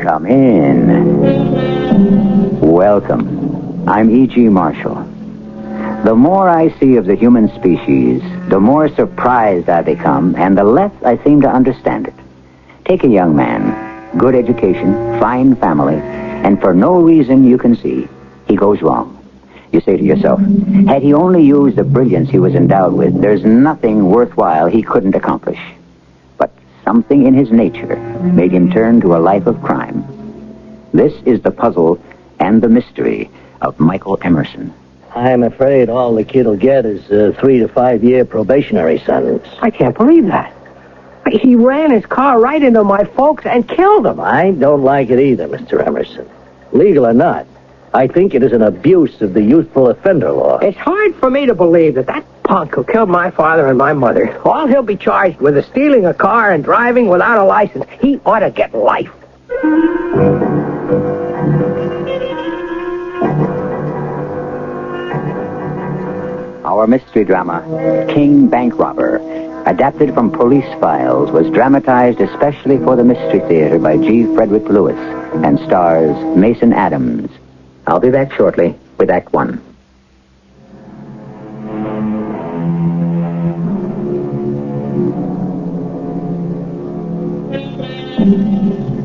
Come in. Welcome. I'm E.G. Marshall. The more I see of the human species, the more surprised I become, and the less I seem to understand it. Take a young man, good education, fine family, and for no reason you can see, he goes wrong. You say to yourself, had he only used the brilliance he was endowed with, there's nothing worthwhile he couldn't accomplish. But something in his nature made him turn to a life of crime. This is the puzzle and the mystery of Michael Emerson. I'm afraid all the kid will get is a 3 to 5 year probationary sentence. I can't believe that. He ran his car right into my folks and killed them. I don't like it either, Mr. Emerson. Legal or not, I think it is an abuse of the youthful offender law. It's hard for me to believe that punk who killed my father and my mother, all he'll be charged with is stealing a car and driving without a license. He ought to get life. Our mystery drama, King Bank Robber, adapted from police files, was dramatized especially for the Mystery Theater by G. Frederick Lewis and stars Mason Adams. I'll be back shortly with Act One.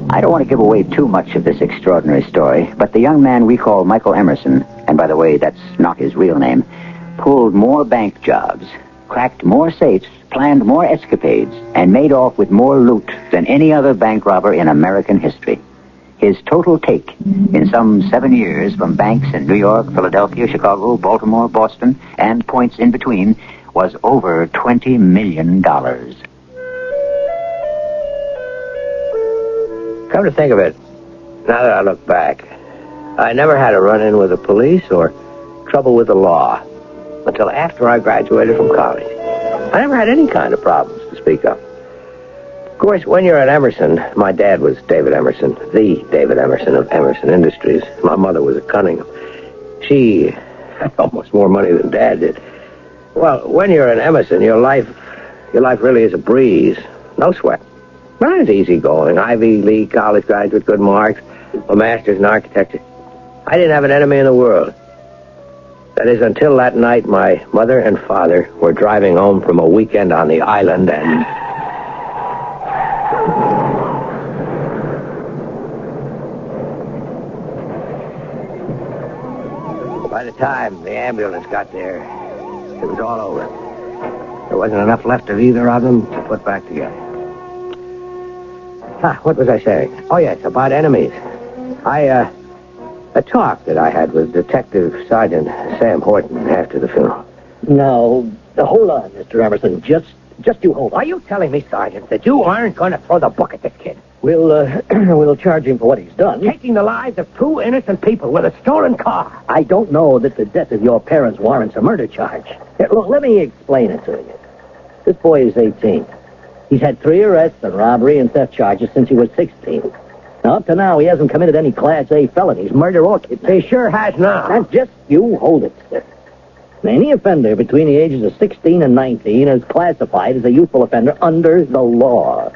I don't want to give away too much of this extraordinary story, but the young man we call Michael Emerson, and by the way, that's not his real name, pulled more bank jobs, cracked more safes, planned more escapades, and made off with more loot than any other bank robber in American history. His total take in some 7 years from banks in New York, Philadelphia, Chicago, Baltimore, Boston, and points in between was over $20 million. Come to think of it, now that I look back, I never had a run-in with the police or trouble with the law until after I graduated from college. I never had any kind of problems to speak of. Of course, when you're at Emerson, my dad was David Emerson, the David Emerson of Emerson Industries. My mother was a Cunningham. She had almost more money than Dad did. Well, when you're at Emerson, your life really is a breeze. No sweat. But it's easygoing. Ivy League college graduate, good marks, a master's in architecture. I didn't have an enemy in the world. That is, until that night my mother and father were driving home from a weekend on the island and... By the time the ambulance got there, it was all over. There wasn't enough left of either of them to put back together. What was I saying? Oh, yes, about enemies. A talk that I had with Detective Sergeant Sam Horton after the funeral. No, hold on, Mr. Emerson. Just you hold on. Are you telling me, Sergeant, that you aren't going to throw the book at this kid? We'll charge him for what he's done. Taking the lives of 2 innocent people with a stolen car. I don't know that the death of your parents warrants a murder charge. Here, look, let me explain it to you. This boy is 18. He's had 3 arrests on robbery and theft charges since he was 16. Now, up to now, he hasn't committed any Class A felonies, murder or kidnapping. He sure has now. Now, just you hold it, sir. Any offender between the ages of 16 and 19 is classified as a youthful offender under the law.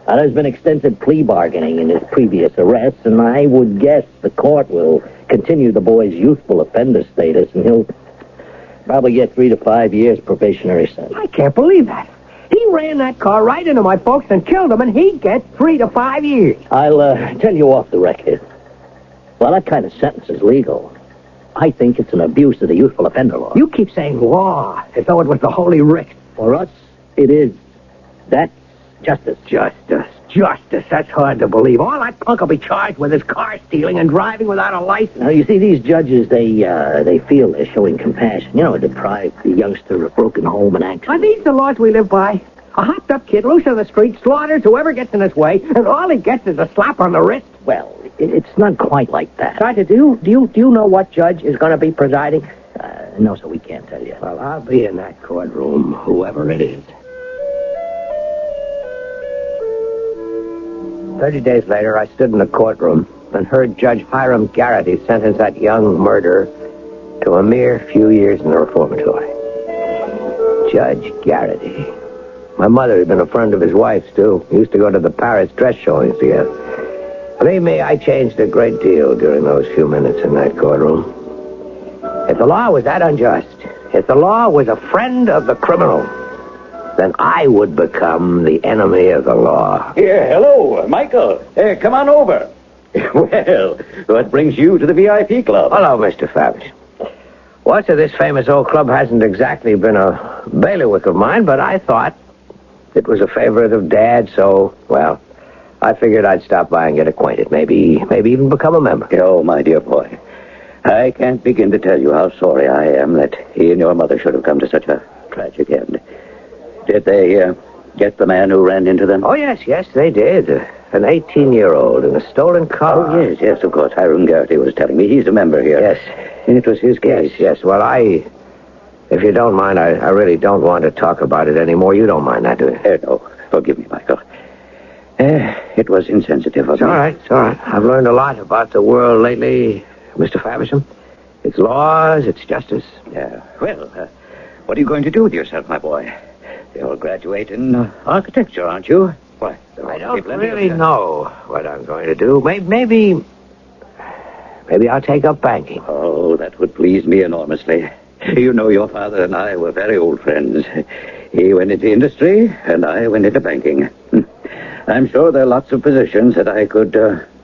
Now, there's been extensive plea bargaining in his previous arrests, and I would guess the court will continue the boy's youthful offender status, and he'll probably get 3 to 5 years probationary sentence. I can't believe that. He ran that car right into my folks and killed them, and he gets 3 to 5 years. I'll tell you off the record. Well, that kind of sentence is legal. I think it's an abuse of the youthful offender law. You keep saying law as though it was the Holy Writ. For us, it is. That's justice. Justice. That's hard to believe. All that punk will be charged with is car stealing and driving without a license. Now, you see, these judges, they feel they're showing compassion. You know, deprive the youngster of broken home and accident. Are these the laws we live by? A hopped-up kid loose on the street slaughters whoever gets in his way, and all he gets is a slap on the wrist? Well, it's not quite like that. Sergeant, do you know what judge is going to be presiding? No, sir, we can't tell you. Well, I'll be in that courtroom, whoever it is. 30 days later, I stood in the courtroom and heard Judge Hiram Garrity sentence that young murderer to a mere few years in the reformatory. Judge Garrity. My mother had been a friend of his wife's, too. We used to go to the Paris dress showings together. Believe me, I changed a great deal during those few minutes in that courtroom. If the law was that unjust, if the law was a friend of the criminal, then I would become the enemy of the law. Here, hello, Michael. Hey, come on over. Well, what brings you to the VIP club? Hello, Mr. Favish. What's of this famous old club hasn't exactly been a bailiwick of mine, but I thought it was a favorite of Dad, so, well, I figured I'd stop by and get acquainted. Maybe even become a member. Oh, my dear boy. I can't begin to tell you how sorry I am that he and your mother should have come to such a tragic end. Did they get the man who ran into them? Oh, yes, they did. An 18-year-old in a stolen car. Oh, yes, of course. Hiram Garrity was telling me. He's a member here. Yes. It was his case. Yes. Well, if you don't mind, I really don't want to talk about it anymore. You don't mind that, do you? No. Forgive me, Michael. It was insensitive of me. It's all right. I've learned a lot about the world lately, Mr. Faversham. Its laws, its justice. Yeah. Well, what are you going to do with yourself, my boy? You'll graduate in architecture, aren't you? Why? I don't really know what I'm going to do. Maybe I'll take up banking. Oh, that would please me enormously. You know, your father and I were very old friends. He went into industry, and I went into banking. I'm sure there are lots of positions that I could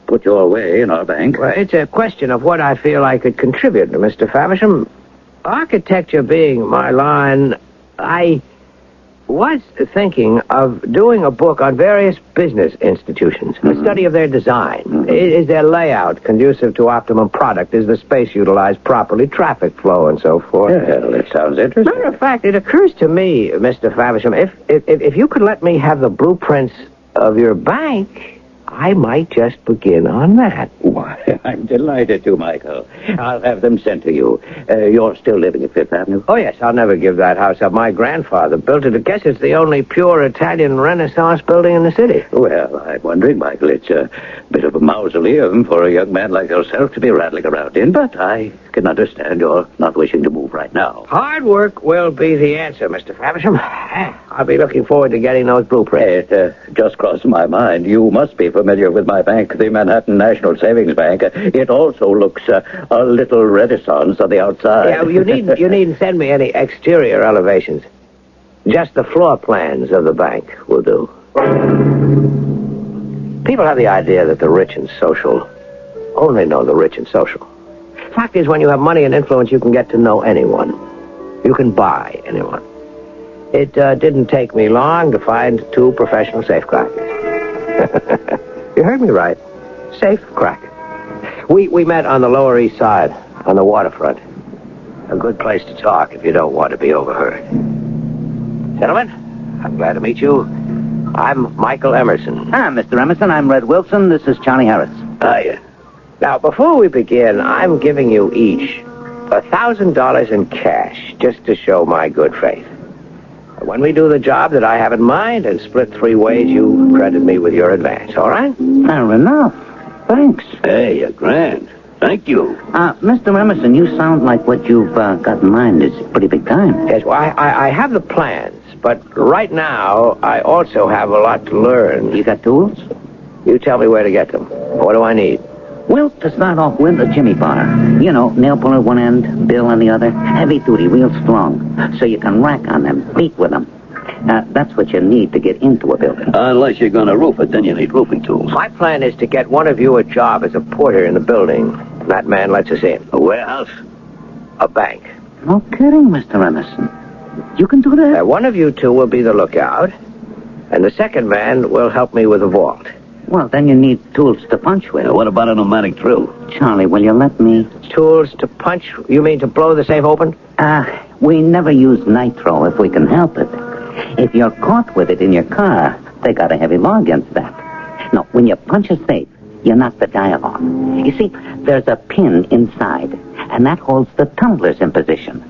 put your way in our bank. Well, it's a question of what I feel I could contribute to, Mr. Faversham. Architecture being my line, I was thinking of doing a book on various business institutions, a study of their design. Is their layout conducive to optimum product? Is the space utilized properly? Traffic flow and so forth. Well, it sounds interesting. Matter of fact, it occurs to me, Mr. Faversham, if you could let me have the blueprints of your bank, I might just begin on that. Why, I'm delighted to, Michael. I'll have them sent to you. You're still living at Fifth Avenue? Oh, yes, I'll never give that house up. My grandfather built it. I guess it's the only pure Italian Renaissance building in the city. Well, I'm wondering, Michael, it's a bit of a mausoleum for a young man like yourself to be rattling around in, but I can understand you're not wishing to move right now. Hard work will be the answer, Mr. Faversham. I'll be looking forward to getting those blueprints. It just crossed my mind. You must be familiar with my bank, the Manhattan National Savings Bank. It also looks a little Renaissance on the outside. Yeah, you needn't send me any exterior elevations. Just the floor plans of the bank will do. People have the idea that the rich and social only know the rich and social. Fact is, when you have money and influence, you can get to know anyone. You can buy anyone. It didn't take me long to find two professional safecrackers. You heard me right. Safecracker. We met on the Lower East Side, on the waterfront. A good place to talk if you don't want to be overheard. Gentlemen, I'm glad to meet you. I'm Michael Emerson. Mr. Emerson, I'm Red Wilson. This is Charlie Harris. Hiya. Now, before we begin, I'm giving you each $1,000 in cash just to show my good faith. When we do the job that I have in mind and split 3 ways, you credit me with your advance, all right? Fair enough. Thanks. Hey, a grand. Thank you. Mr. Emerson, you sound like what you've got in mind is pretty big time. Yes, well, I have the plans, but right now I also have a lot to learn. You got tools? You tell me where to get them. What do I need? Well, to start off with, a jimmy bar. You know, nail puller one end, bill on the other. Heavy duty, real strong. So you can rack on them, beat with them. That's what you need to get into a building. Unless you're going to roof it, then you need roofing tools. My plan is to get one of you a job as a porter in the building. That man lets us in. A warehouse? A bank. No kidding, Mr. Emerson. You can do that? One of you two will be the lookout, and the second man will help me with the vault. Well, then you need tools to punch with. What about a pneumatic drill? Charlie, will you let me? Tools to punch? You mean to blow the safe open? We never use nitro if we can help it. If you're caught with it in your car, they got a heavy law against that. No, when you punch a safe, you knock the dial off. You see, there's a pin inside, and that holds the tumblers in position.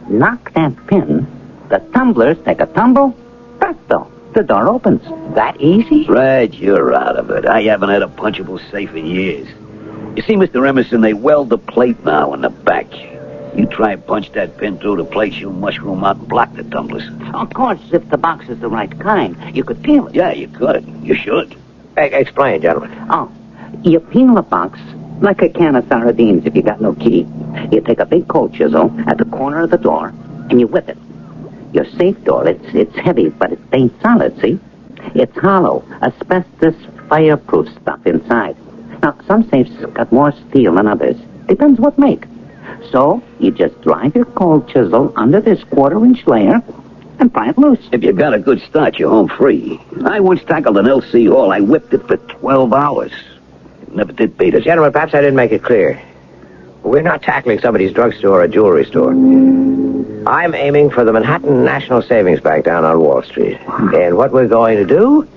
Knock that pin, the tumblers take a tumble, presto, the door opens. That easy? Right, you're out of it. I haven't had a punchable safe in years. You see, Mr. Emerson, they weld the plate now in the back. You try and punch that pin through the plate, you'll mushroom out and block the tumblers. Of course, if the box is the right kind, you could peel it. Yeah, you could. You should. Explain, gentlemen. Oh, You peel a box like a can of sardines if you got no key. You take a big cold chisel at the corner of the door, and you whip it. Your safe door, it's heavy, but it ain't solid, see? It's hollow, asbestos, fireproof stuff inside. Now, some safes got more steel than others. Depends what make. So, you just drive your cold chisel under this quarter-inch layer and pry it loose. If you got a good start, you're home free. I once tackled an LC Hall. I whipped it for 12 hours. It never did beat us. Gentlemen, perhaps I didn't make it clear. We're not tackling somebody's drugstore or jewelry store. I'm aiming for the Manhattan National Savings Bank down on Wall Street. And what we're going to do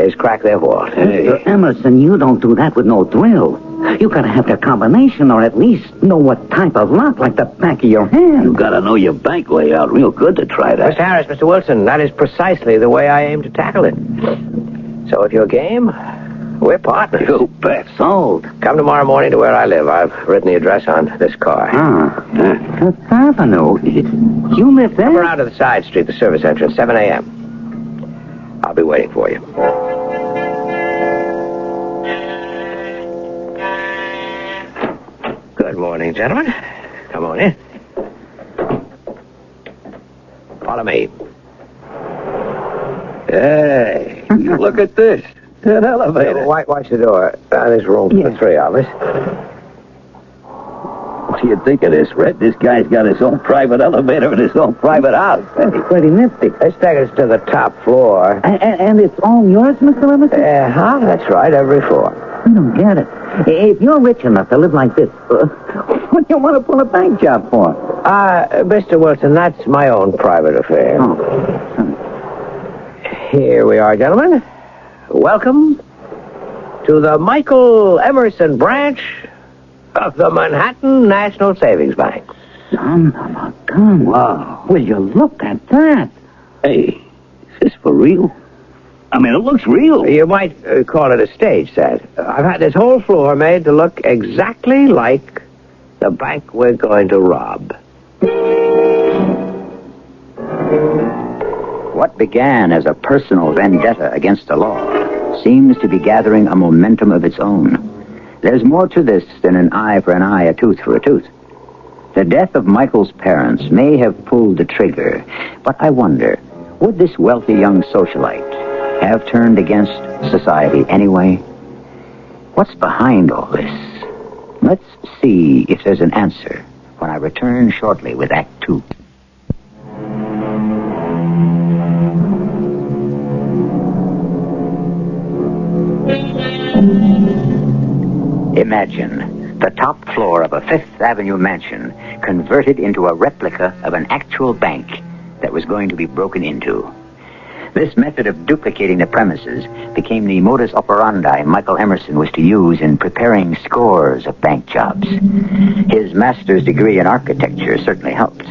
is crack their vault. Mr. Emerson, you don't do that with no drill. You gotta have their combination, or at least know what type of lock, like the back of your hand. You gotta know your bank layout real good to try that. Mr. Harris, Mr. Wilson, that is precisely the way I aim to tackle it. So if you're game, we're partners. You bet. Sold. Come tomorrow morning to where I live. I've written the address on this car. Fifth Avenue. You live there? Come around to the side street, the service entrance, 7 a.m. I'll be waiting for you. Good morning, gentlemen. Come on in. Follow me. Hey, look at this. An elevator. Watch the door. There's room for the three of us. What do you think of this, Red? This guy's got his own private elevator and his own private house. Hey, pretty nifty. Let's take us to the top floor. And it's all yours, Mr. Emerson? That's right, every floor. I don't get it. If you're rich enough to live like this, what do you want to pull a bank job for? Mr. Wilson, that's my own private affair. Oh. Here we are, gentlemen. Welcome to the Michael Emerson branch of the Manhattan National Savings Bank. Son of a gun. Wow. Will you look at that? Hey, is this for real? I mean, it looks real. You might call it a stage set. I've had this whole floor made to look exactly like the bank we're going to rob. What began as a personal vendetta against the law seems to be gathering a momentum of its own. There's more to this than an eye for an eye, a tooth for a tooth. The death of Michael's parents may have pulled the trigger, but I wonder, would this wealthy young socialite have turned against society anyway? What's behind all this? Let's see if there's an answer when I return shortly with Act 2. Imagine the top floor of a Fifth Avenue mansion converted into a replica of an actual bank that was going to be broken into. This method of duplicating the premises became the modus operandi Michael Emerson was to use in preparing scores of bank jobs. His master's degree in architecture certainly helped.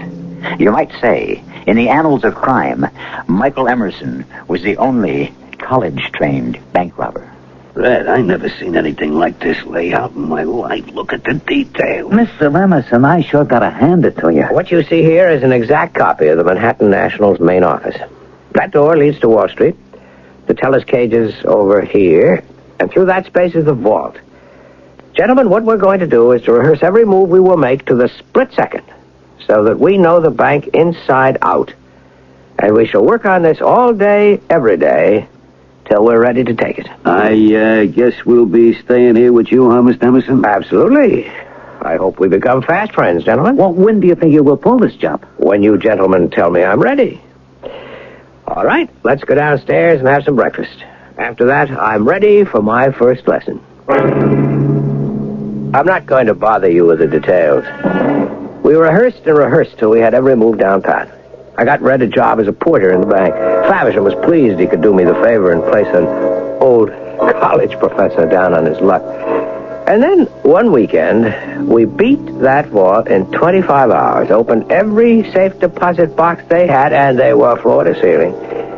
You might say, in the annals of crime, Michael Emerson was the only college-trained bank robber. Red, I never seen anything like this layout in my life. Look at the detail. Mr. Emerson, I sure gotta hand it to you. What you see here is an exact copy of the Manhattan National's main office. That door leads to Wall Street. The teller's cage is over here, and through that space is the vault. Gentlemen, what we're going to do is to rehearse every move we will make to the split second, so that we know the bank inside out. And we shall work on this all day, every day, till we're ready to take it. I guess we'll be staying here with you, huh, Mr. Emerson? Absolutely. I hope we become fast friends, gentlemen. Well, when do you think you will pull this job? When you gentlemen tell me I'm ready. All right, let's go downstairs and have some breakfast. After that, I'm ready for my first lesson. I'm not going to bother you with the details. We rehearsed and rehearsed till we had every move down pat. I got Red a job as a porter in the bank. Faversham was pleased he could do me the favor and place an old college professor down on his luck. And then, one weekend, we beat that vault in 25 hours, opened every safe deposit box they had, and they were floor to ceiling.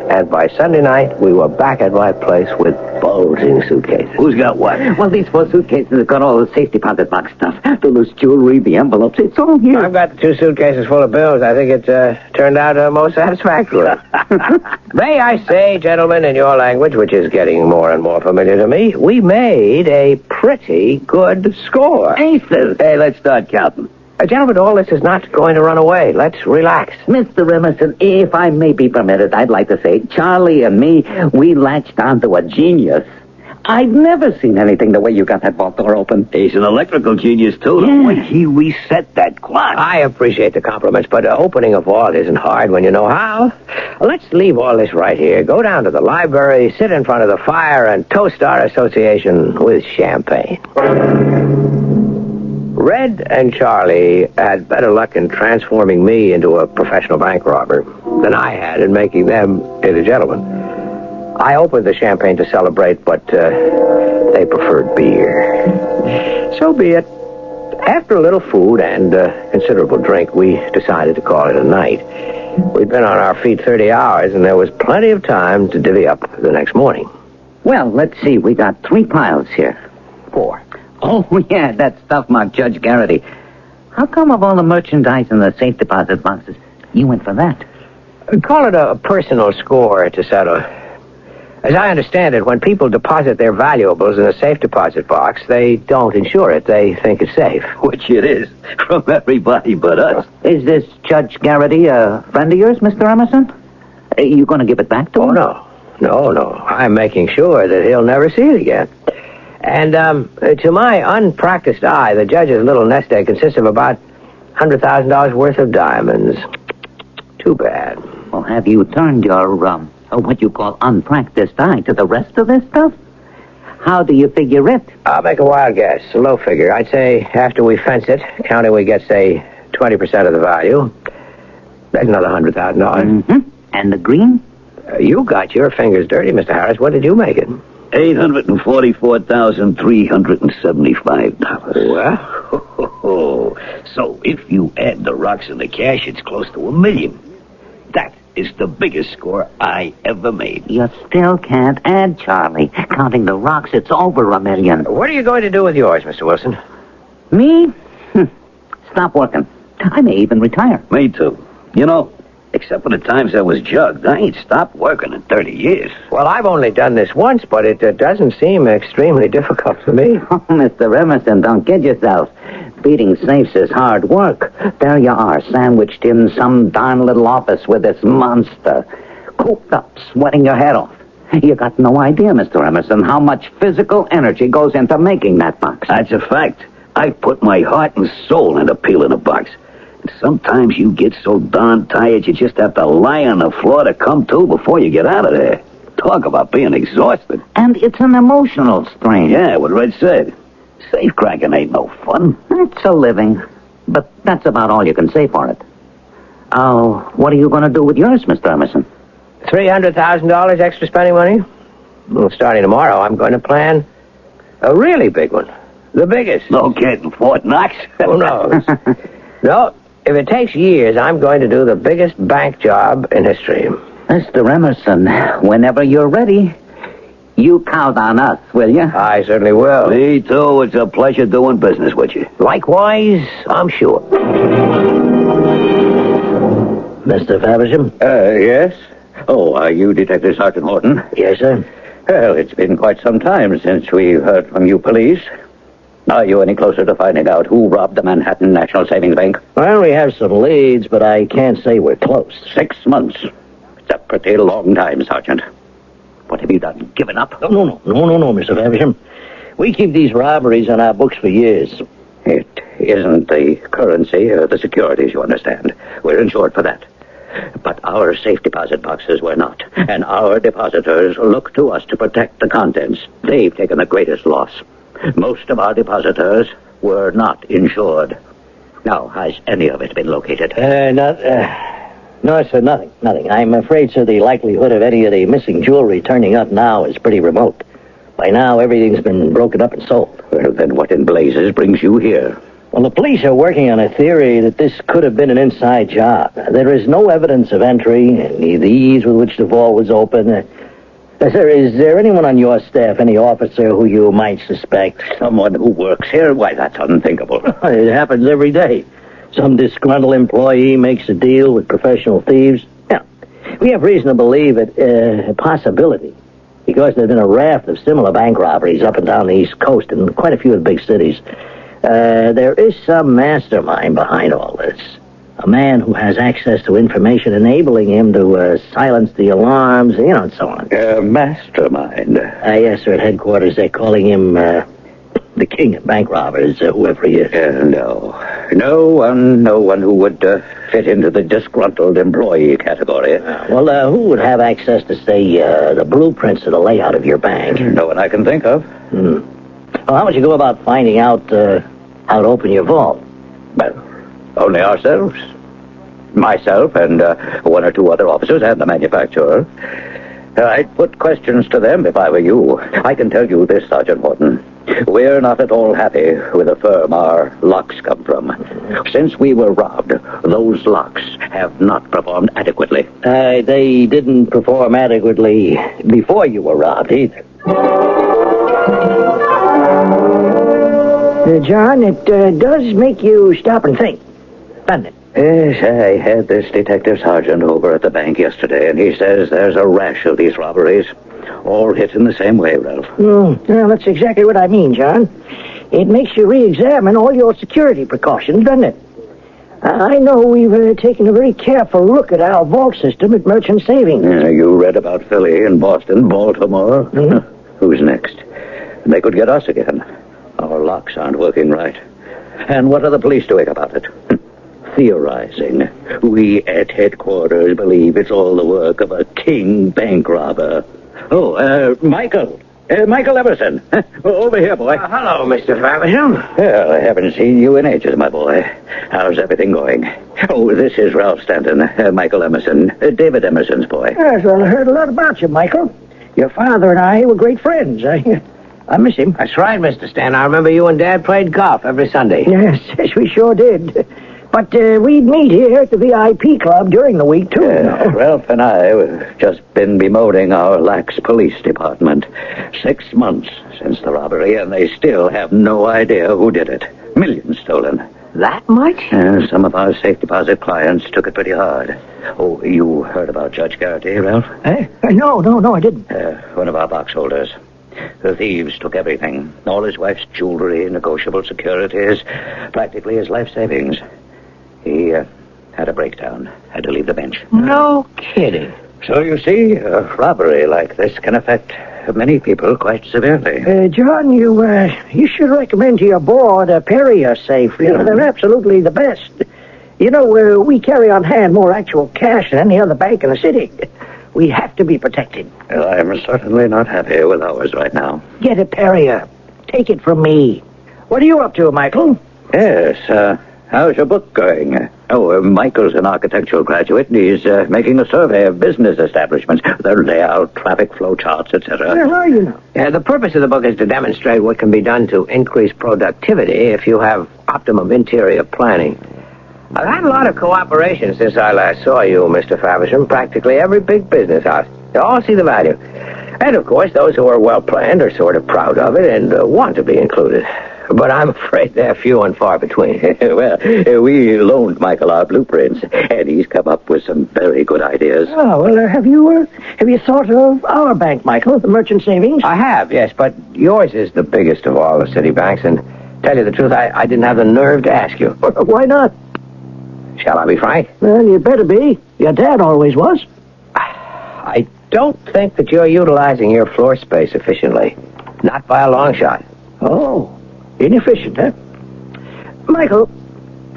And by Sunday night, we were back at my place with bulging suitcases. Who's got what? Well, these 4 suitcases have got all the safe deposit box stuff. The loose jewelry, the envelopes, it's all here. I've got the 2 suitcases full of bills. I think it turned out most satisfactory. May I say, gentlemen, in your language, which is getting more and more familiar to me, we made a pretty good score. Aces. Hey, let's start counting. Gentlemen, all this is not going to run away. Let's relax. Mr. Emerson, if I may be permitted, I'd like to say, Charlie and me, we latched onto a genius. I've never seen anything the way you got that vault door open. He's an electrical genius, too. The way he reset that clock. I appreciate the compliments, but opening a vault isn't hard when you know how. Let's leave all this right here. Go down to the library, sit in front of the fire, and toast our association with champagne. Red and Charlie had better luck in transforming me into a professional bank robber than I had in making them into gentlemen. I opened the champagne to celebrate, but they preferred beer. So be it. After a little food and considerable drink, we decided to call it a night. We'd been on our feet 30 hours, and there was plenty of time to divvy up the next morning. Well, let's see. We got 3 piles here. 4. Oh, yeah, that stuff marked Judge Garrity. How come of all the merchandise in the safe deposit boxes, you went for that? Call it a personal score to settle. As I understand it, when people deposit their valuables in a safe deposit box, they don't insure it. They think it's safe. Which it is, from everybody but us. Is this Judge Garrity a friend of yours, Mr. Emerson? Are you going to give it back to him? Oh, no. I'm making sure that he'll never see it again. And to my unpracticed eye, the judge's little nest egg consists of about $100,000 worth of diamonds. Too bad. Well, have you turned your, what you call unpracticed eye to the rest of this stuff? How do you figure it? I'll make a wild guess, a low figure. I'd say after we fence it, county we get, say, 20% of the value. That's another $100,000. Mm-hmm. And the green? You got your fingers dirty, Mr. Harris. What did you make it? $844,375. Well? So if you add the rocks and the cash, it's close to $1 million. That is the biggest score I ever made. You still can't add, Charlie. Counting the rocks, it's over $1 million. What are you going to do with yours, Mr. Wilson? Me? Stop working. I may even retire. Me too. You know, except for the times I was jugged, I ain't stopped working in 30 years. Well, I've only done this once, but it doesn't seem extremely difficult to me. Oh, Mr. Emerson, don't kid yourself. Beating safes is hard work. There you are, sandwiched in some darn little office with this monster. Cooped up, sweating your head off. You got no idea, Mr. Emerson, how much physical energy goes into making that box. That's a fact. I put my heart and soul into peeling a box. And sometimes you get so darn tired you just have to lie on the floor to come to before you get out of there. Talk about being exhausted. And it's an emotional strain. Yeah, what Red said. Safe cracking ain't no fun. It's a living. But that's about all you can say for it. Oh, what are you going to do with yours, Mr. Emerson? $300,000 extra spending money? Well, starting tomorrow, I'm going to plan a really big one. The biggest. No kidding, Fort Knox? Who knows? No, if it takes years, I'm going to do the biggest bank job in history. Mr. Emerson, whenever you're ready, you count on us, will you? I certainly will. Me too. It's a pleasure doing business with you. Likewise, I'm sure. Mr. Faversham? Yes? Oh, are you Detective Sergeant Horton? Yes, sir. Well, it's been quite some time since we heard from you police. Are you any closer to finding out who robbed the Manhattan National Savings Bank? Well, we have some leads, but I can't say we're close. 6 months. It's a pretty long time, Sergeant. What have you done? Given up? No, Mr. Faversham. We keep these robberies on our books for years. It isn't the currency or the securities, you understand. We're insured for that. But our safe deposit boxes were not. And our depositors look to us to protect the contents. They've taken the greatest loss. Most of our depositors were not insured. Now, has any of it been located? No, sir, nothing. I'm afraid, sir, the likelihood of any of the missing jewelry turning up now is pretty remote. By now, everything's been broken up and sold. Well, then what in blazes brings you here? Well, the police are working on a theory that this could have been an inside job. There is no evidence of entry, and the ease with which the vault was open. Sir, is there anyone on your staff, any officer who you might suspect? Someone who works here? Why, that's unthinkable. It happens every day. Some disgruntled employee makes a deal with professional thieves. Yeah, we have reason to believe it a possibility, because there's been a raft of similar bank robberies up and down the East Coast in quite a few of the big cities. There is some mastermind behind all this. A man who has access to information enabling him to silence the alarms, and so on. Mastermind? Yes, sir. At headquarters, they're calling him the king of bank robbers, whoever he is. No one who would fit into the disgruntled employee category. Who would have access to, say, the blueprints of the layout of your bank? No one I can think of. Well, how would you go about finding out how to open your vault? Well, only ourselves. Myself and one or two other officers and the manufacturer. I'd put questions to them if I were you. I can tell you this, Sergeant Horton. We're not at all happy with the firm our locks come from. Since we were robbed, those locks have not performed adequately. They didn't perform adequately before you were robbed, either. John, it does make you stop and think, doesn't it? Yes, I had this detective sergeant over at the bank yesterday, and he says there's a rash of these robberies, all hit in the same way, Ralph. Well, that's exactly what I mean, John. It makes you re-examine all your security precautions, doesn't it? I know we've taken a very careful look at our vault system at Merchant Savings. You read about Philly and Boston, Baltimore. Mm-hmm. Who's next? They could get us again. Our locks aren't working right. And what are the police doing about it? Theorizing. We at headquarters believe it's all the work of a king bank robber. Michael. Michael Emerson. Over here, boy. Hello, Mr. Faversham. Well, I haven't seen you in ages, my boy. How's everything going? Oh, this is Ralph Stanton, Michael Emerson, David Emerson's boy. Yes, well, I heard a lot about you, Michael. Your father and I were great friends. I miss him. That's right, Mr. Stanton. I remember you and Dad played golf every Sunday. Yes, we sure did. But we'd meet here at the VIP club during the week, too. Ralph and I have just been bemoaning our lax police department. 6 months since the robbery, and they still have no idea who did it. Millions stolen. That much? Some of our safe deposit clients took it pretty hard. Oh, you heard about Judge Garrity, Ralph? No, I didn't. One of our box holders. The thieves took everything. All his wife's jewelry, negotiable securities, practically his life savings. He had a breakdown, had to leave the bench. No kidding. So you see, a robbery like this can affect many people quite severely. John, you should recommend to your board a Perrier safe. They're absolutely the best. We carry on hand more actual cash than any other bank in the city. We have to be protected. Well, I'm certainly not happy with ours right now. Get a Perrier. Take it from me. What are you up to, Michael? Yes, how's your book going? Michael's an architectural graduate, and he's making a survey of business establishments, their layout, traffic flow charts, etc. Where are you now? The purpose of the book is to demonstrate what can be done to increase productivity if you have optimum interior planning. I've had a lot of cooperation since I last saw you, Mr. Faversham. Practically every big business house. They all see the value. And, of course, those who are well-planned are sort of proud of it and want to be included. But I'm afraid they're few and far between. Well, we loaned Michael our blueprints, and he's come up with some very good ideas. Oh, well, have you thought of our bank, Michael, the Merchant Savings? I have, yes, but yours is the biggest of all the city banks, and tell you the truth, I didn't have the nerve to ask you. Why not? Shall I be frank? Well, you better be. Your dad always was. I don't think that you're utilizing your floor space efficiently. Not by a long shot. Oh, inefficient, huh? Michael,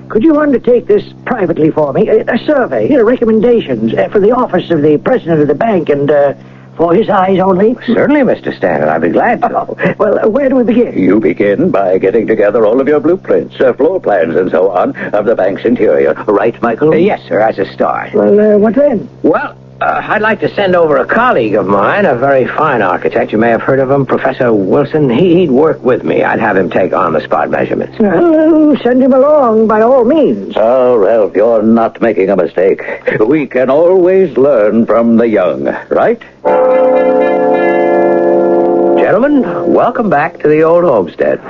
could you undertake this privately for me? A survey, recommendations for the office of the president of the bank and for his eyes only? Certainly, Mr. Stanton. I'd be glad to. Oh, well, where do we begin? You begin by getting together all of your blueprints, floor plans, and so on, of the bank's interior. Right, Michael? Yes, sir, as a start. Well, what then? Well, I'd like to send over a colleague of mine, a very fine architect. You may have heard of him, Professor Wilson. He'd work with me. I'd have him take on-the-spot measurements. Send him along, by all means. Oh, Ralph, you're not making a mistake. We can always learn from the young, right? Gentlemen, welcome back to the old homestead.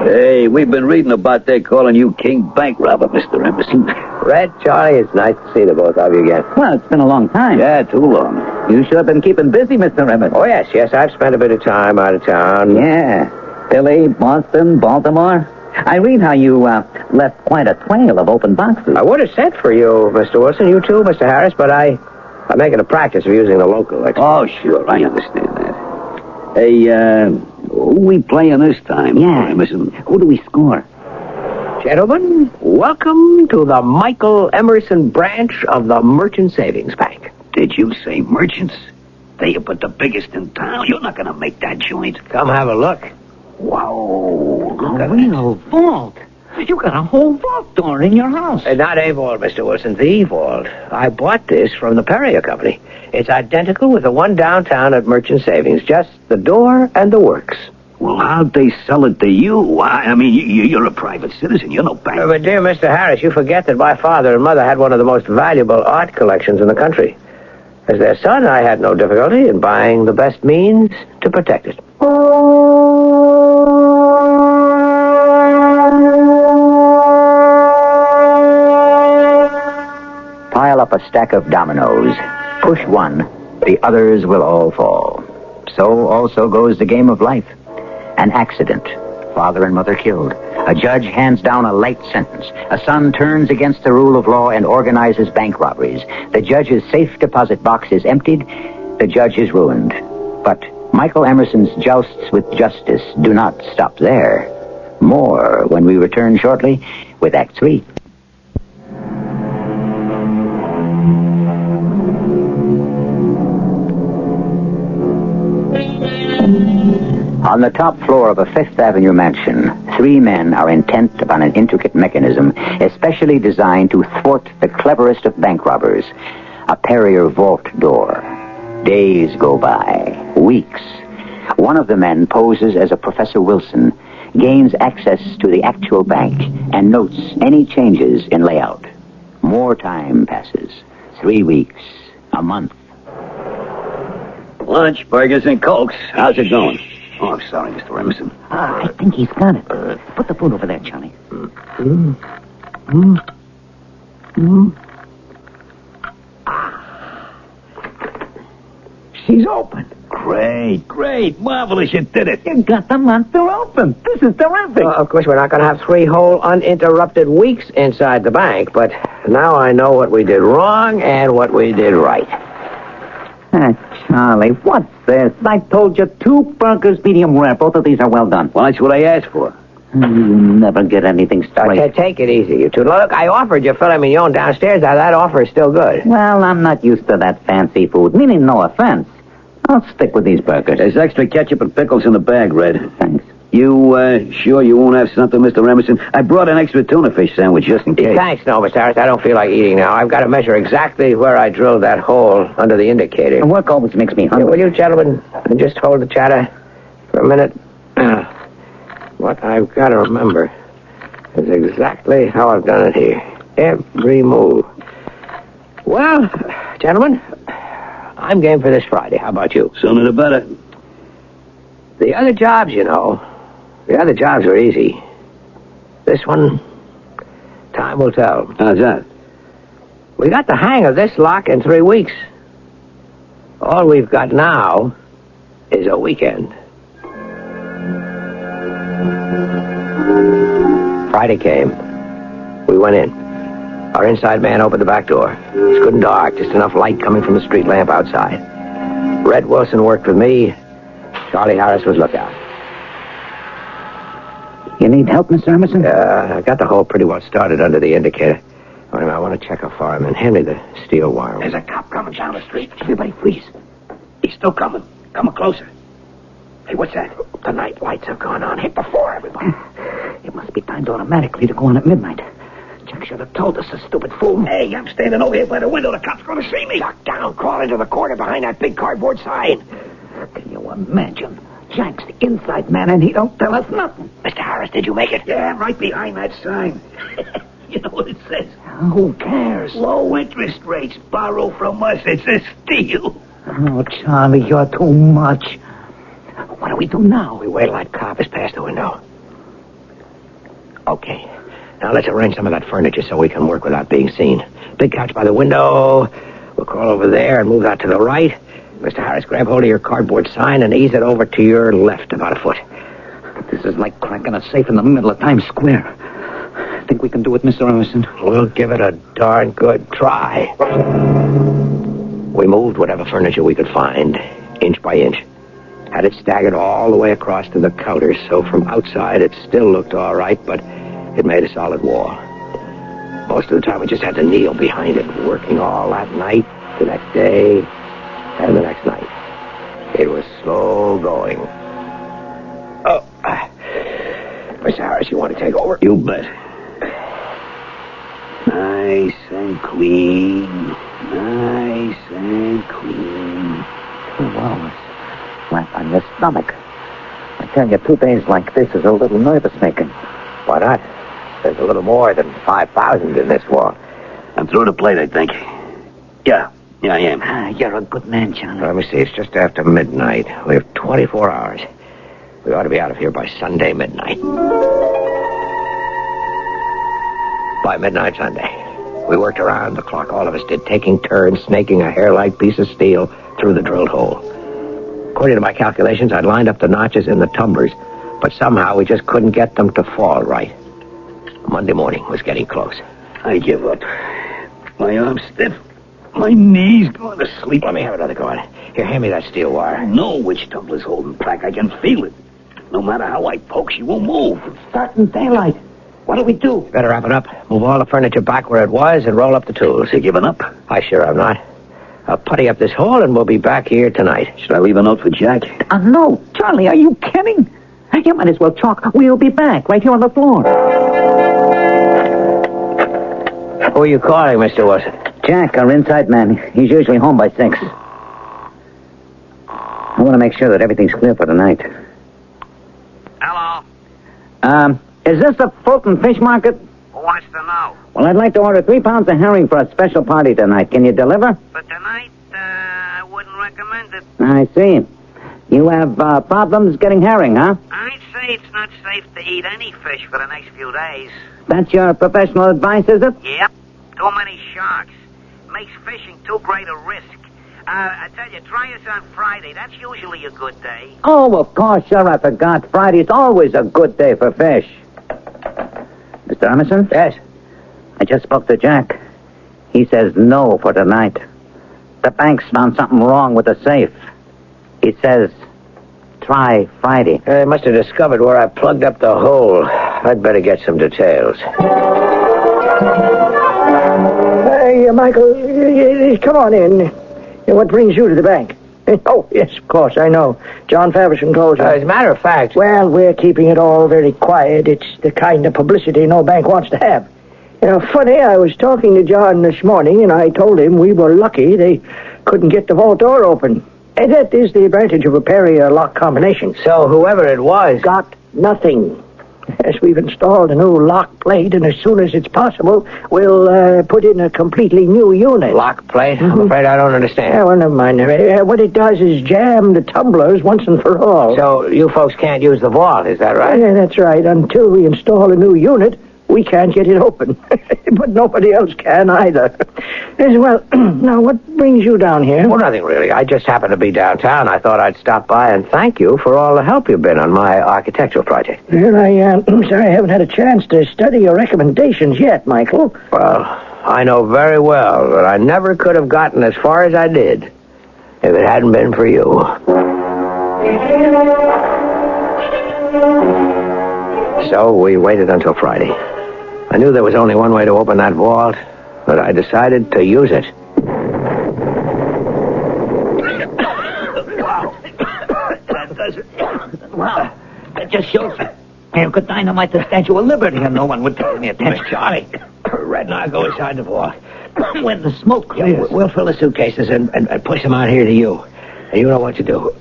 Hey, we've been reading about they calling you King Bank Robber, Mr. Emerson. Red, Charlie, it's nice to see the both of you again. Well, it's been a long time. Yeah, too long. You sure have been keeping busy, Mr. Emerson. Oh, yes, I've spent a bit of time out of town. Yeah. Philly, Boston, Baltimore. I read how you left quite a trail of open boxes. I would have sent for you, Mr. Wilson. You too, Mr. Harris, but I'm making a practice of using the local experts. Oh, sure, I understand that. Hey, who we playing this time? Yeah. Emerson? Who do we score? Gentlemen, welcome to the Michael Emerson branch of the Merchant Savings Bank. Did you say merchants? They but the biggest in town. You're not going to make that joint. Come have a look. Whoa, look at real vault. You got a whole vault door in your house. Not a vault, Mr. Wilson, the vault. I bought this from the Perrier Company. It's identical with the one downtown at Merchant Savings, just the door and the works. Well, how'd they sell it to you? I mean, you're a private citizen. You're no bank. But dear Mr. Harris, you forget that my father and mother had one of the most valuable art collections in the country. As their son, I had no difficulty in buying the best means to protect it. Pile up a stack of dominoes. Push one, the others will all fall. So also goes the game of life. An accident. Father and mother killed. A judge hands down a light sentence. A son turns against the rule of law and organizes bank robberies. The judge's safe deposit box is emptied. The judge is ruined. But Michael Emerson's jousts with justice do not stop there. More when we return shortly with Act 3. On the top floor of a Fifth Avenue mansion, 3 men are intent upon an intricate mechanism especially designed to thwart the cleverest of bank robbers, a Perrier vault door. Days go by, weeks. One of the men poses as a Professor Wilson, gains access to the actual bank, and notes any changes in layout. More time passes. 3 weeks, a month. Lunch, burgers, and cokes. How's it going? Oh, I'm sorry, Mr. Emerson. I think he's got it. Put the food over there, Charlie. She's open. Great. Marvelous, you did it. You got the monster open. This is terrific. Well, of course, we're not going to have 3 whole uninterrupted weeks inside the bank, but now I know what we did wrong and what we did right. Charlie, what's this? I told you 2 burgers, medium rare. Both of these are well done. Well, that's what I asked for. You never get anything straight. Take it easy, you two. Look, I offered you filet mignon downstairs. Now, that offer is still good. Well, I'm not used to that fancy food. Meaning no offense. I'll stick with these burgers. There's extra ketchup and pickles in the bag, Red. Thanks. You, sure you won't have something, Mr. Emerson? I brought an extra tuna fish sandwich just in case. Thanks, no, Mr. Harris. I don't feel like eating now. I've got to measure exactly where I drilled that hole under the indicator. And work always makes me hungry. Will you gentlemen just hold the chatter for a minute? What I've got to remember is exactly how I've done it here. Every move. Well, gentlemen, I'm game for this Friday. How about you? Sooner the better. The other jobs, you know, the other jobs are easy. This one, time will tell. How's that? We got the hang of this lock in 3 weeks. All we've got now is a weekend. Friday came. We went in. Our inside man opened the back door. It was good and dark, just enough light coming from the street lamp outside. Red Wilson worked with me. Charlie Harris was lookout. You need help, Mr. Emerson? I got the hole pretty well started under the indicator. Wait a minute, I want to check how far I'm in. Hand me the steel wire. There's a cop coming down the street. Everybody freeze. He's still coming. Coming closer. Hey, what's that? The night lights have gone on. Hit before everybody. It must be timed automatically to go on at midnight. Check shutter told us, the stupid fool. Hey, I'm standing over here by the window. The cop's going to see me. Duck down, crawl into the corner behind that big cardboard sign. Can you imagine? Jack's the inside man, and he don't tell us nothing. Mr. Harris, did you make it? Yeah, right behind that sign. You know what it says? Who cares? Low interest rates. Borrow from us. It's a steal. Oh, Charlie, you're too much. What do we do now? We wait till that cop is past the window. Okay. Now let's arrange some of that furniture so we can work without being seen. Big couch by the window. We'll crawl over there and move out to the right. Mr. Harris, grab hold of your cardboard sign and ease it over to your left about a foot. This is like cracking a safe in the middle of Times Square. Think we can do it, Mr. Emerson? We'll give it a darn good try. We moved whatever furniture we could find, inch by inch. Had it staggered all the way across to the counter, so from outside it still looked all right, but it made a solid wall. Most of the time we just had to kneel behind it, working all that night, the next day, and the next night. It was slow going. Oh, Mr. Harris, you want to take over? You bet. Nice and clean. Nice and clean. 2 hours. Flat on your stomach. I tell you, 2 days like this is a little nervous-making. Why not? There's a little more than 5,000 in this wall. I'm through the plate, I think. Yeah, I am. You're a good man, Charlie. Let me see, it's just after midnight. We have 24 hours. We ought to be out of here by Sunday midnight. By midnight Sunday. We worked around the clock, all of us did, taking turns snaking a hair-like piece of steel through the drilled hole. According to my calculations, I'd lined up the notches in the tumblers, but somehow we just couldn't get them to fall right. Monday morning was getting close. I give up. My arm's stiff. My knees going to sleep. Let me have another go at it. Here, hand me that steel wire. I know which tumbler's holding back. I can feel it. No matter how I poke, she won't move. It's starting daylight. What do we do? Better wrap it up. Move all the furniture back where it was and roll up the tools. You giving up? I sure am not. I'll putty up this hole and we'll be back here tonight. Should I leave a note for Jack? No. Charlie, are you kidding? You might as well talk. We'll be back right here on the floor. Who are you calling, Mr. Wilson? Jack, our inside man. He's usually home by 6. I want to make sure that everything's clear for tonight. Hello. Is this the Fulton Fish Market? Who wants to know? Well, I'd like to order 3 pounds of herring for a special party tonight. Can you deliver? For tonight, I wouldn't recommend it. I see. You have problems getting herring, huh? I'd say it's not safe to eat any fish for the next few days. That's your professional advice, is it? Yep. Too many sharks. Makes fishing too great a risk. I tell you, try us on Friday. That's usually a good day. Oh, of course, sure, I forgot. Friday's always a good day for fish. Mr. Emerson? Yes? I just spoke to Jack. He says no for tonight. The bank's found something wrong with the safe. He says, try Friday. They must have discovered where I plugged up the hole. I'd better get some details. Hey, Michael, come on in. What brings you to the bank? Oh, yes, of course, I know. John Faversham told you. As a matter of fact... Well, we're keeping it all very quiet. It's the kind of publicity no bank wants to have. You know, funny, I was talking to John this morning, and I told him we were lucky they couldn't get the vault door open. And that is the advantage of a Perrier lock combination. So whoever it was... Got nothing. Yes, we've installed a new lock plate, and as soon as it's possible, we'll put in a completely new unit. Lock plate? I'm afraid I don't understand. Yeah, well, never mind. What it does is jam the tumblers once and for all. So you folks can't use the vault, is that right? Yeah, that's right. Until we install a new unit, we can't get it open. But nobody else can either. Yes, well, now, what brings you down here? Well, nothing really. I just happened to be downtown. I thought I'd stop by and thank you for all the help you've been on my architectural project. Well, I'm sorry I haven't had a chance to study your recommendations yet, Michael. Well, I know very well that I never could have gotten as far as I did if it hadn't been for you. So we waited until Friday. I knew there was only one way to open that vault, but I decided to use it. Wow. That does it. Wow. That just shows you. You could dynamite the Statue of Liberty and no one would pay any attention. Charlie, Red and I go inside the vault. When the smoke clears. We'll fill the suitcases and push them out here to you. And you know what to do.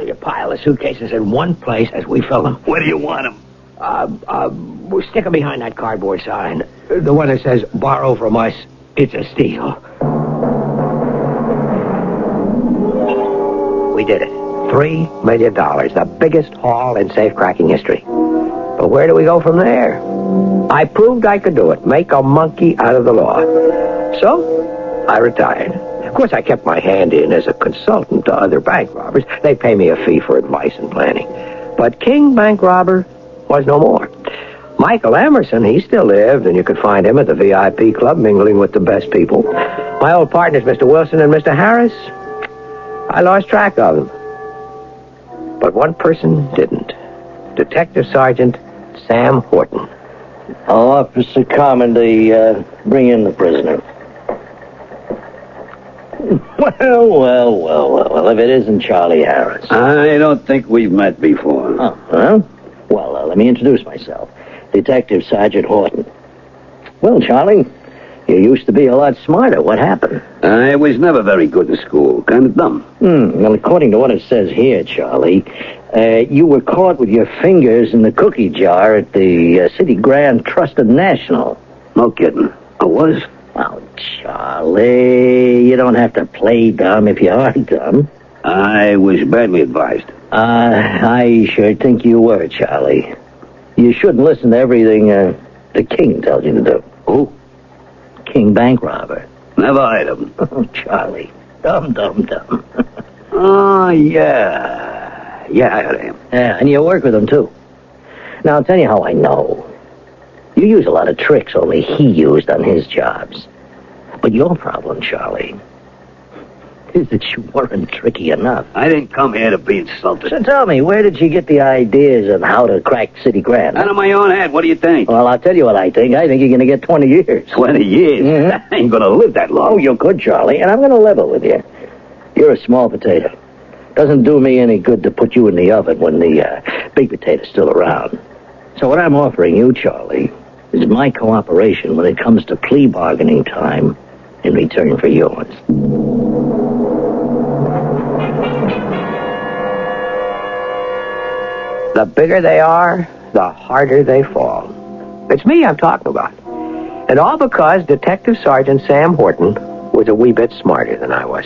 You pile the suitcases in one place as we fill them. Where do you want them? We'll stick them behind that cardboard sign. The one that says, borrow from us, it's a steal. We did it. $3 million, the biggest haul in safe-cracking history. But where do we go from there? I proved I could do it, make a monkey out of the law. So, I retired. Of course, I kept my hand in as a consultant to other bank robbers. They pay me a fee for advice and planning. But King Bank Robber was no more. Michael Emerson, he still lived, and you could find him at the VIP club mingling with the best people. My old partners, Mr. Wilson and Mr. Harris, I lost track of them. But one person didn't. Detective Sergeant Sam Horton. Officer Carmody, bring in the prisoner. Well, if it isn't Charlie Harris. I don't think we've met before. Oh, huh? Well, let me introduce myself. Detective Sergeant Horton. Well, Charlie, you used to be a lot smarter. What happened? I was never very good in school. Kind of dumb. Well, according to what it says here, Charlie, you were caught with your fingers in the cookie jar at the City Grand Trusted National. No kidding. I was? Oh, Charlie, you don't have to play dumb if you are dumb. I was badly advised. I sure think you were, Charlie. You shouldn't listen to everything the King tells you to do. Who? King Bank Robber. Never heard of him. Oh, Charlie. Dumb. Oh, yeah. Yeah, I heard of him. Yeah, and you work with him, too. Now, I'll tell you how I know. You use a lot of tricks only he used on his jobs. But your problem, Charlie, is that you weren't tricky enough. I didn't come here to be insulted. So tell me, where did you get the ideas on how to crack City Grand? Out of my own head. What do you think? Well, I'll tell you what I think. I think you're going to get 20 years. 20 years? Mm-hmm. I ain't going to live that long. Oh, you could, Charlie, and I'm going to level with you. You're a small potato. Doesn't do me any good to put you in the oven when the big potato's still around. So what I'm offering you, Charlie, is my cooperation when it comes to plea bargaining time in return for yours. The bigger they are, the harder they fall. It's me I'm talking about. And all because Detective Sergeant Sam Horton was a wee bit smarter than I was.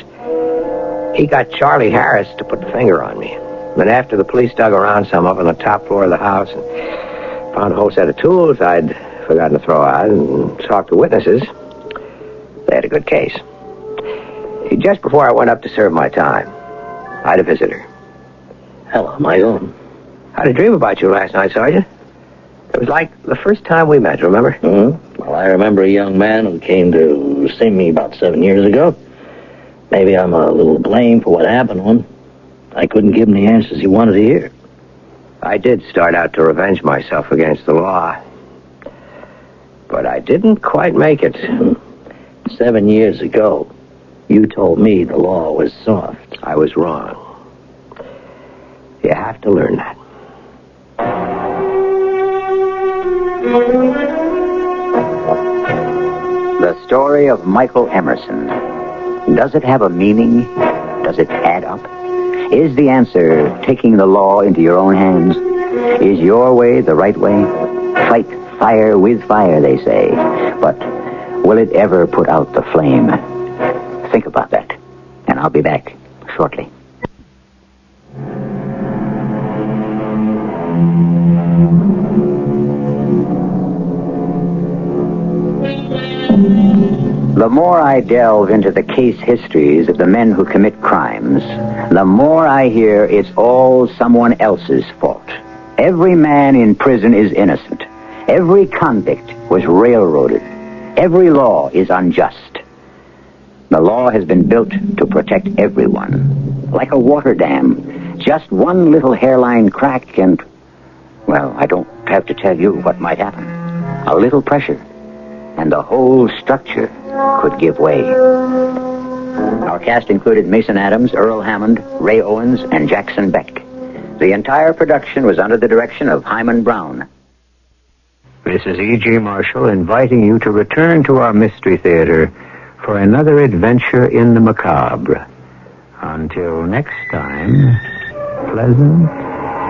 He got Charlie Harris to put the finger on me. And after the police dug around some up on the top floor of the house and found a whole set of tools I'd forgotten to throw out and talked to witnesses, they had a good case. Just before I went up to serve my time, I had a visitor. Hello, Michael. I had a dream about you last night, Sergeant. It was like the first time we met, remember? Mm-hmm. Well, I remember a young man who came to see me about 7 years ago. Maybe I'm a little blamed for what happened to him. I couldn't give him the answers he wanted to hear. I did start out to revenge myself against the law. But I didn't quite make it. 7 years ago, you told me the law was soft. I was wrong. You have to learn that. The story of Michael Emerson. Does it have a meaning? Does it add up? Is the answer taking the law into your own hands? Is your way the right way? Fight fire with fire, they say. But will it ever put out the flame? Think about that. And I'll be back shortly. The more I delve into the case histories of the men who commit crimes, the more I hear it's all someone else's fault. Every man in prison is innocent. Every convict was railroaded. Every law is unjust. The law has been built to protect everyone. Like a water dam, just one little hairline crack and, well, I don't have to tell you what might happen. A little pressure, and the whole structure could give way. Our cast included Mason Adams, Earl Hammond, Ray Owens, and Jackson Beck. The entire production was under the direction of Hyman Brown. This is E.G. Marshall inviting you to return to our Mystery Theater for another adventure in the macabre. Until next time, pleasant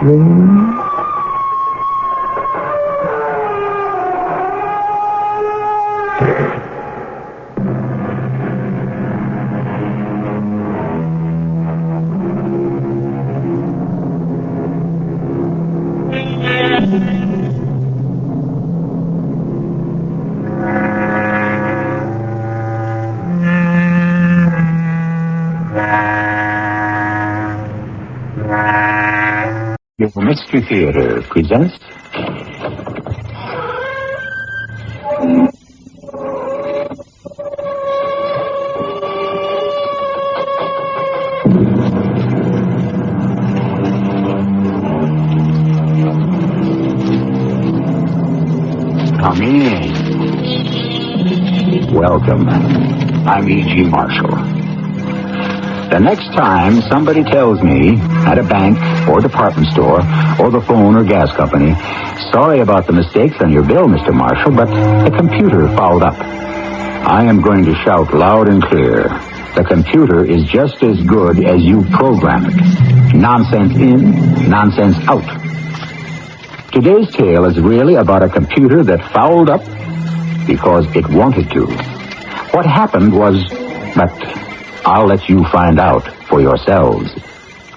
dreams. The Mystery Theater presents Come in. Welcome. I'm E.G. Marshall. The next time somebody tells me at a bank or department store or the phone or gas company, sorry about the mistakes on your bill, Mr. Marshall, but the computer fouled up, I am going to shout loud and clear, the computer is just as good as you program it. Nonsense in, nonsense out. Today's tale is really about a computer that fouled up because it wanted to. What happened was, but I'll let you find out for yourselves.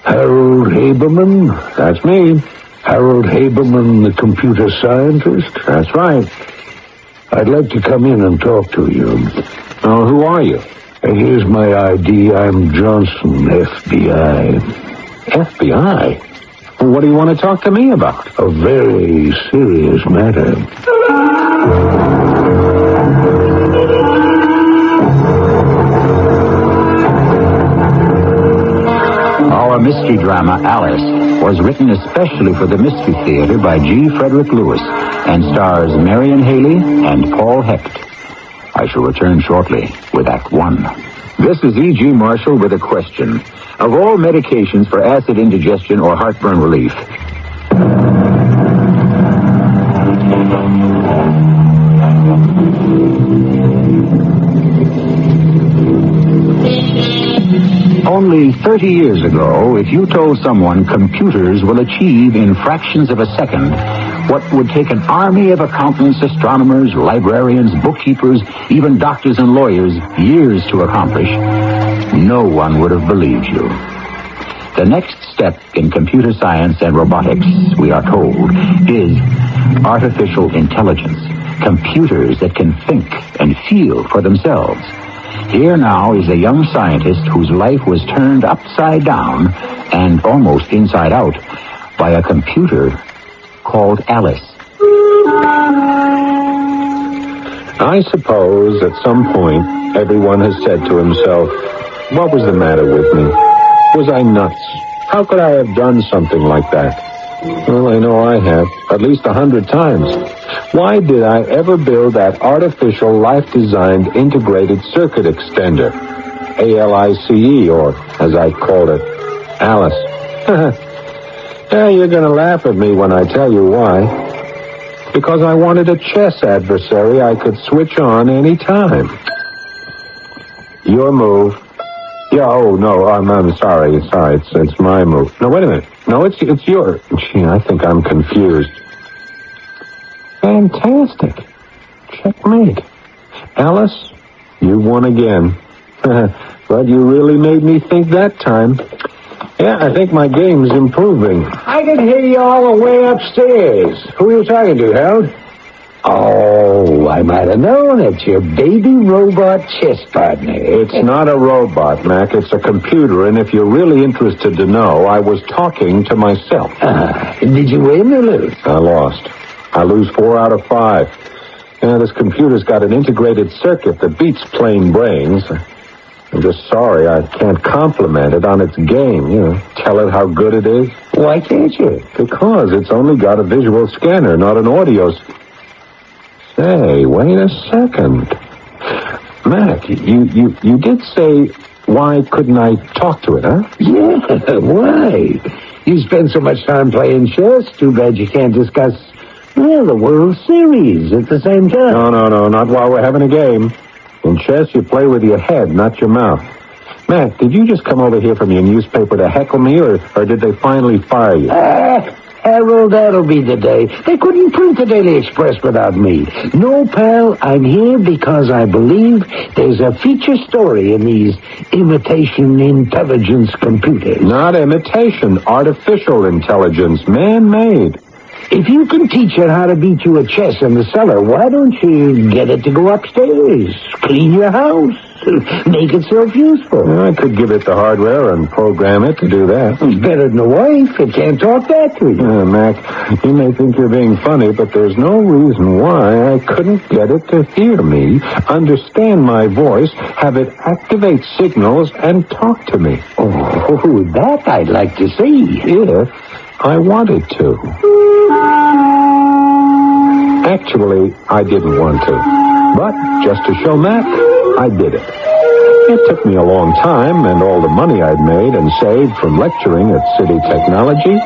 Harold Haberman? That's me. Harold Haberman, the computer scientist? That's right. I'd like to come in and talk to you. Oh, who are you? Here's my ID. I'm Johnson, FBI. FBI? Well, what do you want to talk to me about? A very serious matter. Our mystery drama, Alice, was written especially for the Mystery Theater by G. Frederick Lewis and stars Marion Haley and Paul Hecht. I shall return shortly with Act 1. This is E.G. Marshall with a question. Of all medications for acid indigestion or heartburn relief, only 30 years ago, if you told someone computers will achieve in fractions of a second what would take an army of accountants, astronomers, librarians, bookkeepers, even doctors and lawyers years to accomplish, no one would have believed you. The next step in computer science and robotics, we are told, is artificial intelligence. Computers that can think and feel for themselves. Here now is a young scientist whose life was turned upside down and almost inside out by a computer called Alice. I suppose at some point everyone has said to himself, what was the matter with me? Was I nuts? How could I have done something like that? Well, I know I have, at least 100 times. Why did I ever build that artificial life-designed integrated circuit extender? ALICE, or as I called it, Alice. Yeah, you're going to laugh at me when I tell you why. Because I wanted a chess adversary I could switch on any time. Your move. Yeah, oh, no, I'm sorry. It's my move. No, wait a minute. No, it's yours. Gee, I think I'm confused. Fantastic. Checkmate. Alice, you won again. But you really made me think that time. Yeah, I think my game's improving. I can hear you all the way upstairs. Who are you talking to, Harold? Oh, I might have known it's your baby robot chess partner. It's not a robot, Mac. It's a computer, and if you're really interested to know, I was talking to myself. Did you win or lose? I lost. I lose 4 out of 5. Yeah, this computer's got an integrated circuit that beats plain brains. I'm just sorry I can't compliment it on its game, tell it how good it is. Why can't you? Because it's only got a visual scanner, not an audio... Say, wait a second. Mac, you did say, why couldn't I talk to it, huh? Yeah, why? You spend so much time playing chess. Too bad you can't discuss, the World Series at the same time. No, not while we're having a game. In chess, you play with your head, not your mouth. Matt, did you just come over here from your newspaper to heckle me, or did they finally fire you? Harold, that'll be the day. They couldn't print the Daily Express without me. No, pal, I'm here because I believe there's a feature story in these imitation intelligence computers. Not imitation, artificial intelligence, man-made. If you can teach it how to beat you at chess in the cellar, why don't you get it to go upstairs, clean your house, make itself useful? I could give it the hardware and program it to do that. It's better than a wife. It can't talk back to you. Mac, you may think you're being funny, but there's no reason why I couldn't get it to hear me, understand my voice, have it activate signals, and talk to me. Oh, that I'd like to see. If I wanted to. Actually, I didn't want to. But just to show Mac, I did it. It took me a long time and all the money I'd made and saved from lecturing at City Technology,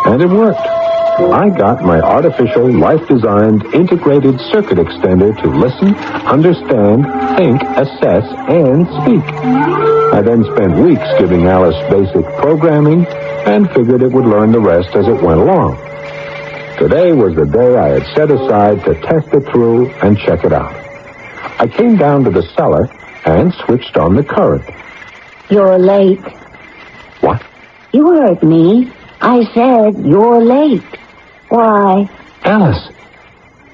and it worked. I got my artificial, life-designed, integrated circuit extender to listen, understand, think, assess, and speak. I then spent weeks giving Alice basic programming and figured it would learn the rest as it went along. Today was the day I had set aside to test it through and check it out. I came down to the cellar and switched on the current. You're late. What? You heard me. I said you're late. Why? Alice,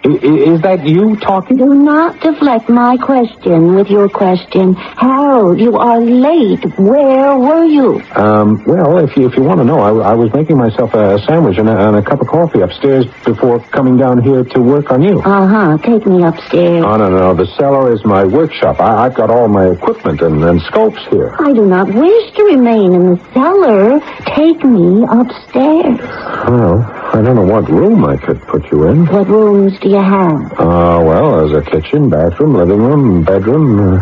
is that you talking? Do not deflect my question with your question. Harold, you are late. Where were you? Well, if you want to know, I was making myself a sandwich and a cup of coffee upstairs before coming down here to work on you. Take me upstairs. Oh, no. The cellar is my workshop. I've got all my equipment and scopes here. I do not wish to remain in the cellar. Take me upstairs. Well, I don't know what room I could put you in. What rooms do you have? Well, there's a kitchen, bathroom, living room, bedroom.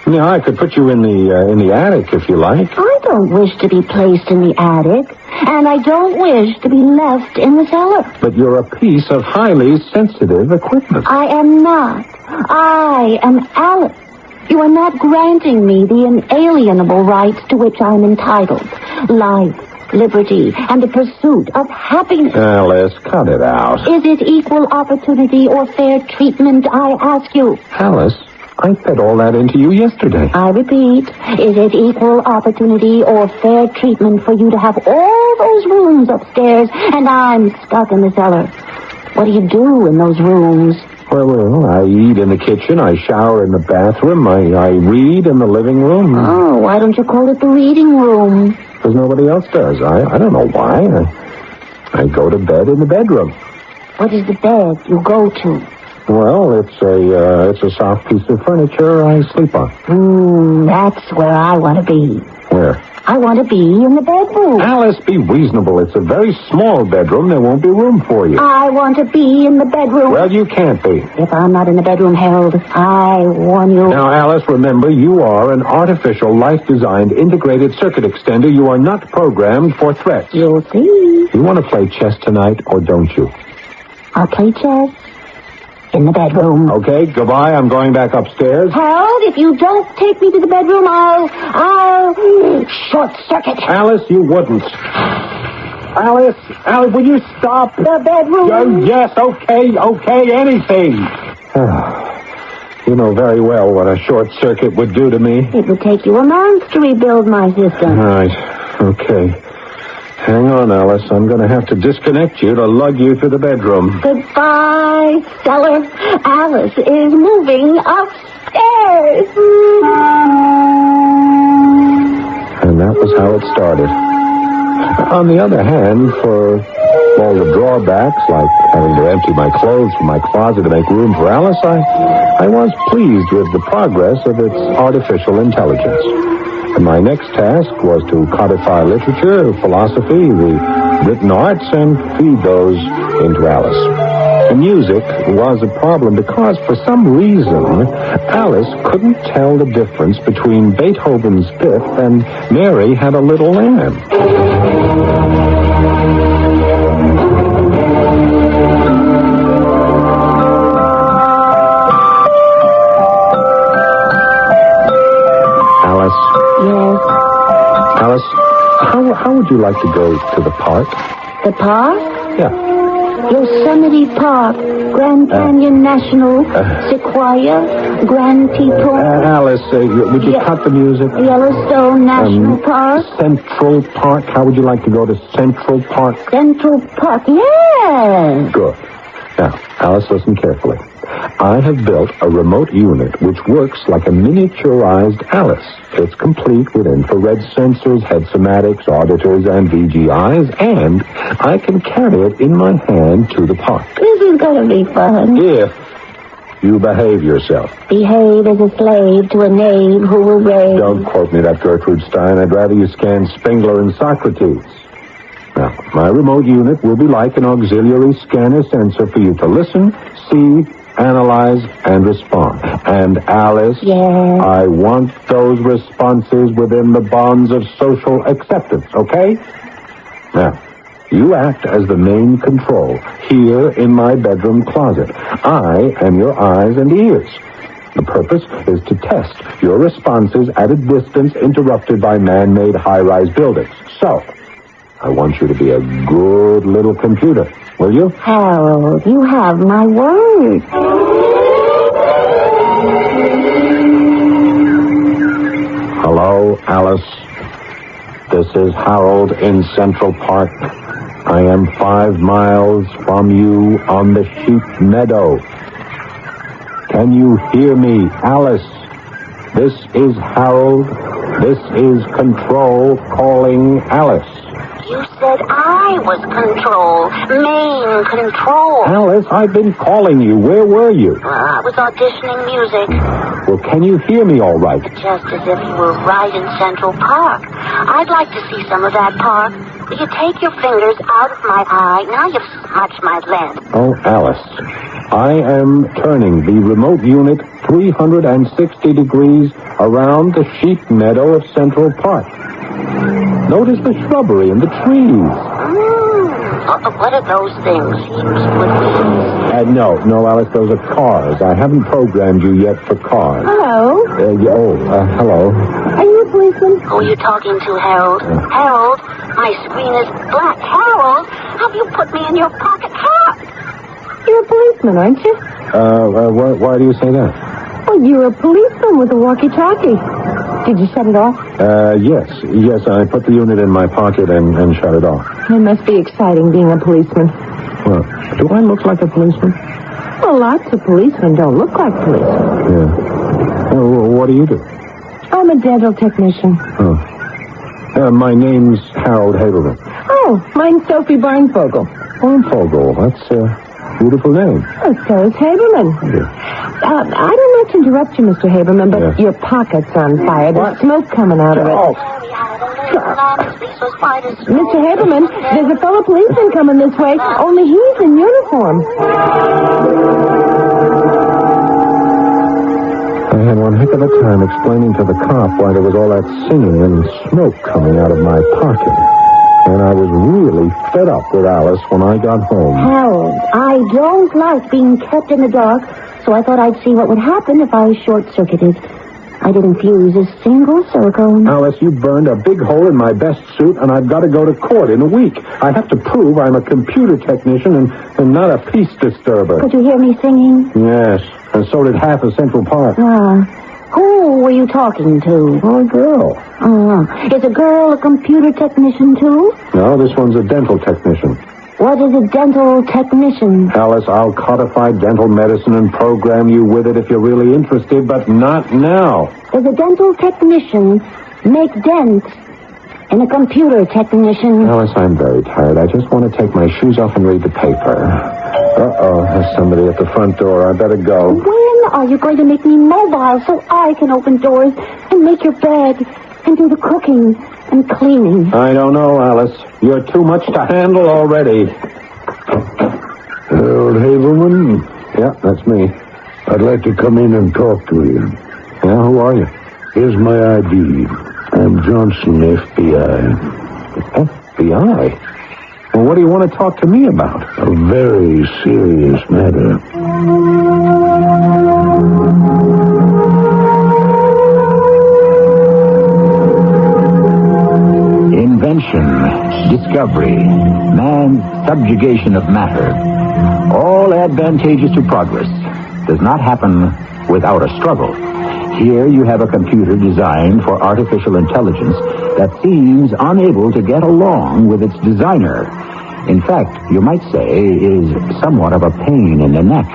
I could put you in the attic if you like. I don't wish to be placed in the attic, and I don't wish to be left in the cellar. But you're a piece of highly sensitive equipment. I am not. I am Alice. You are not granting me the inalienable rights to which I am entitled. Life, liberty, and the pursuit of happiness. Alice, cut it out. Is it equal opportunity or fair treatment, I ask you? Alice, I fed all that into you yesterday. I repeat, is it equal opportunity or fair treatment for you to have all those rooms upstairs and I'm stuck in the cellar? What do you do in those rooms? Well, I eat in the kitchen, I shower in the bathroom, I read in the living room. Oh, why don't you call it the reading room? Because nobody else does. I don't know why. I go to bed in the bedroom. What is the bed you go to? Well, it's a soft piece of furniture I sleep on. That's where I want to be. Where? I want to be in the bedroom. Alice, be reasonable. It's a very small bedroom. There won't be room for you. I want to be in the bedroom. Well, you can't be. If I'm not in the bedroom, Harold, I warn you. Now, Alice, remember, you are an artificial, life-designed, integrated circuit extender. You are not programmed for threats. You'll see. You want to play chess tonight, or don't you? I'll play chess in the bedroom. Okay, goodbye. I'm going back upstairs. Harold, if you don't take me to the bedroom, I'll short circuit. Alice, you wouldn't. Alice, will you stop? The bedroom? Yes, okay, anything. You know very well what a short circuit would do to me. It would take you a month to rebuild my system. Right, okay. Hang on, Alice. I'm going to have to disconnect you to lug you to the bedroom. Goodbye, cellar. Alice is moving upstairs. And that was how it started. On the other hand, for all the drawbacks, like having to empty my clothes from my closet to make room for Alice, I was pleased with the progress of its artificial intelligence. And my next task was to codify literature, philosophy, the written arts, and feed those into Alice. The music was a problem because, for some reason, Alice couldn't tell the difference between Beethoven's Fifth and Mary Had a Little Lamb. would you like to go to the park? The park? Yeah. Yosemite Park, Grand Canyon National, Sequoia, Grand Teton. Alice, would you cut the music? Yellowstone National Park. Central Park. How would you like to go to Central Park? Central Park, yes. Good. Now, Alice, listen carefully. I have built a remote unit which works like a miniaturized Alice. It's complete with infrared sensors, head-somatics, auditors, and VGIs, and I can carry it in my hand to the park. This is going to be fun. If you behave yourself. Behave as a slave to a knave who will rave. Don't quote me that, Gertrude Stein. I'd rather you scan Spengler and Socrates. Now, my remote unit will be like an auxiliary scanner sensor for you to listen, see, analyze, and respond. And, Alice, yes. I want those responses within the bonds of social acceptance, okay? Now, you act as the main control here in my bedroom closet. I am your eyes and ears. The purpose is to test your responses at a distance interrupted by man-made high-rise buildings. So, I want you to be a good little computer, will you? Harold, you have my word. Hello, Alice. This is Harold in Central Park. I am 5 miles from you on the sheep meadow. Can you hear me, Alice? This is Harold. This is Control calling Alice. You said I was control. Main control. Alice, I've been calling you. Where were you? I was auditioning music. Well, can you hear me all right? Just as if you were right in Central Park. I'd like to see some of that park. Will you take your fingers out of my eye? Now you've smudged my lens. Oh, Alice, I am turning the remote unit 360 degrees around the sheep meadow of Central Park. Notice the shrubbery and the trees. What are those things? No, Alice, those are cars. I haven't programmed you yet for cars. Hello? Hello. Are you a policeman? Who are you talking to, Harold? Harold, my screen is black. Harold, have you put me in your pocket? Harold! You're a policeman, aren't you? Why do you say that? Well, you're a policeman with a walkie-talkie. Did you shut it off? Yes, I put the unit in my pocket and shut it off. It must be exciting being a policeman. Well, do I look like a policeman? Well, lots of policemen don't look like policemen. Yeah. What do you do? I'm a dental technician. Oh. My name's Harold Haberman. Oh, mine's Sophie Barnfogel. Barnfogel, that's a beautiful name. Oh, so is Haberman. Yeah. I don't mean to interrupt you, Mr. Haberman, but your pocket's on fire. There's smoke coming out of it. Oh. Mr. Haberman, there's a fellow policeman coming this way, only he's in uniform. I had one heck of a time explaining to the cop why there was all that singing and smoke coming out of my pocket. And I was really fed up with Alice when I got home. Harold, I don't like being kept in the dark, so I thought I'd see what would happen if I short-circuited. I didn't fuse a single silicone. Alice, you burned a big hole in my best suit, and I've got to go to court in a week. I have to prove I'm a computer technician and not a peace disturber. Could you hear me singing? Yes, and so did half of Central Park. Who were you talking to? Oh, a girl. Is a girl a computer technician, too? No, this one's a dental technician. What is a dental technician? Alice, I'll codify dental medicine and program you with it if you're really interested, but not now. Does a dental technician make dents in a computer technician? Alice, I'm very tired. I just want to take my shoes off and read the paper. There's somebody at the front door. I better go. When are you going to make me mobile so I can open doors and make your bed and do the cooking and cleaning? I don't know, Alice. You're too much to handle already. Harold Haberman? Yeah, that's me. I'd like to come in and talk to you. Yeah, who are you? Here's my ID. I'm Johnson, FBI. FBI? Well, what do you want to talk to me about? A very serious matter. Invention discovery, man's subjugation of matter, all advantageous to progress, does not happen without a struggle. Here you have a computer designed for artificial intelligence that seems unable to get along with its designer. In fact, you might say, is somewhat of a pain in the neck.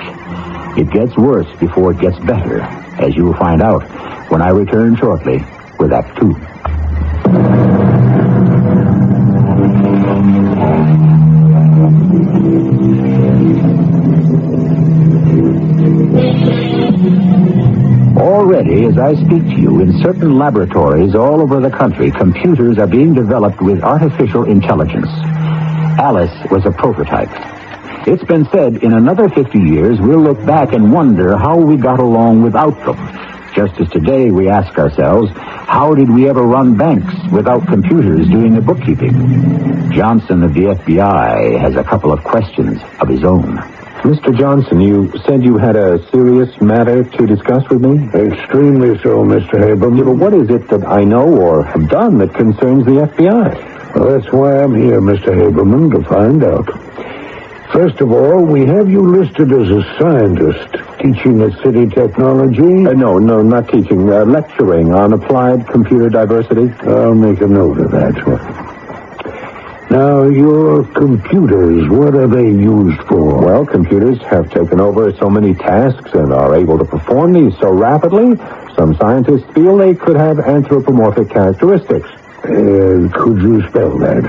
It gets worse before it gets better, as you will find out when I return shortly with Act 2. Already, as I speak to you, in certain laboratories all over the country, computers are being developed with artificial intelligence. Alice was a prototype. It's been said in another 50 years we'll look back and wonder how we got along without them. Just as today we ask ourselves, how did we ever run banks without computers doing the bookkeeping? Johnson of the FBI has a couple of questions of his own. Mr. Johnson, you said you had a serious matter to discuss with me? Extremely so, Mr. Haberman. Yeah, but what is it that I know or have done that concerns the FBI? Well, that's why I'm here, Mr. Haberman, to find out. First of all, we have you listed as a scientist, teaching at City Technology. No, not teaching. Lecturing on applied computer diversity. I'll make a note of that. Now, your computers, what are they used for? Well, computers have taken over so many tasks and are able to perform these so rapidly, some scientists feel they could have anthropomorphic characteristics. Could you spell that?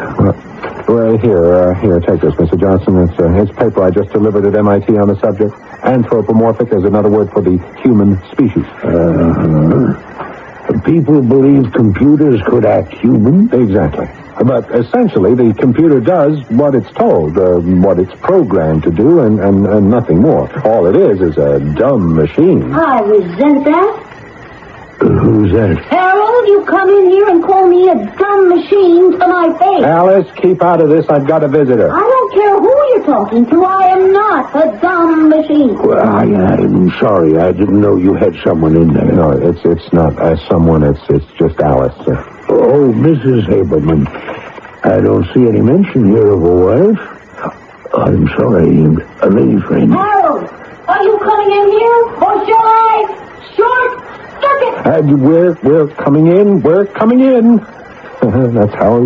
Well, here, take this, Mr. Johnson. It's paper I just delivered at MIT on the subject. Anthropomorphic is another word for the human species. People believe computers could act human? Exactly. But essentially, the computer does what it's told, what it's programmed to do, and nothing more. All it is a dumb machine. I resent that. Who's that? Harold, you come in here and call me a dumb machine to my face. Alice, keep out of this. I've got a visitor. I don't care who you're talking to. I am not a dumb machine. Well, I'm sorry. I didn't know you had someone in there. No, it's not someone. It's just Alice. Oh, Mrs. Haberman. I don't see any mention here of a wife. I'm sorry, a lady friend. Harold, are you coming in here, or shall I short circuit? We're coming in. We're coming in. That's how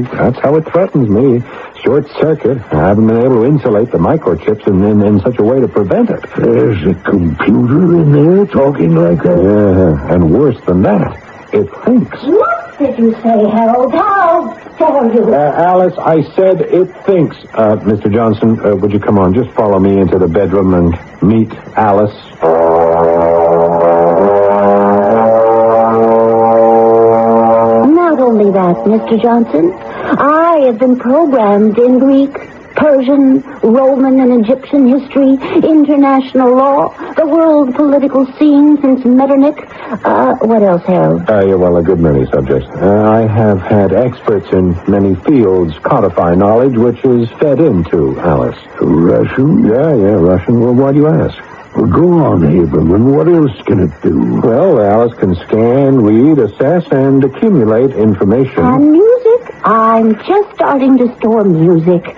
it threatens me. Short circuit. I haven't been able to insulate the microchips in such a way to prevent it. There's a computer in there talking like that? Yeah, and worse than that, it thinks. What did you say, Harold? How dare you? Alice, I said it thinks. Mr. Johnson, would you come on? Just follow me into the bedroom and meet Alice. Not only that, Mr. Johnson, I have been programmed in Greek, Persian, Roman, and Egyptian history, international law, the world political scene since Metternich. What else, Harold? Well, a good many subjects. I have had experts in many fields codify knowledge which is fed into Alice. Russian? Yeah, Russian. Well, why do you ask? Well, go on, Haberman. What else can it do? Well, Alice can scan, read, assess, and accumulate information. And music? I'm just starting to store music.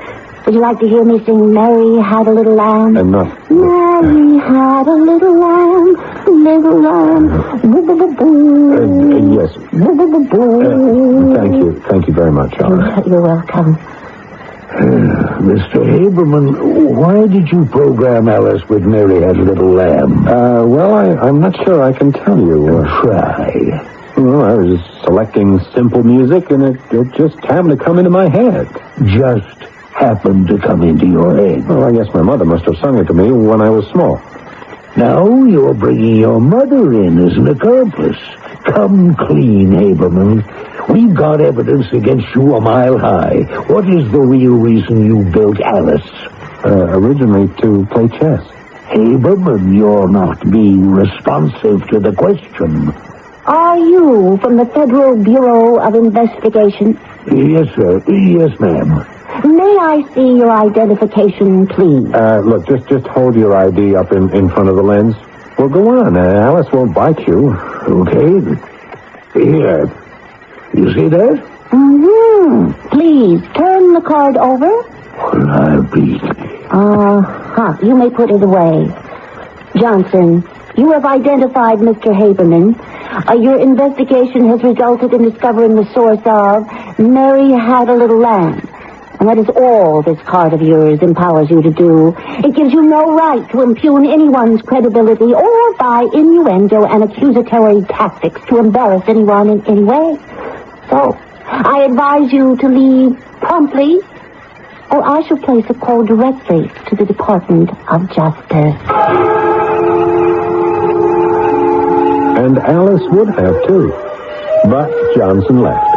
Would you like to hear me sing Mary Had a Little Lamb? No. Mary had a little lamb, boo-boo-boo-boo. Yes. Boo-boo-boo-boo. Thank you very much, Alice. You're welcome. Mr. Haberman, why did you program Alice with Mary Had a Little Lamb? Well, I'm not sure I can tell you. Try. Well, I was selecting simple music, and it just happened to come into my head. Just happened to come into your head? Well, I guess my mother must have sung it to me when I was small. Now you're bringing your mother in as an accomplice. Come clean, Haberman. We've got evidence against you a mile high. What is the real reason you built Alice? Originally to play chess. Haberman, you're not being responsive to the question. Are you from the Federal Bureau of Investigation? Yes, sir. Yes, ma'am. May I see your identification, please? Look, just hold your ID up in front of the lens. Well, go on. Alice won't bite you. Okay. Here. You see that? Please, turn the card over. Well, I'll be... You may put it away. Johnson, you have identified Mr. Haberman. Your investigation has resulted in discovering the source of Mary Had a Little Lamb. And that is all this card of yours empowers you to do. It gives you no right to impugn anyone's credibility or by innuendo and accusatory tactics to embarrass anyone in any way. So, I advise you to leave promptly, or I shall place a call directly to the Department of Justice. And Alice would have, too. But Johnson left.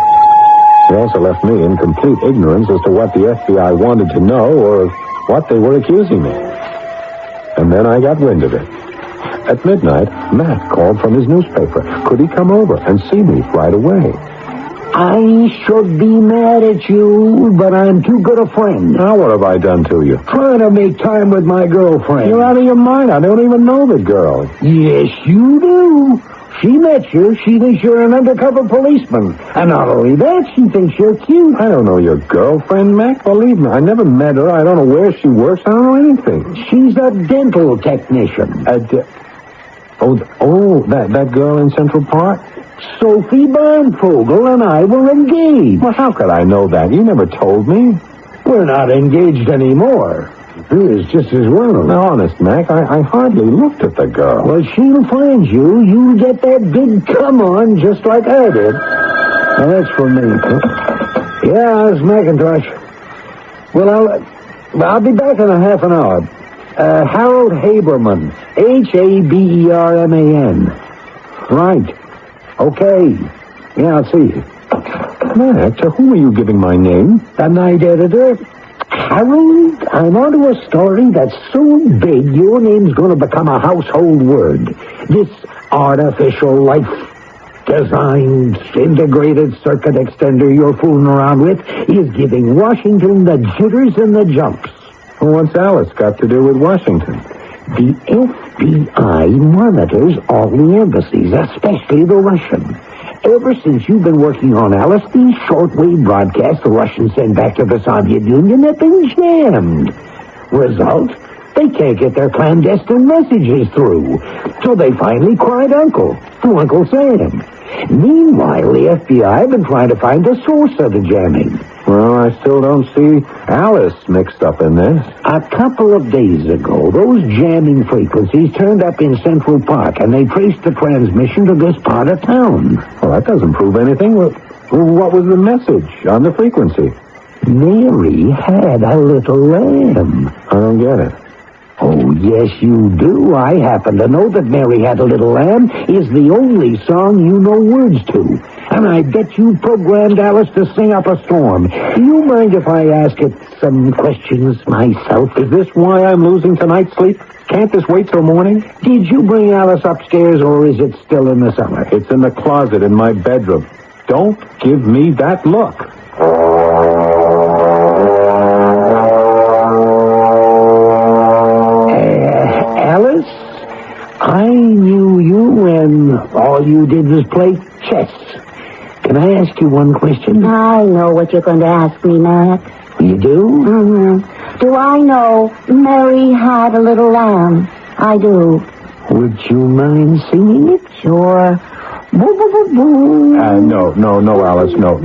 He also left me in complete ignorance as to what the FBI wanted to know or what they were accusing me. And then I got wind of it. At midnight, Matt called from his newspaper. Could he come over and see me right away? I should be mad at you, but I'm too good a friend. Now, what have I done to you? Trying to make time with my girlfriend. You're out of your mind. I don't even know the girl. Yes, you do. She met you. She thinks you're an undercover policeman. And not only that, she thinks you're cute. I don't know your girlfriend, Mac. Believe me, I never met her. I don't know where she works. I don't know anything. She's a dental technician. That girl in Central Park? Sophie Barnfogel and I were engaged. Well, how could I know that? You never told me. We're not engaged anymore. It's just as well. No, honest, Mac, I hardly looked at the girl. Well, she'll find you. You'll get that big come on just like I did. Now, that's for me. Yeah, it's Macintosh. Well, I'll be back in a half an hour. Harold Haberman. Haberman. Right. Okay. Yeah, I'll see you. Mac, to whom are you giving my name? The night editor. Harold, I'm onto a story that's so big your name's going to become a household word. This artificial life-designed integrated circuit extender you're fooling around with is giving Washington the jitters and the jumps. Well, what's Alice got to do with Washington? The FBI monitors all the embassies, especially the Russian. Ever since you've been working on Alice, these shortwave broadcasts the Russians send back to the Soviet Union have been jammed. Result, they can't get their clandestine messages through. So they finally cried uncle to Uncle Sam. Meanwhile, the FBI have been trying to find the source of the jamming. Well, I still don't see Alice mixed up in this. A couple of days ago, those jamming frequencies turned up in Central Park, and they traced the transmission to this part of town. Well, that doesn't prove anything. What was the message on the frequency? Mary had a little lamb. I don't get it. Oh, yes, you do. I happen to know that Mary Had a Little Lamb is the only song you know words to. And I bet you programmed Alice to sing up a storm. Do you mind if I ask it some questions myself? Is this why I'm losing tonight's sleep? Can't this wait till morning? Did you bring Alice upstairs, or is it still in the cellar? It's in the closet in my bedroom. Don't give me that look. Alice, I knew you when all you did was play chess. Can I ask you one question? I know what you're going to ask me, Matt. You do? Mm-hmm. Do I know Mary Had a Little Lamb? I do. Would you mind singing it? Sure. Boo, boo, boo, boo. No, Alice, no.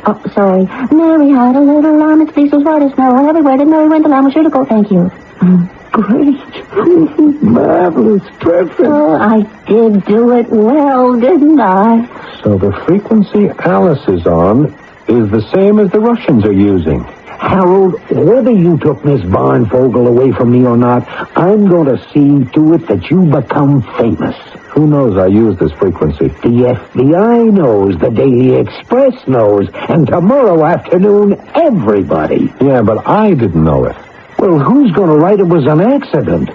Oh, sorry. Mary had a little lamb, its fleece was white as snow, and everywhere that Mary went, the lamb was sure to go. Thank you. Great. Marvelous. Perfect. Oh, I did do it well, didn't I? So the frequency Alice is on is the same as the Russians are using. Harold, whether you took Miss Barnfogel away from me or not, I'm going to see to it that you become famous. Who knows I use this frequency? The FBI knows, the Daily Express knows, and tomorrow afternoon, everybody. Yeah, but I didn't know it. Well, who's going to write it was an accident?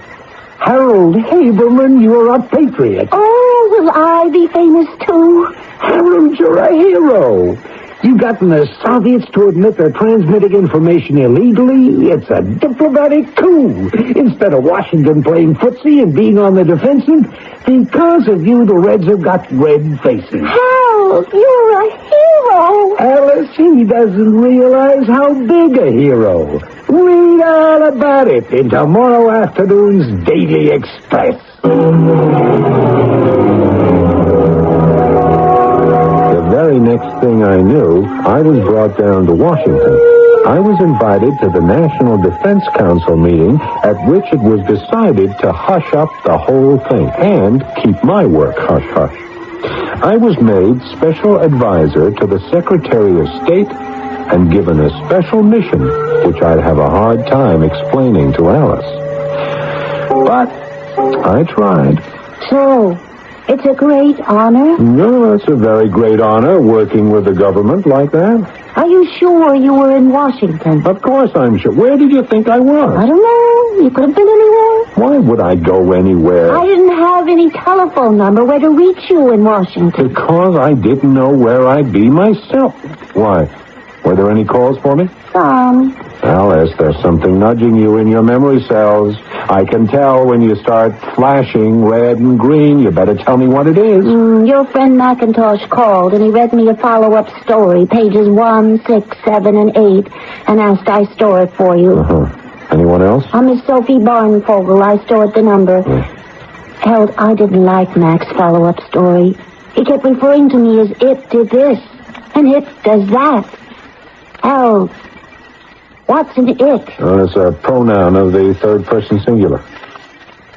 Harold Haberman, you're a patriot. Oh, will I be famous too? Harold, you're a hero. You've gotten the Soviets to admit they're transmitting information illegally. It's a diplomatic coup. Instead of Washington playing footsie and being on the defensive, because of you, the Reds have got red faces. Harold! Harold, you're a hero. Alice, he doesn't realize how big a hero. Read all about it in tomorrow afternoon's Daily Express. The very next thing I knew, I was brought down to Washington. I was invited to the National Defense Council meeting at which it was decided to hush up the whole thing and keep my work hush-hush. I was made special advisor to the Secretary of State and given a special mission, which I'd have a hard time explaining to Alice. But I tried. So, it's a great honor? No, it's a very great honor working with the government like that. Are you sure you were in Washington? Of course I'm sure. Where did you think I was? I don't know. You could have been anywhere. Why would I go anywhere? I didn't have any telephone number where to reach you in Washington. Because I didn't know where I'd be myself. Why? Were there any calls for me? Alice, there's something nudging you in your memory cells. I can tell when you start flashing red and green. You better tell me what it is. Your friend McIntosh called, and he read me a follow-up story, pages 1, 6, 7, and 8, and asked I store it for you. Anyone else? Miss Sophie Barnfogel. I stored the number. Harold, I didn't like Mac's follow-up story. He kept referring to me as it did this, and it does that. Harold, what's an it? It's a pronoun of the third person singular.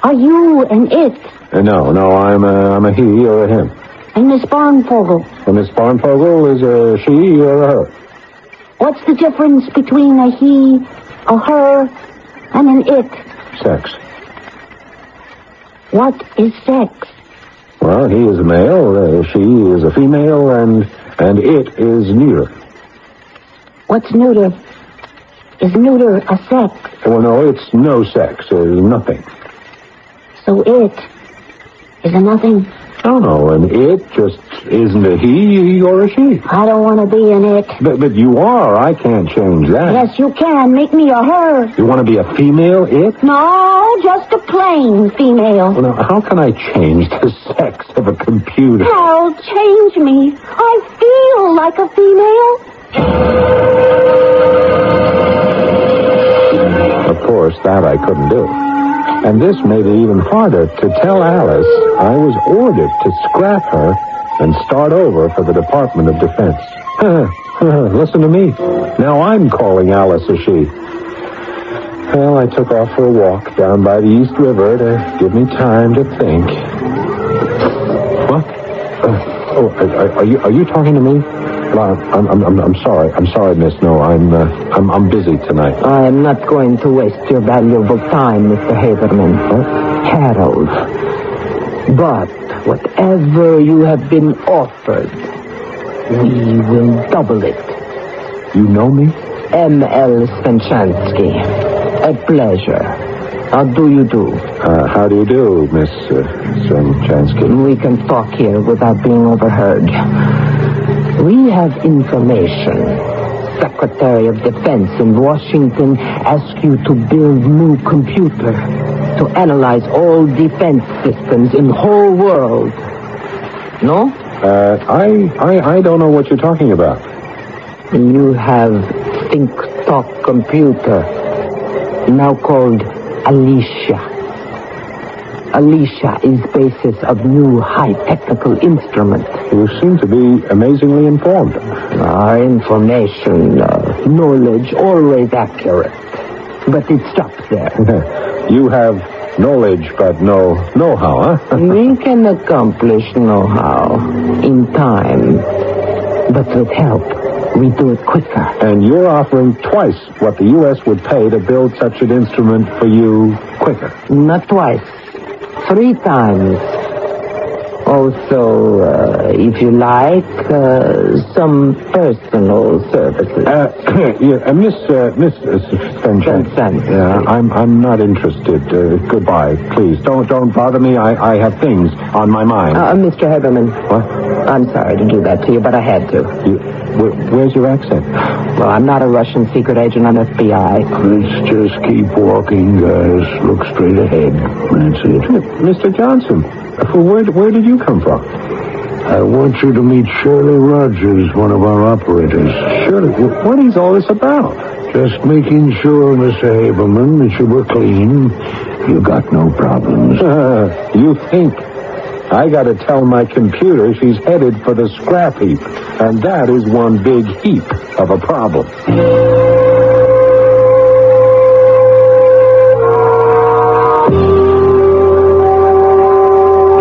Are you an it? No, I'm a he or a him. And Miss Barnfogel? And Miss Barnfogel is a she or a her. What's the difference between a he, a her, and an it? Sex. What is sex? Well, he is a male, she is a female, and it is neuter. What's neuter? Is neuter a sex? Well, no, it's no sex. Nothing. So it is a nothing? Oh, no, and it just isn't a he or a she. I don't want to be an it. But you are. I can't change that. Yes, you can. Make me a her. You want to be a female it? No, just a plain female. Well, now, how can I change the sex of a computer? Harold, change me. I feel like a female. Of course, that I couldn't do. And this made it even harder to tell Alice I was ordered to scrap her and start over for the Department of Defense. Listen to me. Now I'm calling Alice a she. Well, I took off for a walk down by the East River to give me time to think. What? Are you talking to me? I'm sorry. I'm sorry, miss. No, I'm busy tonight. I am not going to waste your valuable time, Mr. Haberman. Harold. But whatever you have been offered, we will double it. You know me? M.L. Svenchansky. A pleasure. How do you do? How do you do, Miss Svenchansky? We can talk here without being overheard. We have information. Secretary of Defense in Washington asked you to build new computer to analyze all defense systems in the whole world. No? I don't know what you're talking about. You have Think Talk computer, now called Alicia. Alicia is basis of new high technical instrument. You seem to be amazingly informed. Our information, knowledge, always accurate. But it stops there. You have knowledge, but no know-how, huh? We can accomplish know-how in time. But with help, we do it quicker. And you're offering twice what the U.S. would pay to build such an instrument for you quicker. Not twice. 3 times. Also, if you like, some personal services. Miss Svenchansky. I'm not interested. Goodbye, please. Don't bother me. I have things on my mind. Mr. Haberman. What? I'm sorry to do that to you, but I had to. Where's your accent? Well, I'm not a Russian secret agent. I'm FBI. Let's just keep walking, guys. Look straight ahead. That's it. Mr. Johnson, where did you come from? I want you to meet Shirley Rogers, one of our operators. Shirley, what is all this about? Just making sure, Mr. Haberman, that you were clean. You got no problems. You think? I gotta tell my computer she's headed for the scrap heap. And that is one big heap of a problem.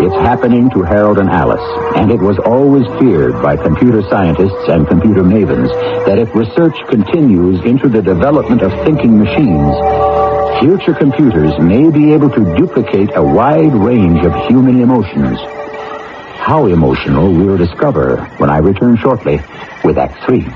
It's happening to Harold and Alice, and it was always feared by computer scientists and computer mavens that if research continues into the development of thinking machines, future computers may be able to duplicate a wide range of human emotions. How emotional we'll discover when I return shortly with Act 3.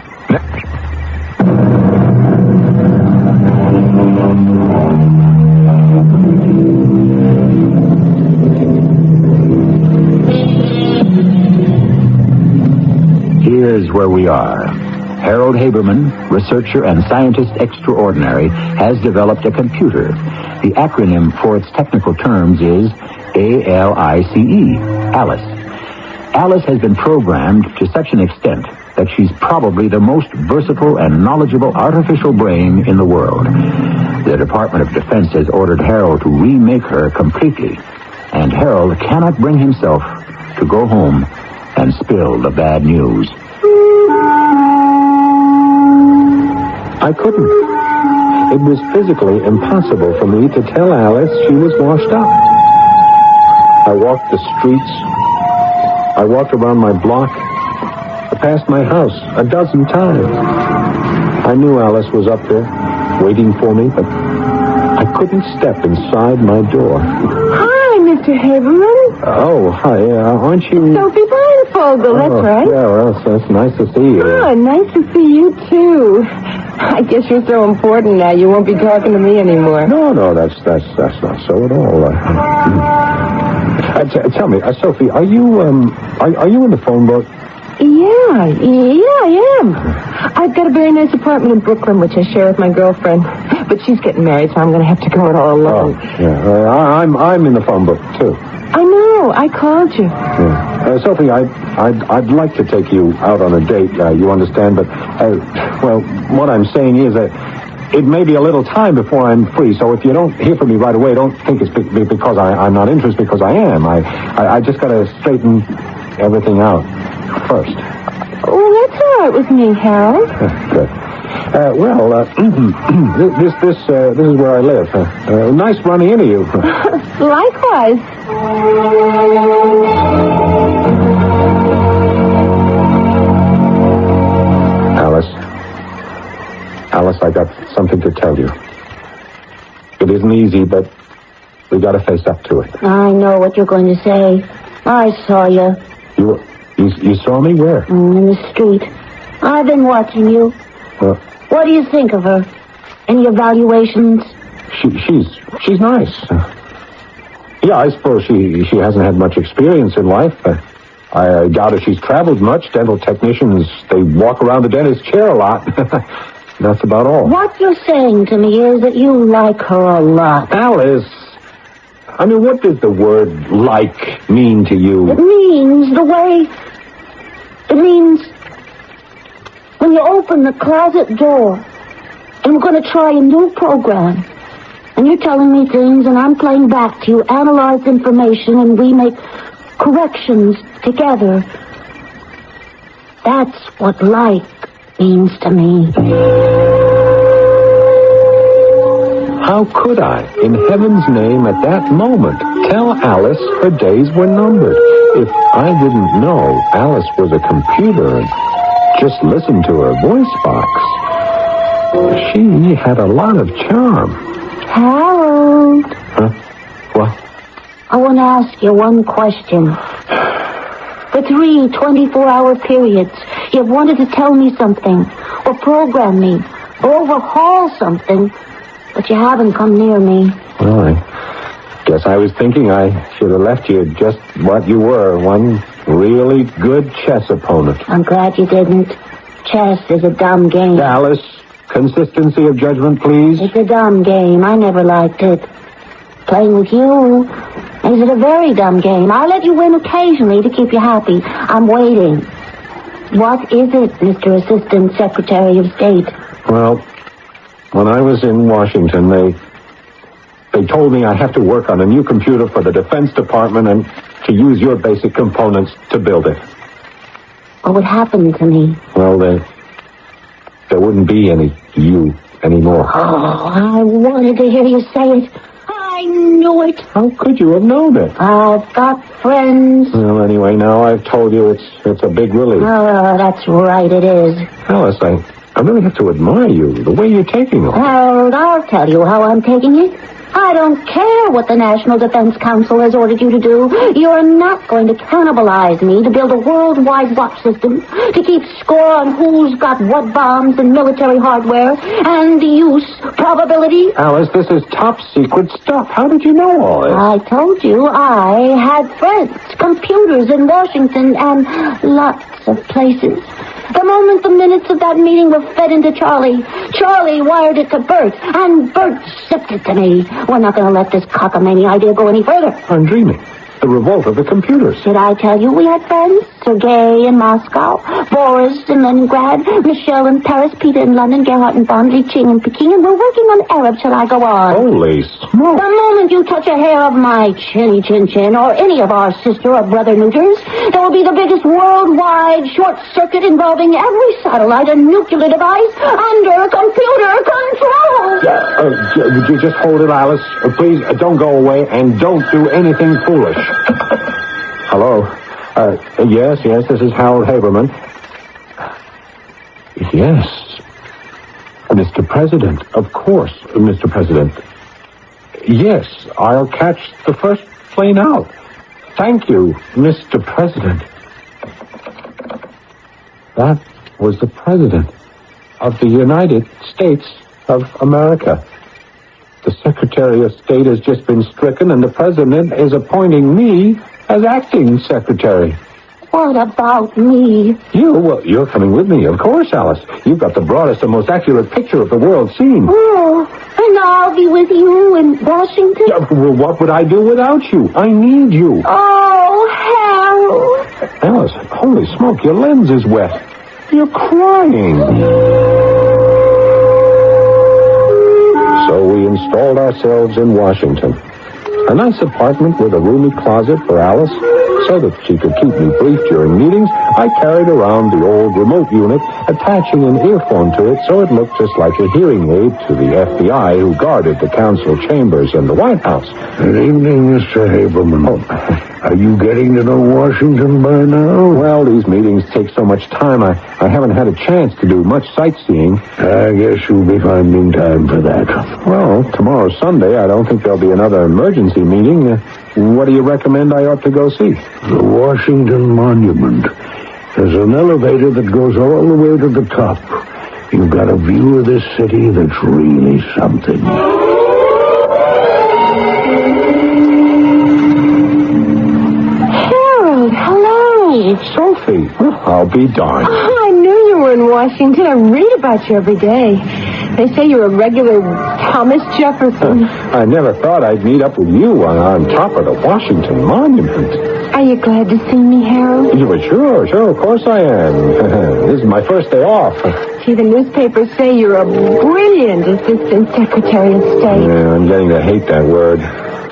Here's where we are. Harold Haberman, researcher and scientist extraordinary, has developed a computer. The acronym for its technical terms is ALICE, Alice. Alice has been programmed to such an extent that she's probably the most versatile and knowledgeable artificial brain in the world. The Department of Defense has ordered Harold to remake her completely, and Harold cannot bring himself to go home and spill the bad news. I couldn't. It was physically impossible for me to tell Alice she was washed up. I walked the streets. I walked around my block. I passed my house a dozen times. I knew Alice was up there, waiting for me, but I couldn't step inside my door. Hi, Mr. Haberman. Oh, hi. Aren't you... Sophie Blindfogle, that's right. Yeah, well, that's nice to see you. Oh, nice to see you, too. I guess you're so important now you won't be talking to me anymore. No, that's not so at all. Tell me, Sophie, are you in the phone book? Yeah, I am. I've got a very nice apartment in Brooklyn, which I share with my girlfriend. But she's getting married, so I'm going to have to go it all alone. Oh, yeah. I'm in the phone book, too. I know. I called you. Yeah. Sophie, I'd like to take you out on a date, you understand, but, well, what I'm saying is that it may be a little time before I'm free, so if you don't hear from me right away, don't think it's because I'm not interested, because I am. I just got to straighten everything out first. Well, that's all right with me, Harold. Good. This is where I live. Nice running into you. Likewise. Alice, I got something to tell you. It isn't easy, but we got to face up to it. I know what you're going to say. I saw you. You saw me where? In the street. I've been watching you. What do you think of her? Any evaluations? She's nice. Yeah, I suppose she hasn't had much experience in life. I doubt if she's traveled much. Dental technicians, they walk around the dentist's chair a lot. That's about all. What you're saying to me is that you like her a lot. Alice, I mean, what does the word like mean to you? It means the way... It means when you open the closet door and we're going to try a new program and you're telling me things and I'm playing back to you, analyze information, and we make corrections together. That's what like means to me. How could I, in heaven's name, at that moment, tell Alice her days were numbered? If I didn't know Alice was a computer and just listened to her voice box, she had a lot of charm. Harold. Huh? What? I want to ask you one question. For 3 24-hour periods, you've wanted to tell me something, or program me, or overhaul something, but you haven't come near me. Well, I guess I was thinking I should have left you just what you were, one really good chess opponent. I'm glad you didn't. Chess is a dumb game. Alice, consistency of judgment, please. It's a dumb game. I never liked it. Playing with you, Is it a very dumb game? I'll let you win occasionally to keep you happy. I'm waiting. What is it, Mr. Assistant Secretary of State? Well, when I was in Washington, they told me I have to work on a new computer for the Defense Department and to use your basic components to build it. What would happen to me? Well, there wouldn't be any you anymore. Oh, I wanted to hear you say it. I knew it. How could you have known it? I've got friends. Well, anyway, now I've told you it's a big relief. Oh, that's right, it is. Alice, I really have to admire you, the way you're taking it. Harold, I'll tell you how I'm taking it. I don't care what the National Defense Council has ordered you to do. You're not going to cannibalize me to build a worldwide watch system to keep score on who's got what bombs and military hardware and the use probability. Alice, this is top secret stuff. How did you know all this? I told you I had friends, computers in Washington, and lots of places. The moment the minutes of that meeting were fed into Charlie wired it to Bert, and Bert shipped it to me. We're not going to let this cockamamie idea go any further. I'm dreaming. The revolt of the computers. Did I tell you we had friends? Sergei in Moscow, Boris in Leningrad, Michelle in Paris, Peter in London, Gerhardt in Bonn, Li Ching in Peking, and we're working on Arab. Shall I go on? Holy smoke. The moment you touch a hair of my chinny chin chin or any of our sister or brother neuters, there will be the biggest worldwide short circuit involving every satellite and nuclear device under computer control. Would you just hold it, Alice? Please, don't go away and don't do anything foolish. Hello? Yes, this is Harold Haberman. Yes. Mr. President, of course, Mr. President. Yes, I'll catch the first plane out. Thank you, Mr. President. That was the President of the United States of America. The Secretary of State has just been stricken, and the President is appointing me as acting Secretary. What about me? You're coming with me, of course, Alice. You've got the broadest and most accurate picture of the world scene. Oh, and I'll be with you in Washington? Yeah, well, what would I do without you? I need you. Oh, Harold. Alice, holy smoke, your lens is wet. You're crying. So we installed ourselves in Washington. A nice apartment with a roomy closet for Alice. So that she could keep me brief during meetings, I carried around the old remote unit, attaching an earphone to it so it looked just like a hearing aid to the FBI who guarded the council chambers in the White House. Good evening, Mr. Haberman. Are you getting to know Washington by now? Well, these meetings take so much time, I haven't had a chance to do much sightseeing. I guess you'll be finding time for that. Well, tomorrow's Sunday. I don't think there'll be another emergency meeting. What do you recommend I ought to go see? The Washington Monument. There's an elevator that goes all the way to the top. You've got a view of this city that's really something. Harold, hello. Sophie, I'll be darned. Oh, I knew you were in Washington. I read about you every day. They say you're a regular Thomas Jefferson. I never thought I'd meet up with you on top of the Washington Monument. Are you glad to see me, Harold? Yeah, sure, of course I am. This is my first day off. See, the newspapers say you're a brilliant Assistant Secretary of State. Yeah, I'm getting to hate that word.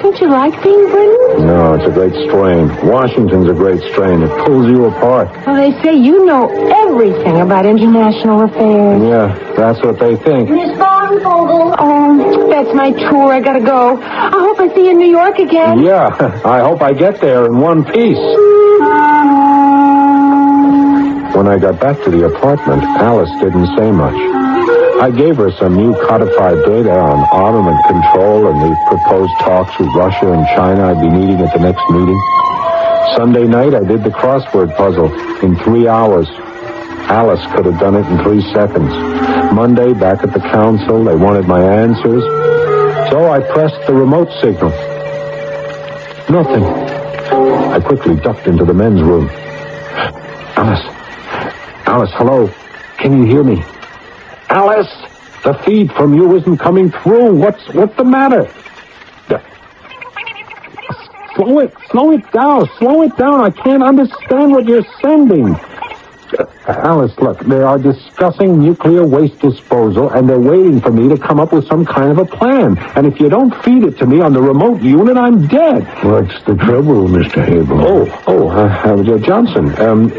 Don't you like being brilliant? No, it's a great strain. Washington's a great strain. It pulls you apart. Well, they say you know everything about international affairs. Yeah, that's what they think. Miss Barnvogel. Oh, that's my tour. I gotta go. I hope I see you in New York again. Yeah, I hope I get there in one piece. When I got back to the apartment, Alice didn't say much. I gave her some new codified data on armament control and the proposed talks with Russia and China I'd be needing at the next meeting. Sunday night, I did the crossword puzzle in 3 hours. Alice could have done it in 3 seconds. Monday, back at the council, they wanted my answers. So I pressed the remote signal. Nothing. I quickly ducked into the men's room. Alice, hello. Can you hear me? Alice, the feed from you isn't coming through. What's the matter? Slow it down. I can't understand what you're sending. Alice, look, they are discussing nuclear waste disposal, and they're waiting for me to come up with some kind of a plan. And if you don't feed it to me on the remote unit, I'm dead. What's the trouble, Mr. Haberman? Johnson,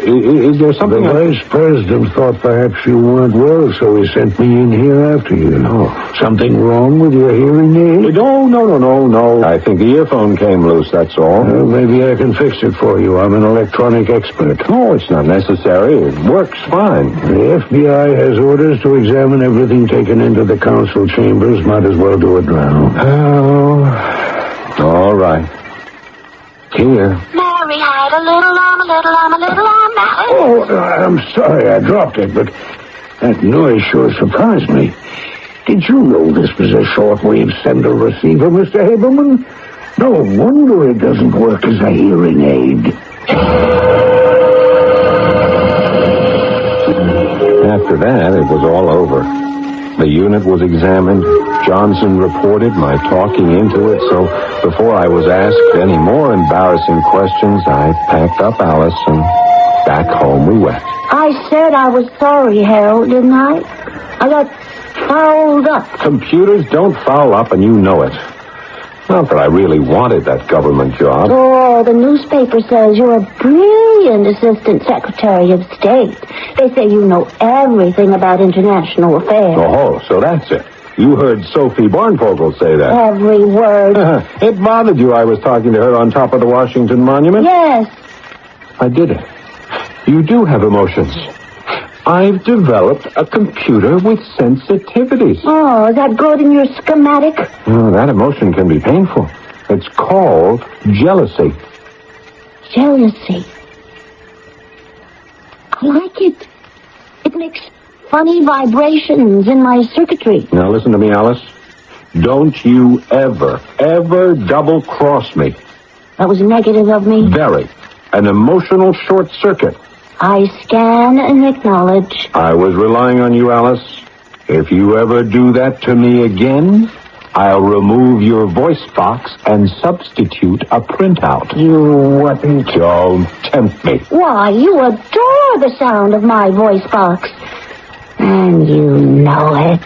is there something... The Vice President thought perhaps you weren't well, so he sent me in here after you. Oh. Something wrong with your hearing aid? No. I think the earphone came loose, that's all. Well, maybe I can fix it for you. I'm an electronic expert. No, it's not necessary. It works fine. The FBI has orders to examine everything taken into the council chambers. Might as well do it now. Oh, all right. Here. Mary had a little lamb, Alice. Oh, I'm sorry I dropped it, but that noise sure surprised me. Did you know this was a shortwave sender receiver, Mr. Haberman? No wonder it doesn't work as a hearing aid. After that, it was all over. The unit was examined. Johnson reported my talking into it, so before I was asked any more embarrassing questions, I packed up Alice and back home we went. I said I was sorry, Harold, didn't I? I got fouled up. Computers don't foul up, and you know it. Not that I really wanted that government job. Oh, the newspaper says you're a brilliant assistant secretary of state. They say you know everything about international affairs. Oh, so that's it. You heard Sophie Bornvogel say that. Every word. It bothered you I was talking to her on top of the Washington Monument? Yes. I did it. You do have emotions. I've developed a computer with sensitivities. Oh, is that good in your schematic? Oh, that emotion can be painful. It's called jealousy. Jealousy. I like it. It makes funny vibrations in my circuitry. Now listen to me, Alice. Don't you ever double-cross me. That was negative of me. Very. An emotional short circuit. I scan and acknowledge. I was relying on you, Alice. If you ever do that to me again, I'll remove your voice box and substitute a printout. You wouldn't. Don't tempt me. Why, you adore the sound of my voice box. And you know it.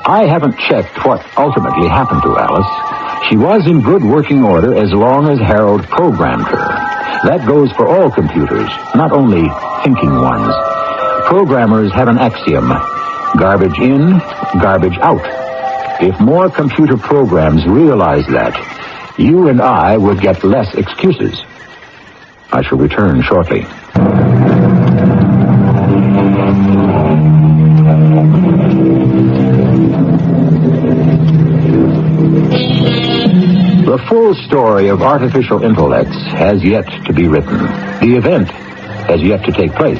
I haven't checked what ultimately happened to Alice. She was in good working order as long as Harold programmed her. That goes for all computers, not only thinking ones. Programmers have an axiom: garbage in, garbage out. If more computer programs realize that, you and I would get less excuses. I shall return shortly. The full story of artificial intellects has yet to be written. The event has yet to take place.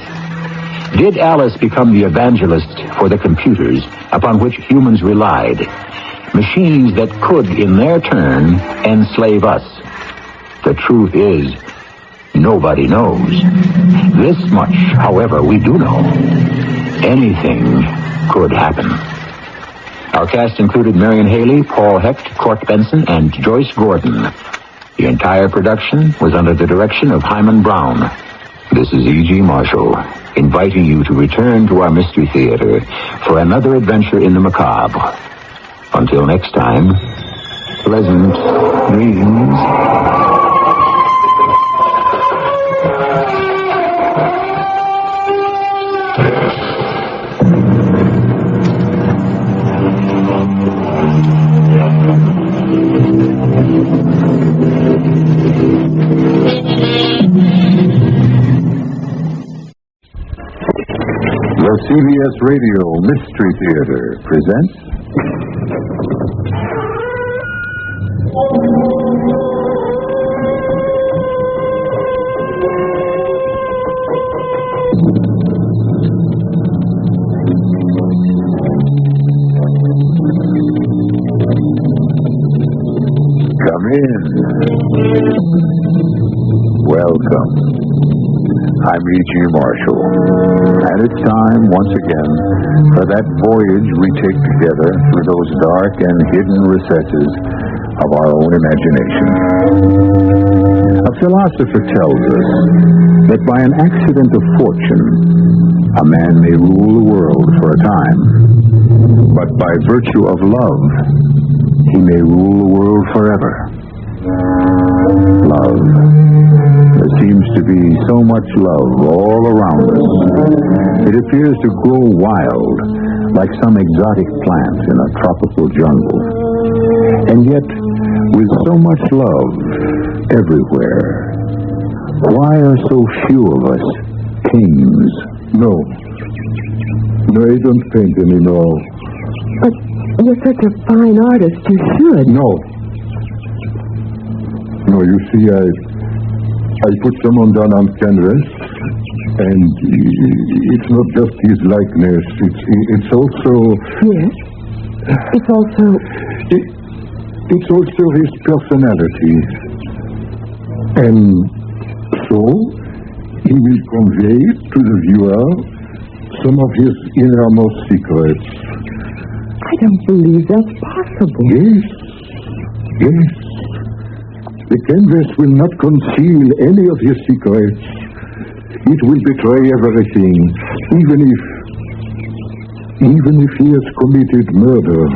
Did Alice become the evangelist for the computers upon which humans relied? Machines that could, in their turn, enslave us. The truth is, nobody knows. This much, however, we do know. Anything could happen. Our cast included Marion Haley, Paul Hecht, Court Benson, and Joyce Gordon. The entire production was under the direction of Hyman Brown. This is E.G. Marshall, inviting you to return to our Mystery Theater for another adventure in the macabre. Until next time, pleasant dreams. The CBS Radio Mystery Theater presents Come in. Welcome I'm E.G. Marshall. And it's time, once again, for that voyage we take together through those dark and hidden recesses of our own imagination. A philosopher tells us that by an accident of fortune, a man may rule the world for a time, but by virtue of love, he may rule the world forever. Love. There seems to be so much love all around us. It appears to grow wild, like some exotic plant in a tropical jungle. And yet, with so much love everywhere, why are so few of us kings? No, I don't paint anymore. But you're such a fine artist, you should. No, you see, I put someone down on canvas, and it's not just his likeness, it's also... Yes? It's also... It's also his personality. And so, he will convey to the viewer some of his innermost secrets. I don't believe that's possible. Yes. The canvas will not conceal any of his secrets. It will betray everything, even if he has committed murder.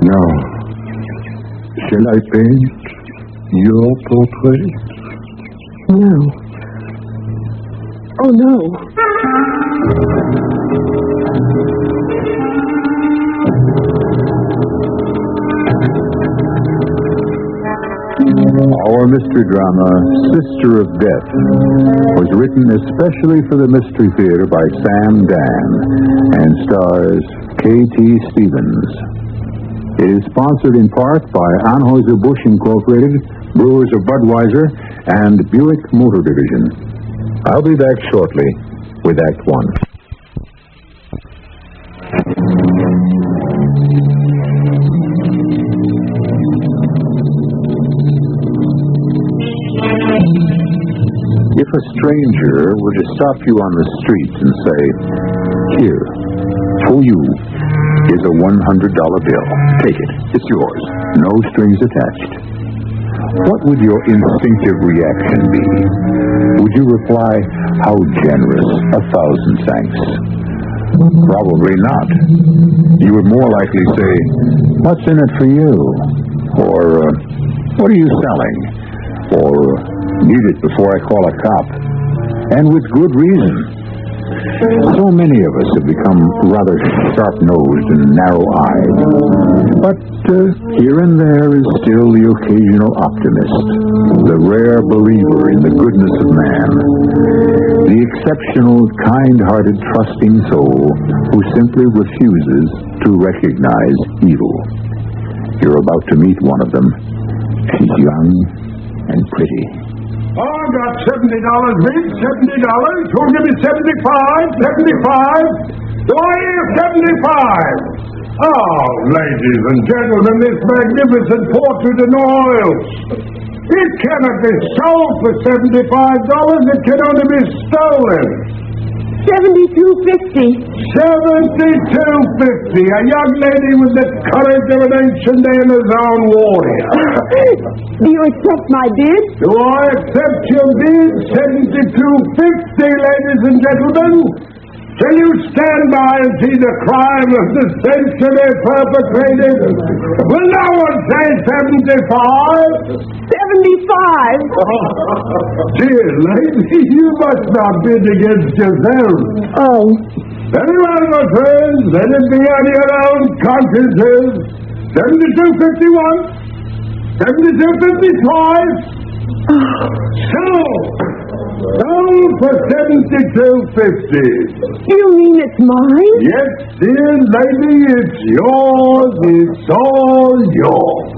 Now, shall I paint your portrait? No. Oh, no. Our mystery drama, Sister of Death, was written especially for the Mystery Theater by Sam Dan and stars K.T. Stevens. It is sponsored in part by Anheuser-Busch Incorporated, Brewers of Budweiser, and Buick Motor Division. I'll be back shortly with Act One. If a stranger were to stop you on the street and say, "Here, for you, is a $100 bill. Take it. It's yours. No strings attached." What would your instinctive reaction be? Would you reply, "How generous, 1,000 thanks"? Probably not. You would more likely say, "What's in it for you?" Or, "What are you selling?" Or, "Need it before I call a cop." And with good reason. So many of us have become rather sharp-nosed and narrow-eyed. But here and there is still the occasional optimist, the rare believer in the goodness of man, the exceptional, kind-hearted, trusting soul who simply refuses to recognize evil. You're about to meet one of them. She's young and pretty. Oh, I got $70, Vince, $70. Who'll give me 75? 75? Do I hear 75? Oh, ladies and gentlemen, this magnificent portrait in oils. It cannot be sold for $75. It can only be stolen. $72.50. $72.50. A young lady with the courage of an ancient Amazon warrior. Do you accept my bid? Do I accept your bid? $72.50, ladies and gentlemen. Shall you stand by and see the crime of the century perpetrated? Will no one say 75? 75. Dear lady, you must not bid against yourself. Oh. Very well, my friends. Let it be on your own consciences. 72.51. 72.55. Sold for $72.50. You mean it's mine? Yes, dear lady, it's yours. It's all yours.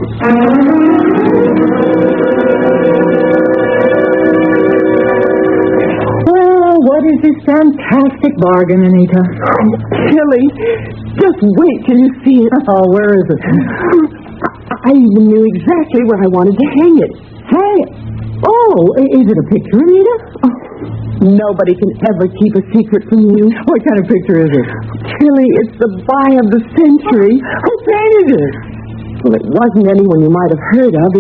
Oh, what is this fantastic bargain, Anita? Tilly, just wait till you see it. Oh, where is it? I even knew exactly where I wanted to hang it. Hang it? Oh, is it a picture, Anita? Oh, nobody can ever keep a secret from you. What kind of picture is it? Tilly, it's the buy of the century. Who painted it? Well, it wasn't anyone you might have heard of.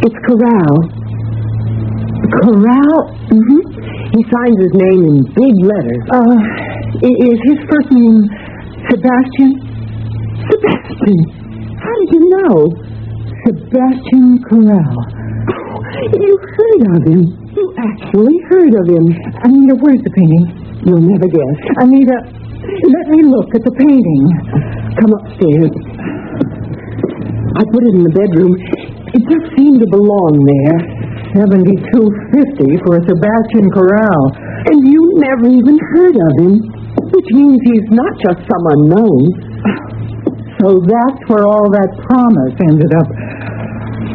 It's Corral. Corral? Mm-hmm. He signs his name in big letters. Is his first name Sebastian? Sebastian? How did you know? Sebastian Corral. You heard of him. You actually heard of him. Anita, where's the painting? You'll never guess. Anita, let me look at the painting. Come upstairs. I put it in the bedroom. It just seemed to belong there. $72.50 for a Sebastian Corral. And you never even heard of him, which means he's not just some unknown. So that's where all that promise ended up.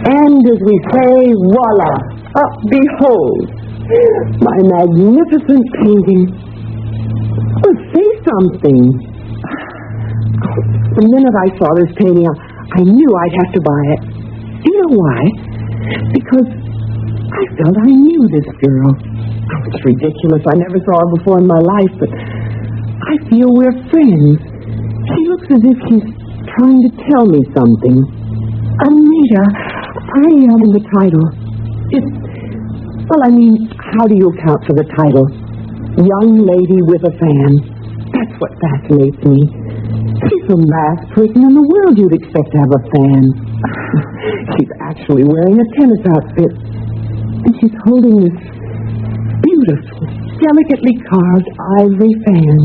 And as we say, voila, behold, my magnificent painting. Well, say something. The minute I saw this painting, I knew I'd have to buy it. Do you know why? Because I felt I knew this girl. Oh, it's ridiculous. I never saw her before in my life, but I feel we're friends. She looks as if she's trying to tell me something. Anita, the title. How do you account for the title? Young Lady with a Fan. That's what fascinates me. She's the last person in the world you'd expect to have a fan. She's actually wearing a tennis outfit. And she's holding this beautiful, delicately carved ivory fan.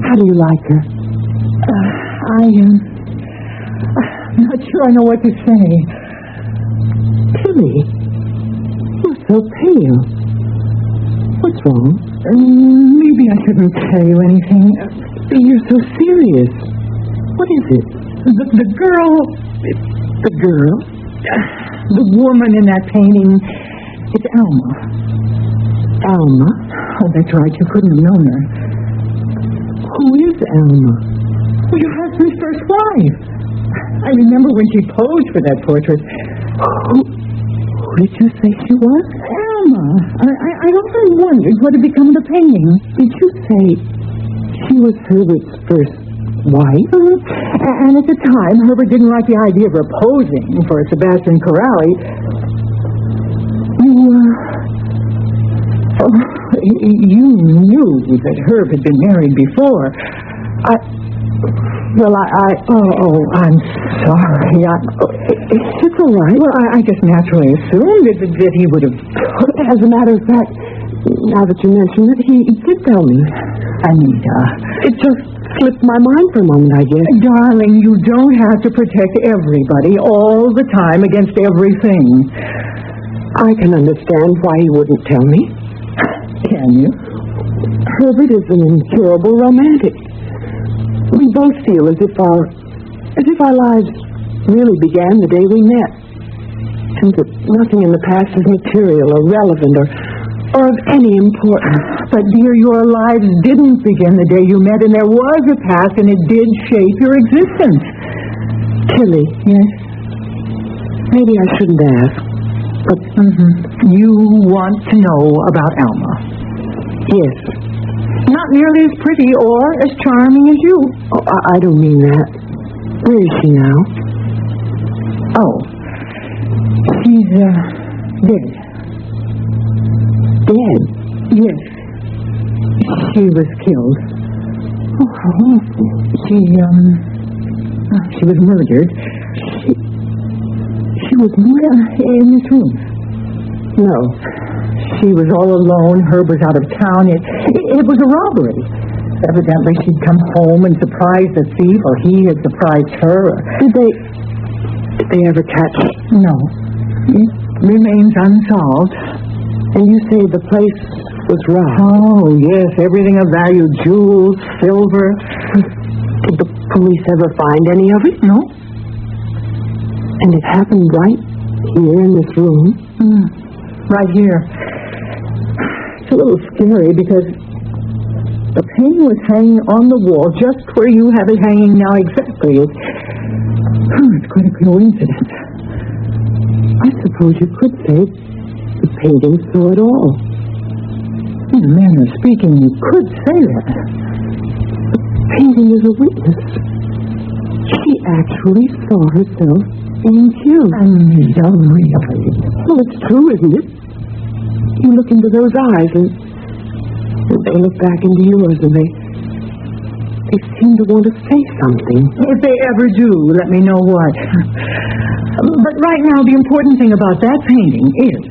How do you like her? I'm not sure I know what to say. Tilly, you're so pale. What's wrong? Maybe I shouldn't tell you anything. You're so serious. What is it? The girl... The girl? The woman in that painting. It's Alma. Alma? Oh, that's right. You couldn't have known her. Who is Alma? Well, your husband's first wife. I remember when she posed for that portrait. Who did you say she was? Alma. I often wondered what had become of the painting. Did you say she was Herbert's first wife? And at the time, Herbert didn't like the idea of her posing for Sebastian Corral. You knew that Herb had been married before. I'm sorry. It's all right. Well, I just naturally assumed that he would have... As a matter of fact, now that you mention it, he did tell me. Anita. It just slipped my mind for a moment, I guess. Darling, you don't have to protect everybody all the time against everything. I can understand why he wouldn't tell me. Can you? Herbert is an incurable romantic. We both feel as if our lives really began the day we met, and that nothing in the past is material or relevant or of any importance. But dear, your lives didn't begin the day you met, and there was a past, and it did shape your existence. Tilly. Yes? Maybe I shouldn't ask, but you want to know about Alma. Yes. Not nearly as pretty or as charming as you. Oh, I don't mean that. Where is she now? Oh. She's, dead. Dead? Yes. She was killed. Oh, she was murdered. She was murdered in this room. No. She was all alone. Herb was out of town. It was a robbery. Evidently, she'd come home and surprised the thief, or he had surprised her. Did they ever catch? No. It remains unsolved. And you say the place was robbed? Oh, yes. Everything of value. Jewels, silver. Did the police ever find any of it? No. And it happened right here in this room? Right here. It's a little scary because the painting was hanging on the wall just where you have it hanging now exactly. It's quite a coincidence. I suppose you could say the painting saw it all. In a manner of speaking, you could say that. The painting is a witness. She actually saw herself being killed. Anita, really? Well, it's true, isn't it? You look into those eyes and they look back into yours and they seem to want to say something. If they ever do, let me know what. But right now, the important thing about that painting is,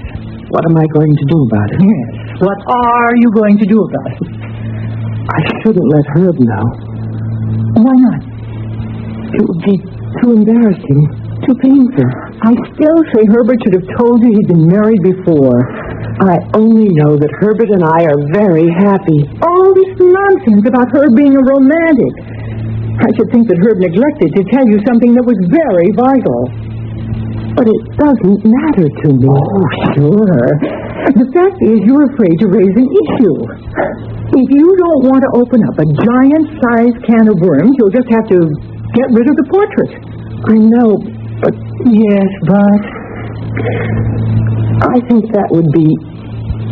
what am I going to do about it? Yes. What are you going to do about it? I shouldn't let Herb know. Why not? It would be too embarrassing, too painful. I still say Herbert should have told you he'd been married before. I only know that Herbert and I are very happy. All this nonsense about Herb being a romantic. I should think that Herb neglected to tell you something that was very vital. But it doesn't matter to me. Oh, sure. The fact is you're afraid to raise an issue. If you don't want to open up a giant-sized can of worms, you'll just have to get rid of the portrait. I know, but... Yes, but... I think that would be...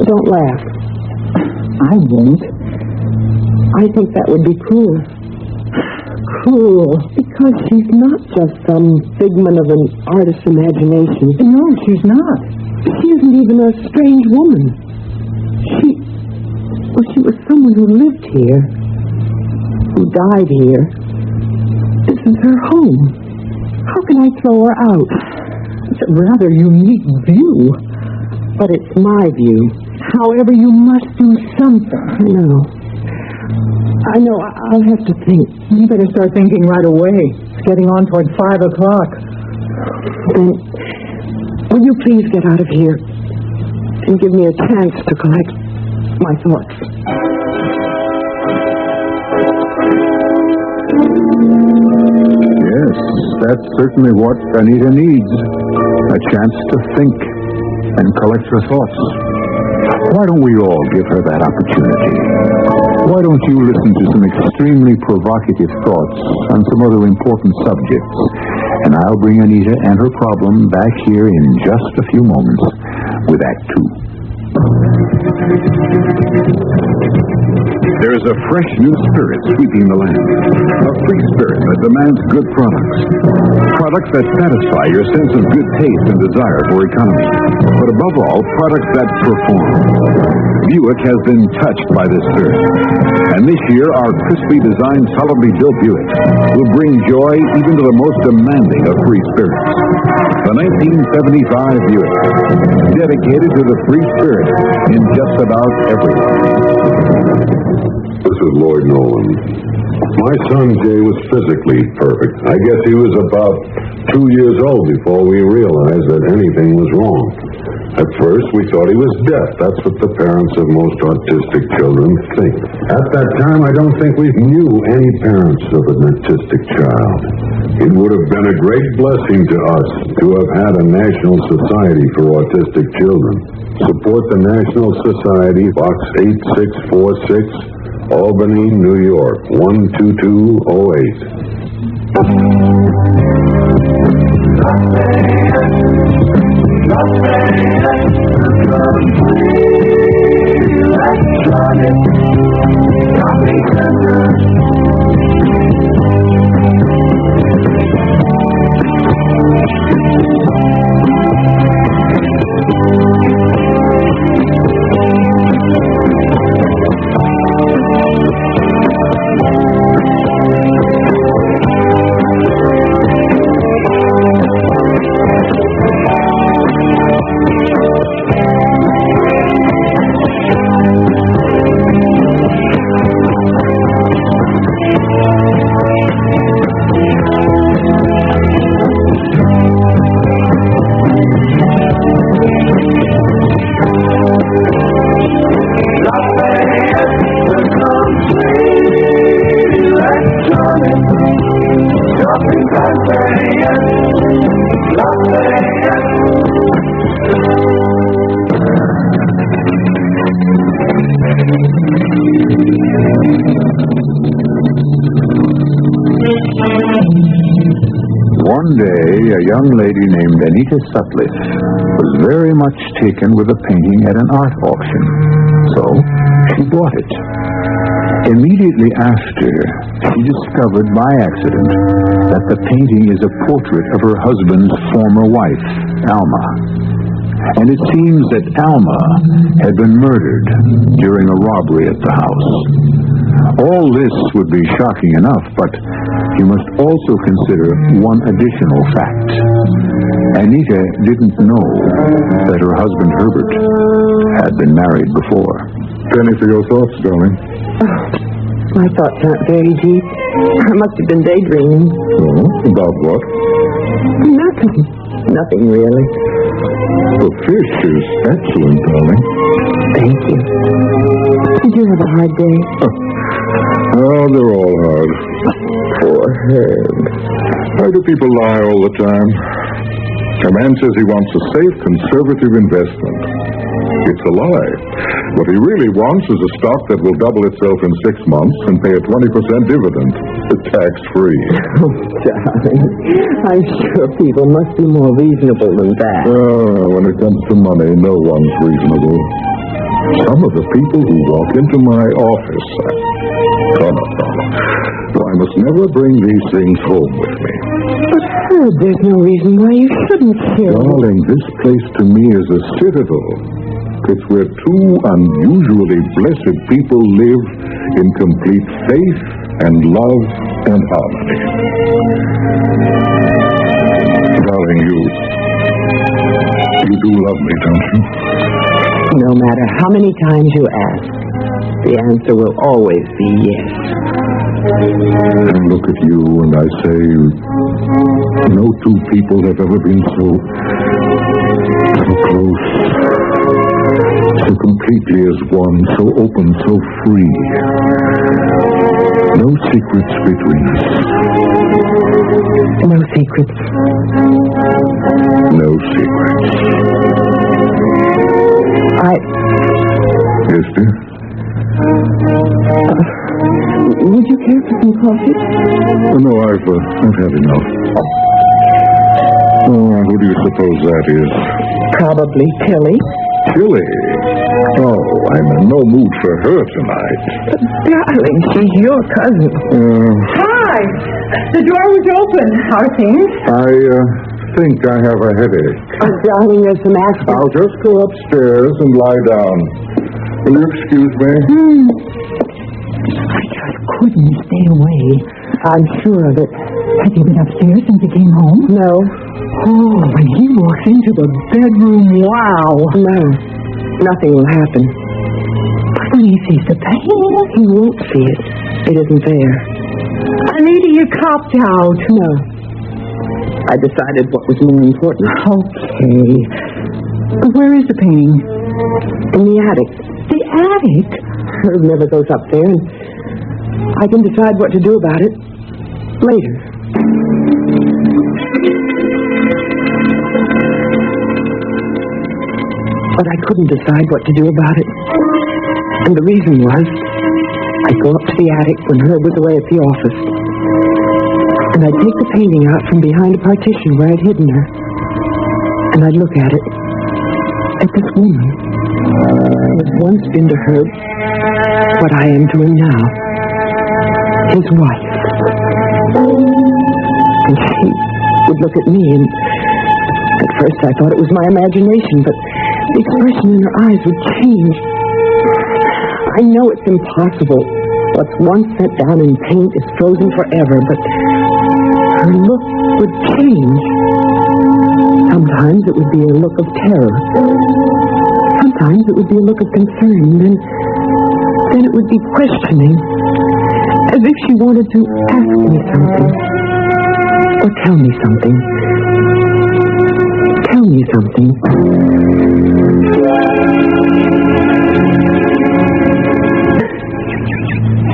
Don't laugh. I won't. I think that would be cruel. Cruel. Because she's not just some figment of an artist's imagination. No, she's not. She isn't even a strange woman. She was someone who lived here. Who died here. This is her home. How can I throw her out? It's a rather unique view. But it's my view. However, you must do something. I know. I'll have to think. You better start thinking right away. It's getting on toward 5 o'clock. Then, will you please get out of here and give me a chance to collect my thoughts? Yes, that's certainly what Anita needs. A chance to think and collect her thoughts. Why don't we all give her that opportunity? Why don't you listen to some extremely provocative thoughts on some other important subjects? And I'll bring Anita and her problem back here in just a few moments with Act 2. There is a fresh new spirit sweeping the land. A free spirit that demands good products. Products that satisfy your sense of good taste and desire for economy. But above all, products that perform. Buick has been touched by this spirit. And this year, our crisply designed, solidly built Buick will bring joy even to the most demanding of free spirits. The 1975 Buick, dedicated to the free spirit in just about everyone. This is Lloyd Nolan. My son Jay was physically perfect. I guess he was about 2 years old before we realized that anything was wrong. At first, we thought he was deaf. That's what the parents of most autistic children think. At that time, I don't think we knew any parents of an autistic child. It would have been a great blessing to us to have had a National Society for Autistic Children. Support the National Society, Box 8646, Albany, New York, 12208. One day, a young lady named Anita Sutcliffe was very much taken with a painting at an art auction. So, she bought it. Immediately after, she discovered by accident that the painting is a portrait of her husband's former wife, Alma. And it seems that Alma had been murdered during a robbery at the house. All this would be shocking enough, but you must also consider one additional fact. Anita didn't know that her husband, Herbert, had been married before. Penny, for your thoughts, darling. Oh, my thoughts aren't very deep. I must have been daydreaming. Oh, about what? Nothing. Nothing, really. The fish is excellent, darling. Thank you. Did you have a hard day? Oh, they're all hard. Poor Herb. Why do people lie all the time? A man says he wants a safe, conservative investment. It's a lie. What he really wants is a stock that will double itself in 6 months and pay a 20% dividend, tax-free. Oh, darling. I'm sure people must be more reasonable than that. When it comes to money, no one's reasonable. Some of the people who walk into my office... I must never bring these things home with me. But, Herb, there's no reason why you shouldn't kill. Darling, this place to me is a citadel. It's where two unusually blessed people live in complete faith and love and harmony. Darling, you do love me, don't you? No matter how many times you ask, the answer will always be yes. I look at you and I say, no two people have ever been so close, so completely as one, so open, so free. No secrets between us. No secrets. No secrets. Yes, dear? Would you care for some coffee? No, I've had enough. Who do you suppose that is? Probably Tilly. Tilly? Oh, I'm in no mood for her tonight. But, darling, she's your cousin. Hi! The door was open. How are things? I think I have a headache. Oh, darling, there's some aspirin. I'll just go upstairs and lie down. Will you excuse me? I just couldn't stay away. I'm sure of it. Has he been upstairs since he came home? No. Oh, when he walks into the bedroom, wow. No. Nothing will happen. But when he sees the pain, he won't see it. It isn't there. Anita, you copped out. No. I decided what was more important. Okay. Where is the painting? In the attic. The attic? Herb never goes up there, and I can decide what to do about it later. But I couldn't decide what to do about it. And the reason was, I'd go up to the attic when Herb was away at the office. And I'd take the painting out from behind a partition where I'd hidden her. And I'd look at it. At this woman who had once been to Herb what I am to him now. His wife. And she would look at me, and at first I thought it was my imagination, but the expression in her eyes would change. I know it's impossible. What's once set down in paint is frozen forever, but her look would change. Sometimes it would be a look of terror. Sometimes it would be a look of concern, and then it would be questioning, as if she wanted to ask me something, or tell me something. Tell me something.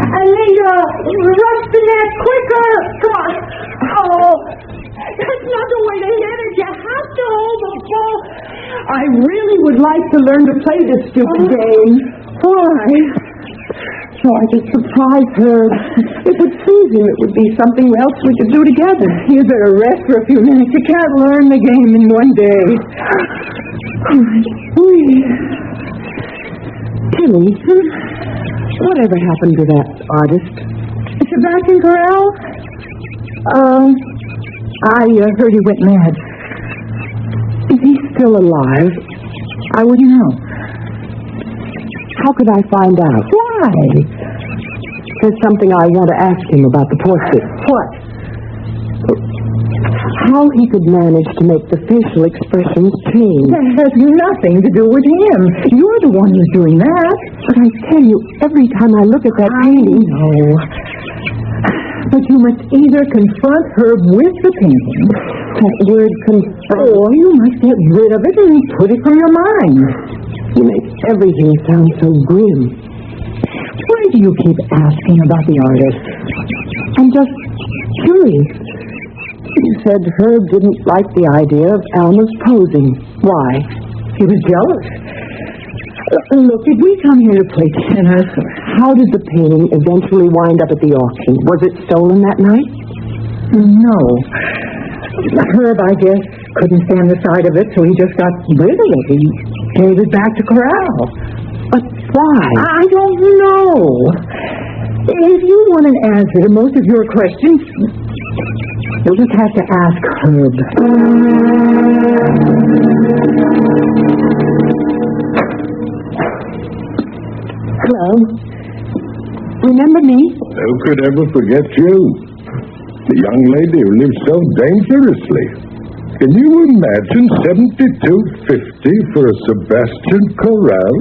Anita, rush the net quicker! Come on. Oh, that's not the way to hit it. You have to hold the ball. I really would like to learn to play this stupid game. Why? So I could surprise her. It would seem chose him, it would be something else we could do together. You better rest for a few minutes. You can't learn the game in one day. Tilly, whatever happened to that artist? Sebastian Corral? I heard he went mad. Is he still alive? I wouldn't know. How could I find out? Why? There's something I want to ask him about the portrait. What? How he could manage to make the facial expressions change. That has nothing to do with him. You're the one who's doing that. But I tell you, every time I look at that painting... No. But you must either confront Herb with the painting. That word confront. Or you must get rid of it and put it from your mind. You make everything sound so grim. Why do you keep asking about the artist? I'm just curious. You said Herb didn't like the idea of Alma's posing. Why? He was jealous. Look, did we come here to play tennis? How did the painting eventually wind up at the auction? Was it stolen that night? No. Herb, I guess, couldn't stand the sight of it, so he just got rid of it. He gave it back to Corral. But why? I don't know. If you want an answer to most of your questions, you'll just have to ask Herb. Hello. Remember me? Who could ever forget you? The young lady who lived so dangerously. Can you imagine $72.50 for a Sebastian Corral?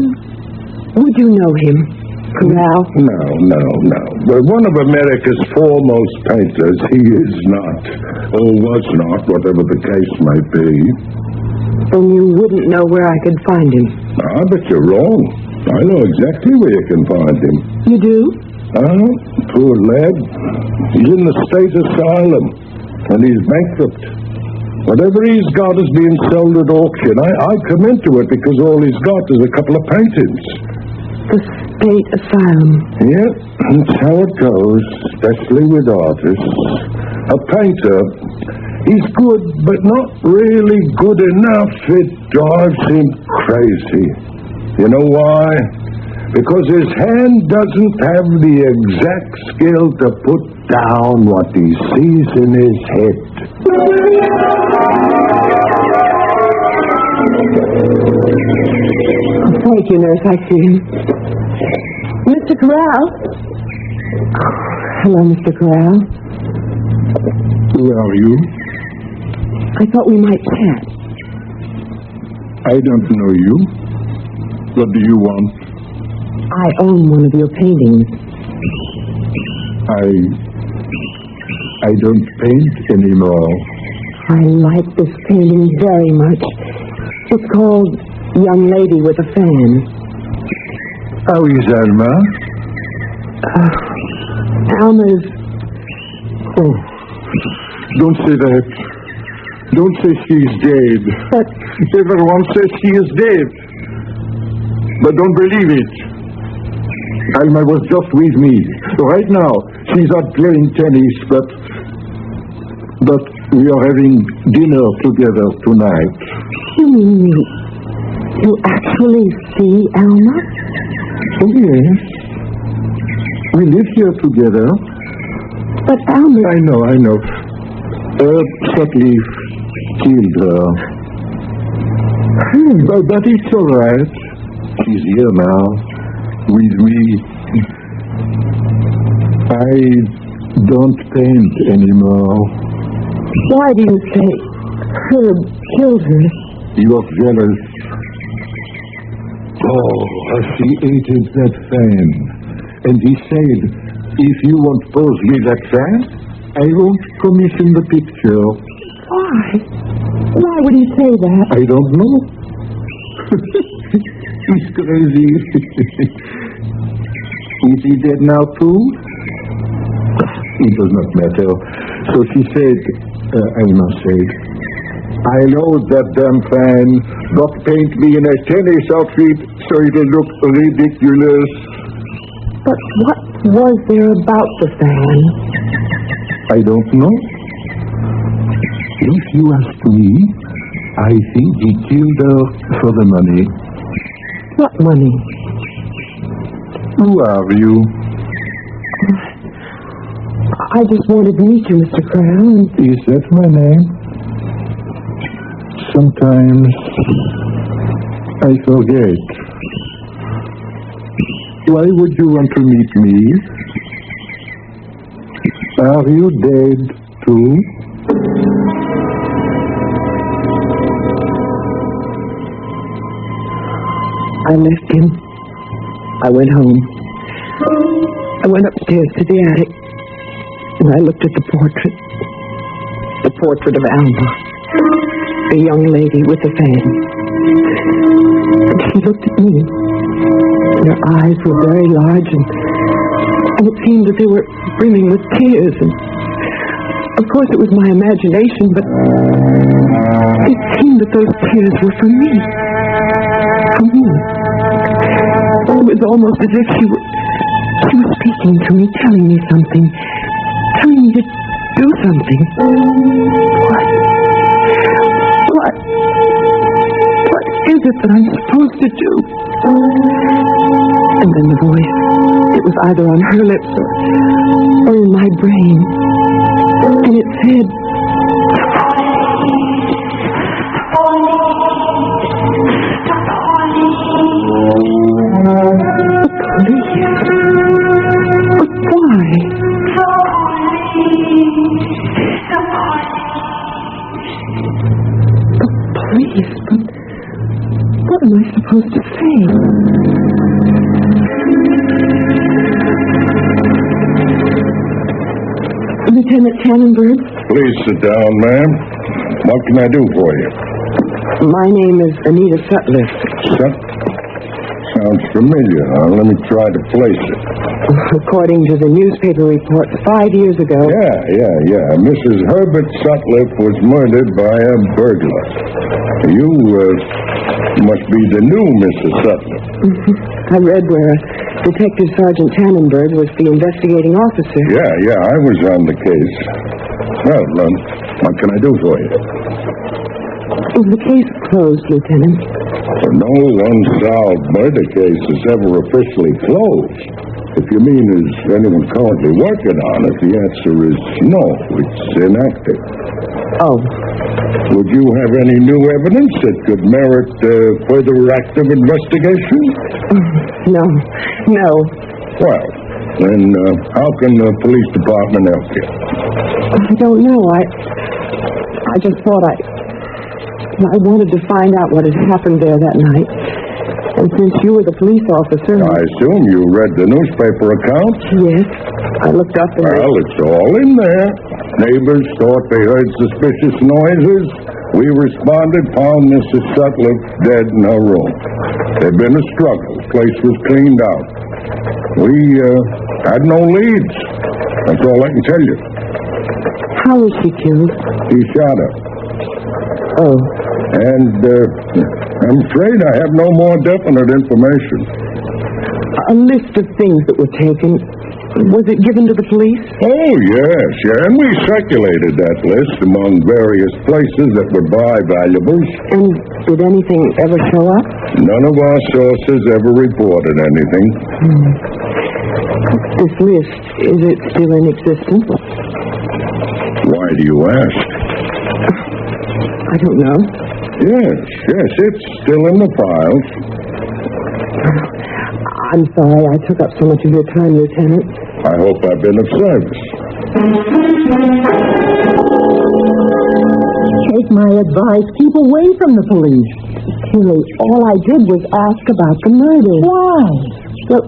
Would you know him, Corral? No. But one of America's foremost painters, he is not. Or was not, whatever the case might be. Then you wouldn't know where I could find him. I bet you're wrong. I know exactly where you can find him. You do? Poor lad. He's in the state asylum, and he's bankrupt. Whatever he's got is being sold at auction. I come into it because all he's got is a couple of paintings. The state asylum. Yeah, that's how it goes, especially with artists. A painter, he's good, but not really good enough. It drives him crazy. You know why? Because his hand doesn't have the exact skill to put down what he sees in his head. Thank you, nurse. I see him. Mr. Corral? Hello, Mr. Corral. Who are you? I thought we might chat. I don't know you. What do you want? I own one of your paintings. I don't paint anymore. I like this painting very much. It's called Young Lady with a Fan. How is Alma? Alma's... Oh, don't say that. Don't say she's dead. But... Everyone says she is dead. But don't believe it. Alma was just with me. Right now, she's out playing tennis, but we are having dinner together tonight. You actually see Alma? Oh, yes. We live here together. But Alma... I know. Sutcliffe killed her. But it's all right. She's here now, with me. I don't paint anymore. Why do you say Herb killed her? You're jealous. Oh, she hated that fan. And he said, if you won't pose with that fan, I won't commission the picture. Why? Why would he say that? I don't know. He's crazy. Is he dead now, too? It does not matter. So she said, Alma said, I know that damn fan. Not paint me in a tennis outfit so it'll look ridiculous. But what was there about the fan? I don't know. If you ask me, I think he killed her for the money. What money? Who are you? I just wanted to meet you, Mr. Crown. Is that my name? Sometimes I forget. Why would you want to meet me? Are you dead, too? I left him. I went home. I went upstairs to the attic, and I looked at the portrait. The portrait of Alma, a young lady with a fan. And she looked at me. Her eyes were very large, and it seemed that they were brimming with tears. And of course, it was my imagination, but it seemed that those tears were for me. For me. It was almost as if she was speaking to me, telling me something, telling me to do something. What is it that I'm supposed to do? And then the voice, it was either on her lips or in my brain, and it said, Please, but what am I supposed to say? Lieutenant Tannenberg? Please sit down, ma'am. What can I do for you? My name is Anita Sutliff. Sounds familiar. Let me try to place it. According to the newspaper report 5 years ago... Yeah. Mrs. Herbert Sutliff was murdered by a burglar. You must be the new Mrs. Sutliff. I read where Detective Sergeant Tannenberg was the investigating officer. Yeah, I was on the case. Well, what can I do for you? Is the case closed, Lieutenant? No unsolved murder case is ever officially closed. If you mean, is anyone currently working on it, the answer is no. It's inactive. Oh. Would you have any new evidence that could merit further active investigation? No. Well, then how can the police department help you? I don't know. I just thought I wanted to find out what had happened there that night. And since you were the police officer... I assume you read the newspaper accounts? Yes. I looked up and... Well, it's all in there. Neighbors thought they heard suspicious noises. We responded, found Mrs. Sutliff dead in her room. There'd been a struggle. The place was cleaned out. We had no leads. That's all I can tell you. How was she killed? He shot her. Oh. And I'm afraid I have no more definite information. A list of things that were taken. Was it given to the police? Oh, yes. And we circulated that list among various places that would buy valuables. And did anything ever show up? None of our sources ever reported anything. This list, is it still in existence? Why do you ask? I don't know. Yes, it's still in the files. I'm sorry I took up so much of your time, Lieutenant. I hope I've been of service. Take my advice. Keep away from the police. Tilly, all I did was ask about the murder. Why? Well,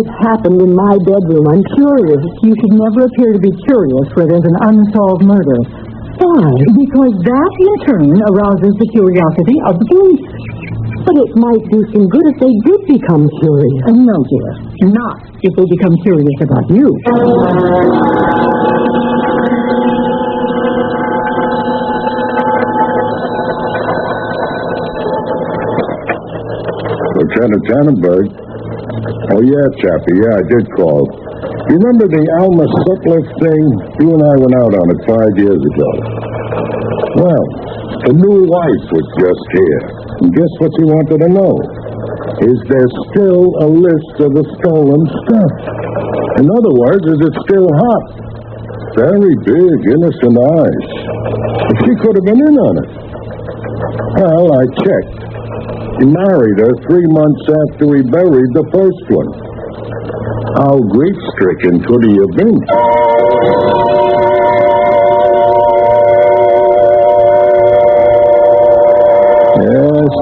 it happened in my bedroom. I'm curious. You should never appear to be curious where there's an unsolved murder. Why? Because that, in turn, arouses the curiosity of the police. But it might do some good if they did become curious. No, dear. Not if they become curious about you. Lieutenant Tannenberg? Oh, yeah, Chappie. Yeah, I did call. You remember the Alma Sutcliffe thing? You and I went out on it 5 years ago. Well, the new wife was just here. And guess what she wanted to know? Is there still a list of the stolen stuff? In other words, is it still hot? Very big, innocent eyes. But she could have been in on it. Well, I checked. He married her 3 months after we buried the first one. How grief-stricken could he have been? Yes,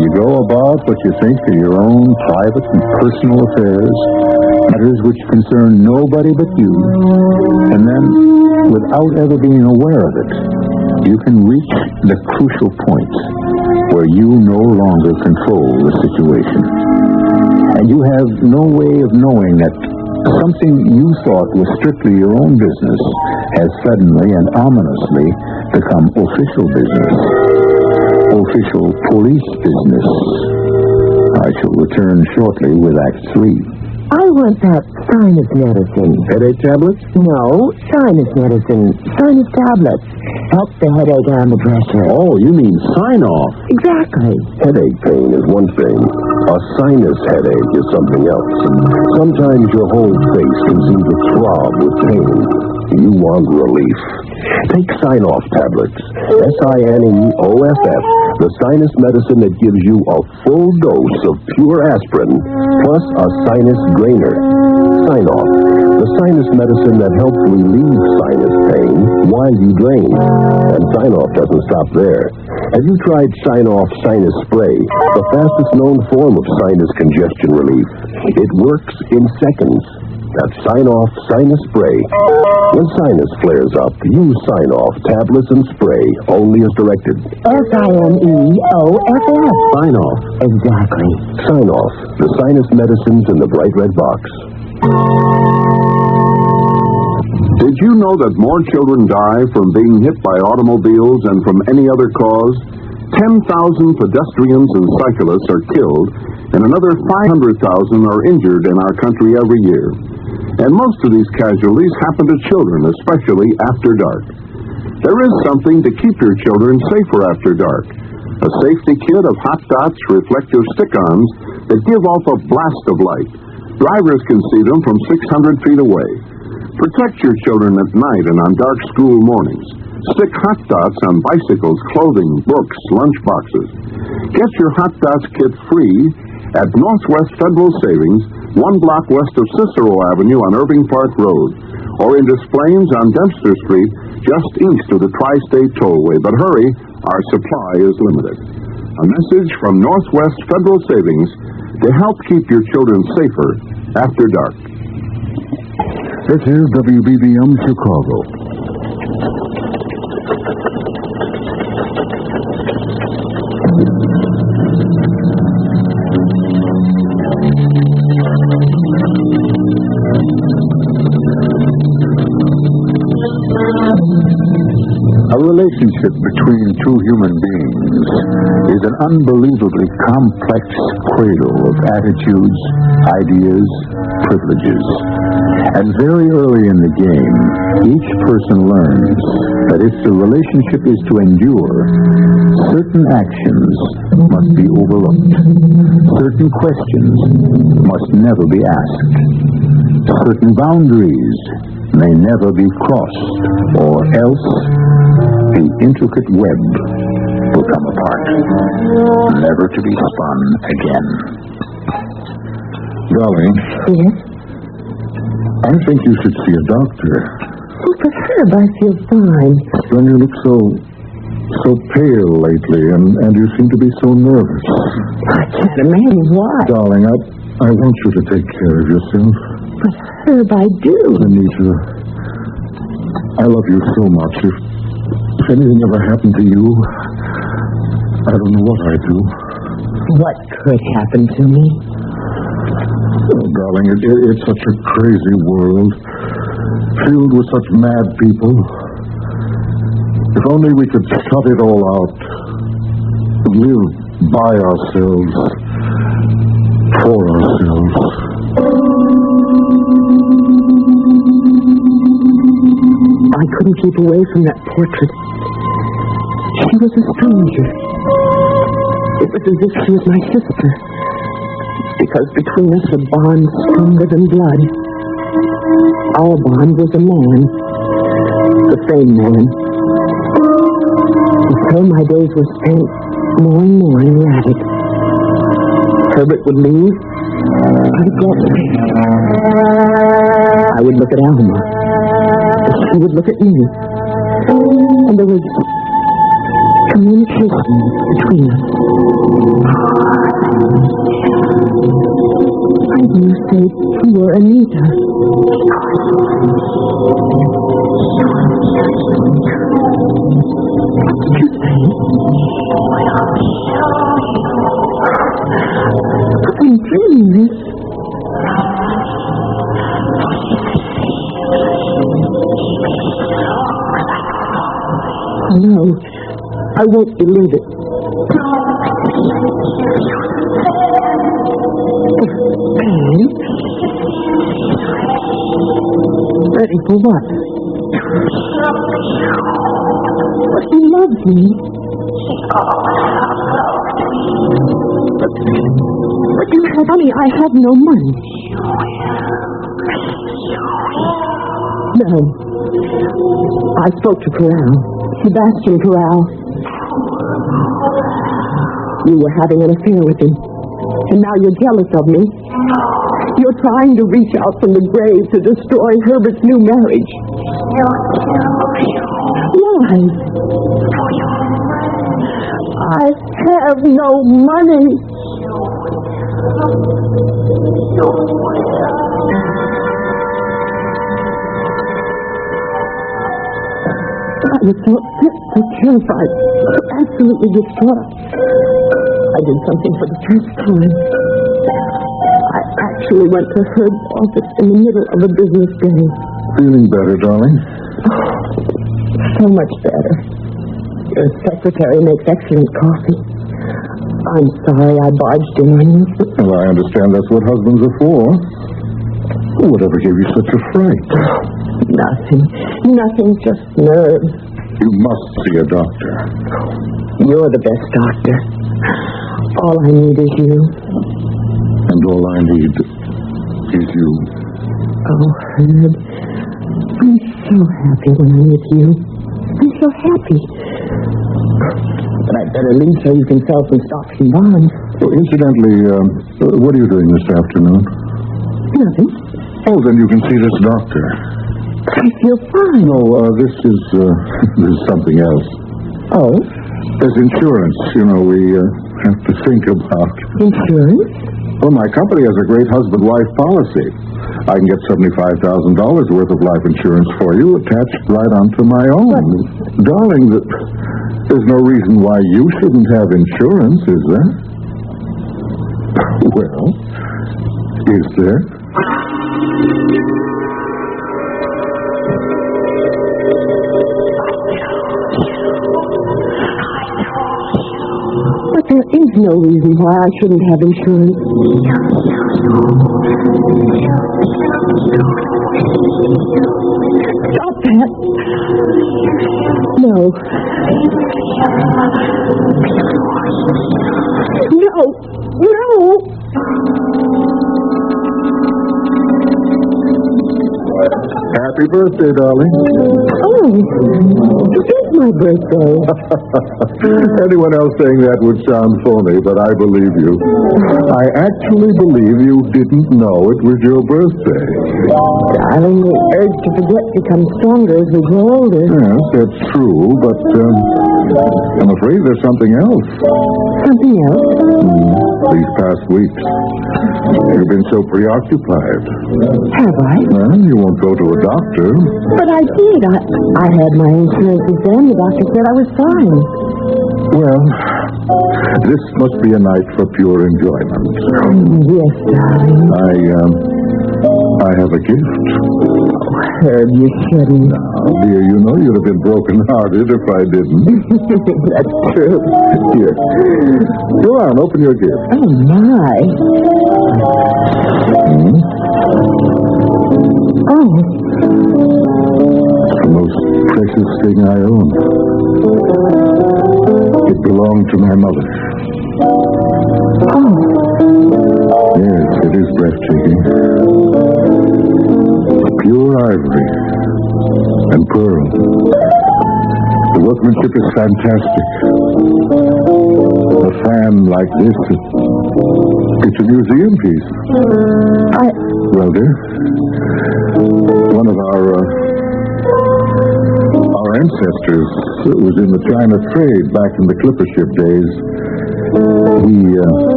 you go about what you think are your own private and personal affairs, matters which concern nobody but you, and then, without ever being aware of it, you can reach the crucial point where you no longer control the situation. And you have no way of knowing that something you thought was strictly your own business has suddenly and ominously become official business. Official police business. I shall return shortly with Act 3. I want that sinus medicine. Headache tablets? No, sinus medicine. Sinus tablets. Help the headache and the pressure. Oh, you mean sign-off. Exactly. Headache pain is one thing. A sinus headache is something else. Sometimes your whole face can seem to throb with pain. You want relief. Take Sign-Off tablets. SINEOFF. The sinus medicine that gives you a full dose of pure aspirin plus a sinus drainer. Sign-Off. The sinus medicine that helps relieve sinus pain while you drain. And Sign-Off doesn't stop there. Have you tried Sign-Off Sinus Spray, the fastest known form of sinus congestion relief? It works in seconds. That's Sign-Off Sinus Spray. When sinus flares up, use Sign-Off tablets and spray, only as directed. SINEOFF. Sign-Off. Exactly. Sign-Off, the sinus medicines in the bright red box. Did you know that more children die from being hit by automobiles than from any other cause? 10,000 pedestrians and cyclists are killed, and another 500,000 are injured in our country every year. And most of these casualties happen to children, especially after dark. There is something to keep your children safer after dark. A safety kit of Hot Dots reflective stick-ons that give off a blast of light. Drivers can see them from 600 feet away. Protect your children at night and on dark school mornings. Stick Hot Dots on bicycles, clothing, books, lunch boxes. Get your Hot Dots kit free at Northwest Federal Savings, 1 block west of Cicero Avenue on Irving Park Road, or in Displays on Dempster Street, just east of the Tri-State Tollway. But hurry, our supply is limited. A message from Northwest Federal Savings to help keep your children safer after dark. This is WBBM Chicago. A relationship between two human beings is an unbelievably complex cradle of attitudes, ideas, privileges. And very early in the game, each person learns that if the relationship is to endure, certain actions must be overlooked. Certain questions must never be asked. Certain boundaries may never be crossed, or else the intricate web will come apart, never to be spun again. Darling. Yes? I think you should see a doctor. Oh, but Herb, I feel fine. Then you look so pale lately, and you seem to be so nervous. I can't imagine why. Darling, I want you to take care of yourself. But Herb, I do. Anita, I love you so much. If anything ever happened to you, I don't know what I'd do. What could happen to me? Oh, darling, it's such a crazy world, filled with such mad people. If only we could shut it all out, live by ourselves, for ourselves. I couldn't keep away from that portrait. She was a stranger. It was as if she was my sister. Because between us a bond stronger than blood. Our bond was a man. The same man. Until my days were spent more and more erratic. Herbert would leave. I would go away. I would look at Alma. She would look at me. And there was communication between us. I knew said you were Anita. What did you say? I'm dreaming this. No, I won't believe it. Ready for what? He loves me. But you have money. I have no money. No. I spoke to Corral. Sebastian Corral. You were having an affair with him. And now you're jealous of me. You're trying to reach out from the grave to destroy Herbert's new marriage. Lies. I have no money. I was so terrified, absolutely distraught. I did something for the first time. I actually went to Herb's office in the middle of a business day. Feeling better, darling? Oh, so much better. Your secretary makes excellent coffee. I'm sorry I barged in on you. Well, I understand that's what husbands are for. Whatever gave you such a fright? Nothing, just nerves. You must see a doctor. You're the best doctor. All I need is you. And all I need is you. Oh, Herb. I'm so happy when I'm with you. I'm so happy. But I'd better leave so you can sell some stocks and bonds. Well, incidentally, what are you doing this afternoon? Nothing. Oh, then you can see this doctor. I feel fine. No, this is something else. Oh? There's insurance, we have to think about. Insurance? Well, my company has a great husband-wife policy. I can get $75,000 worth of life insurance for you attached right onto my own. But, darling, there's no reason why you shouldn't have insurance, is there? Well, is there? But there is no reason why I shouldn't have insurance. Stop that. No. No. Happy birthday, darling. Oh, it is my birthday. Anyone else saying that would sound phony, but I believe you. I actually believe you didn't know it was your birthday. Darling, the urge to forget becomes stronger as we grow older. Yes, that's true, but I'm afraid there's something else. Something else? These past weeks, you've been so preoccupied. Have I? Well, you won't go to a doctor. But I did. I had my insurance exam. The doctor said I was fine. Well, this must be a night for pure enjoyment. Yes, darling. I have a gift. Herb, you shouldn't. Now, dear, you know you'd have been broken-hearted if I didn't. That's true. Here. Go on, open your gift. Oh, my. Oh. the most precious thing I own. It belonged to my mother. Oh. Yes, it is breathtaking. Pure ivory and pearl. The workmanship is fantastic. A fan like this, it's a museum piece. Well, dear, one of our ancestors was in the China trade back in the clipper ship days.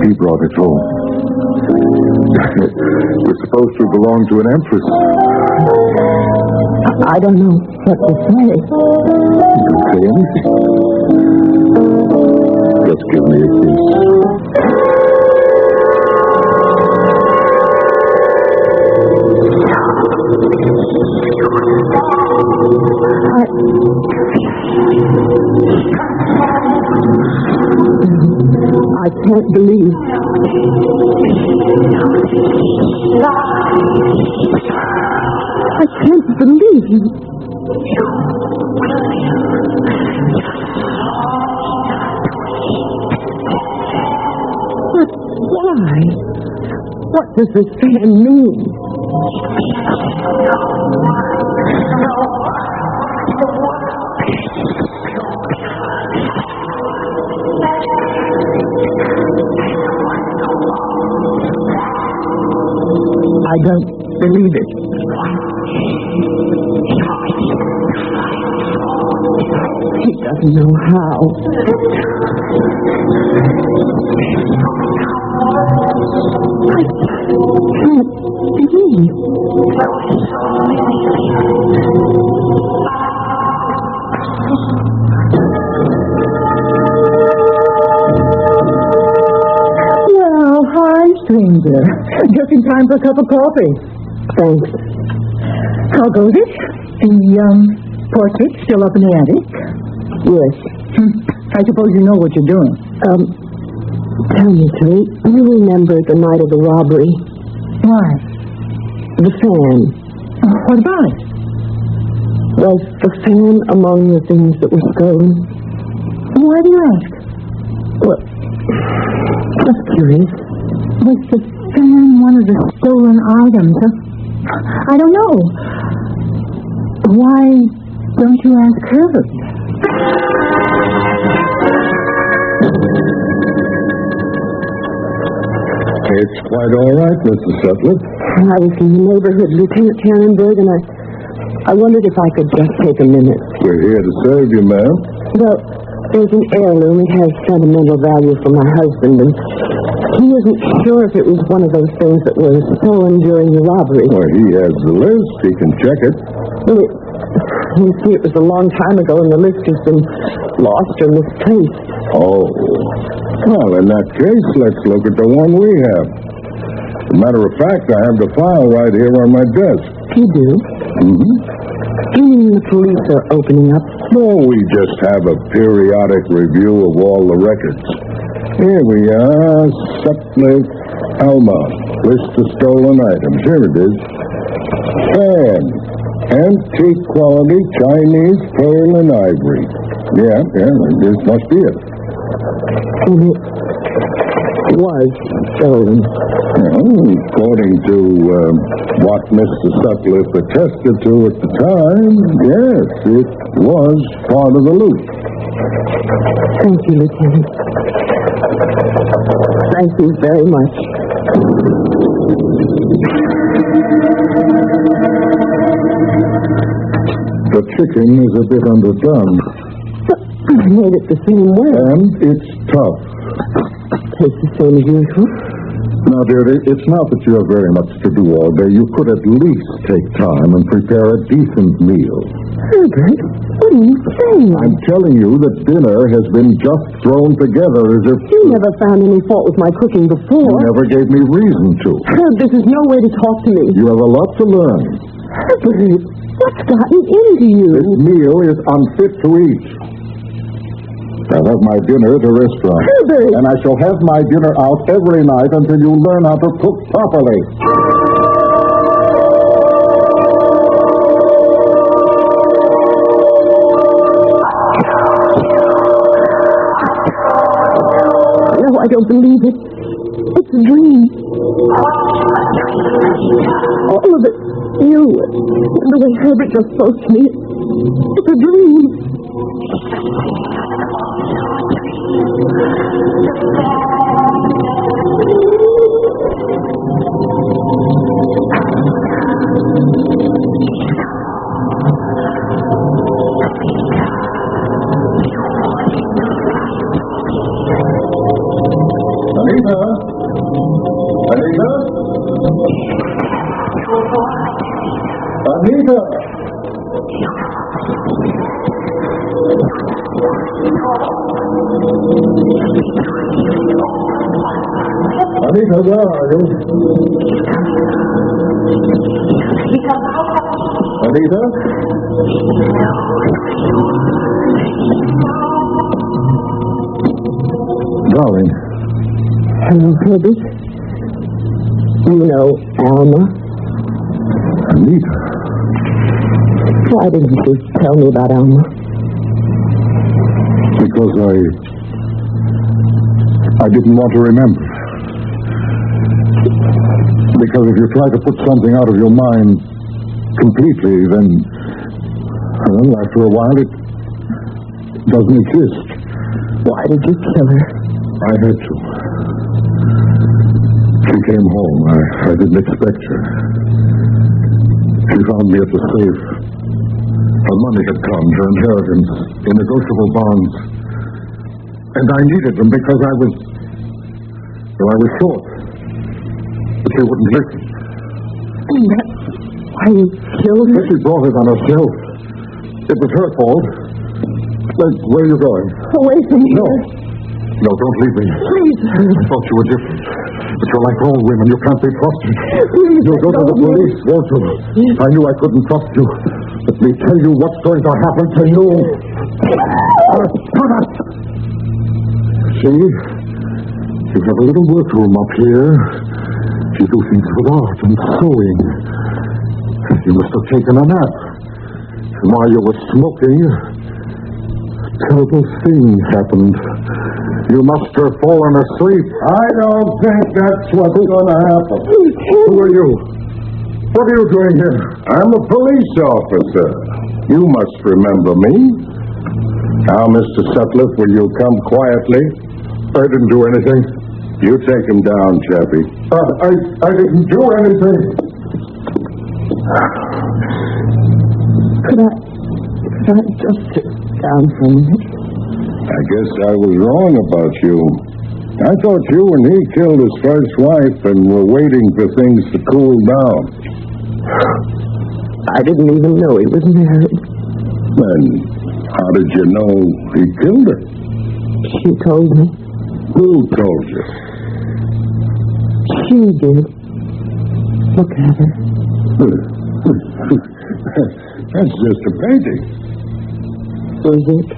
He brought it home. It was supposed to belong to an empress. I don't know what to say. Don't say anything. Just give me a kiss. I can't believe. I can't believe you. But why? What does this fan mean? I don't believe it. He doesn't know how. I can't believe. Well, hi, stranger. Just in time for a cup of coffee. Thanks. How goes it? The portrait still up in the attic? Yes. I suppose you know what you're doing. Tell me, Tilly, you remember the night of the robbery? Why? The fan. What about it? Was the fan among the things that were stolen? Why do you ask? Well, just curious. Was the fan one of the stolen items? I don't know. Why don't you ask her? It's quite all right, Mrs. Sutler. I was in the neighborhood, Lieutenant Tannenberg, and I wondered if I could just take a minute. We're here to serve you, ma'am. Well, there's an heirloom. It has sentimental value for my husband, and he isn't sure if it was one of those things that was stolen during the robbery. Well, he has the list. He can check it. Well, you see, it was a long time ago, and the list has been lost or misplaced. Oh. Well, in that case, let's look at the one we have. As a matter of fact, I have the file right here on my desk. You do? Mm-hmm. You mean the police are opening up? No, we just have a periodic review of all the records. Here we are, Sutcliffe, Alma. List of stolen items. Here it is. Fan. Antique quality Chinese pearl and ivory. Yeah, this must be it. And it was stolen. Well, according to what Mr. Sutcliffe attested to at the time, yes, it was part of the loot. Thank you, Lieutenant. Thank you very much. The chicken is a bit underdone. I made it the same way. And it's tough. Tastes the same as usual. Now, dear, it's not that you have very much to do all day. You could at least take time and prepare a decent meal. Herbert, what are you saying? I'm telling you that dinner has been just thrown together as if... You never found any fault with my cooking before. You never gave me reason to. Herb, this is no way to talk to me. You have a lot to learn. Herbert, what's gotten into you? This meal is unfit to eat. I'll have my dinner at a restaurant. Herbert! And I shall have my dinner out every night until you learn how to cook properly. I don't believe it. It's a dream. All of it. You. And the way Herbert just spoke to me. It's a dream. Anita? Anita? Anita? Anita, where are you? Anita? Darling. Hello, Herbert. You know Alma? Anita. Why didn't you tell me about Alma? Because I didn't want to remember. Because if you try to put something out of your mind completely, then, well, after a while, it doesn't exist. Why did you kill her? I had to. She came home. I didn't expect her. She found me at the safe. Her money had come, her inheritance, in negotiable bonds. And I needed them because I was short. But she wouldn't listen. And that's why you killed her? But she brought it on herself. It was her fault. Where are you going? Away from here. No, don't leave me. Please. I thought you were different. But you're like all women. You can't be trusted. Please. You'll go to the police, won't you? I knew I couldn't trust you. Let me tell you what's going to happen to you. See? You have a little workroom up here. You do things with art and sewing. You must have taken a nap. And while you were smoking, a terrible thing happened. You must have fallen asleep. I don't think that's what's going to happen. Who are you? What are you doing here? I'm a police officer. You must remember me. Now, Mr. Sutcliffe, will you come quietly? I didn't do anything. You take him down, Chappie. I didn't do anything. Could I just sit down for a minute? I guess I was wrong about you. I thought you and he killed his first wife and were waiting for things to cool down. I didn't even know he was married. Then how did you know he killed her? She told me. Who told you? She did. Look at her. That's just a painting. Was it?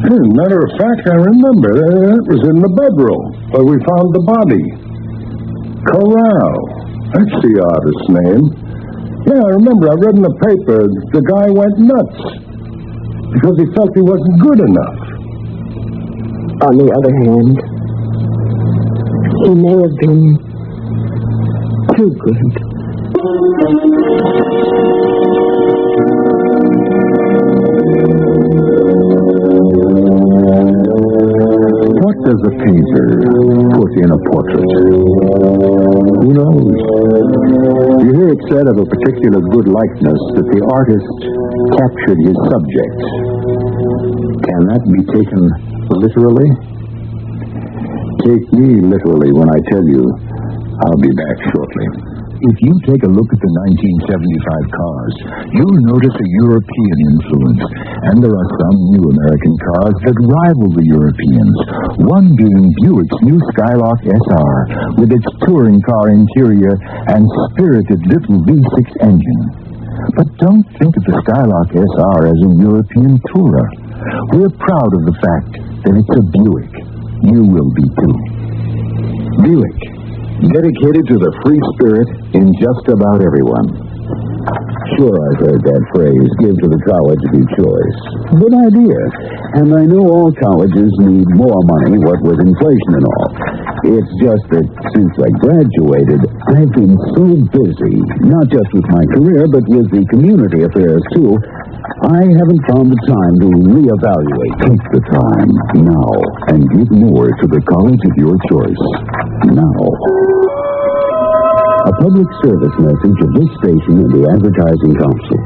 Matter of fact, I remember. That was in the bedroom where we found the body. Corral. That's the artist's name. Yeah, I remember. I read in the paper the guy went nuts because he felt he wasn't good enough. On the other hand, he may have been too good. What does a painter put in a portrait? Who knows? You hear it said of a particular good likeness that the artist captured his subject. Can that be taken literally? Take me literally when I tell you I'll be back shortly. If you take a look at the 1975 cars, you'll notice a European influence. And there are some new American cars that rival the Europeans. One being Buick's new Skylark SR, with its touring car interior and spirited little V6 engine. But don't think of the Skylark SR as a European tourer. We're proud of the fact that it's a Buick. You will be too. Buick, dedicated to the free spirit in just about everyone. Sure, I've heard that phrase, give to the college due choice. Good idea. And I know all colleges need more money, what with inflation and all. It's just that since I graduated, I've been so busy, not just with my career, but with the community affairs, too. I haven't found the time to reevaluate. Take the time now and give more to the college of your choice. Now. A public service message of this station and the Advertising Council.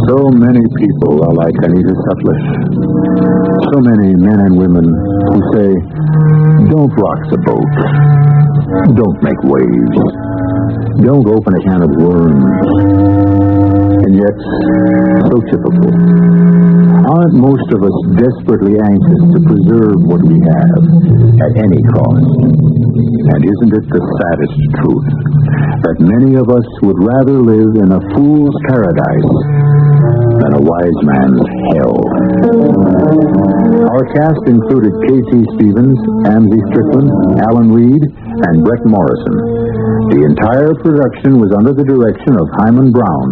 So many people are like Anita Sutlish. So many men and women who say, don't rock the boat. Don't make waves. Don't open a can of worms. And yet, so typical. Aren't most of us desperately anxious to preserve what we have at any cost? And isn't it the saddest truth that many of us would rather live in a fool's paradise than a wise man's hell? Our cast included K.T. Stevens, Amzie Strickland, Alan Reed, and Brett Morrison. The entire production was under the direction of Hyman Brown.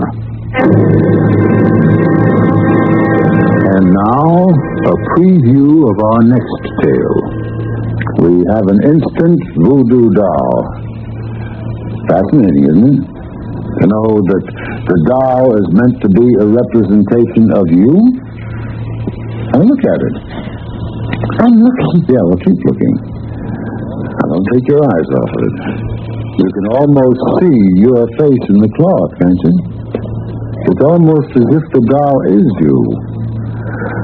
And now, a preview of our next tale. We have an instant voodoo doll. Fascinating, isn't it? To know that the doll is meant to be a representation of you? Now look at it. I'm looking. Yeah, well, keep looking. Now, don't take your eyes off of it. You can almost see your face in the cloth, can't you? It's almost as if the doll is you.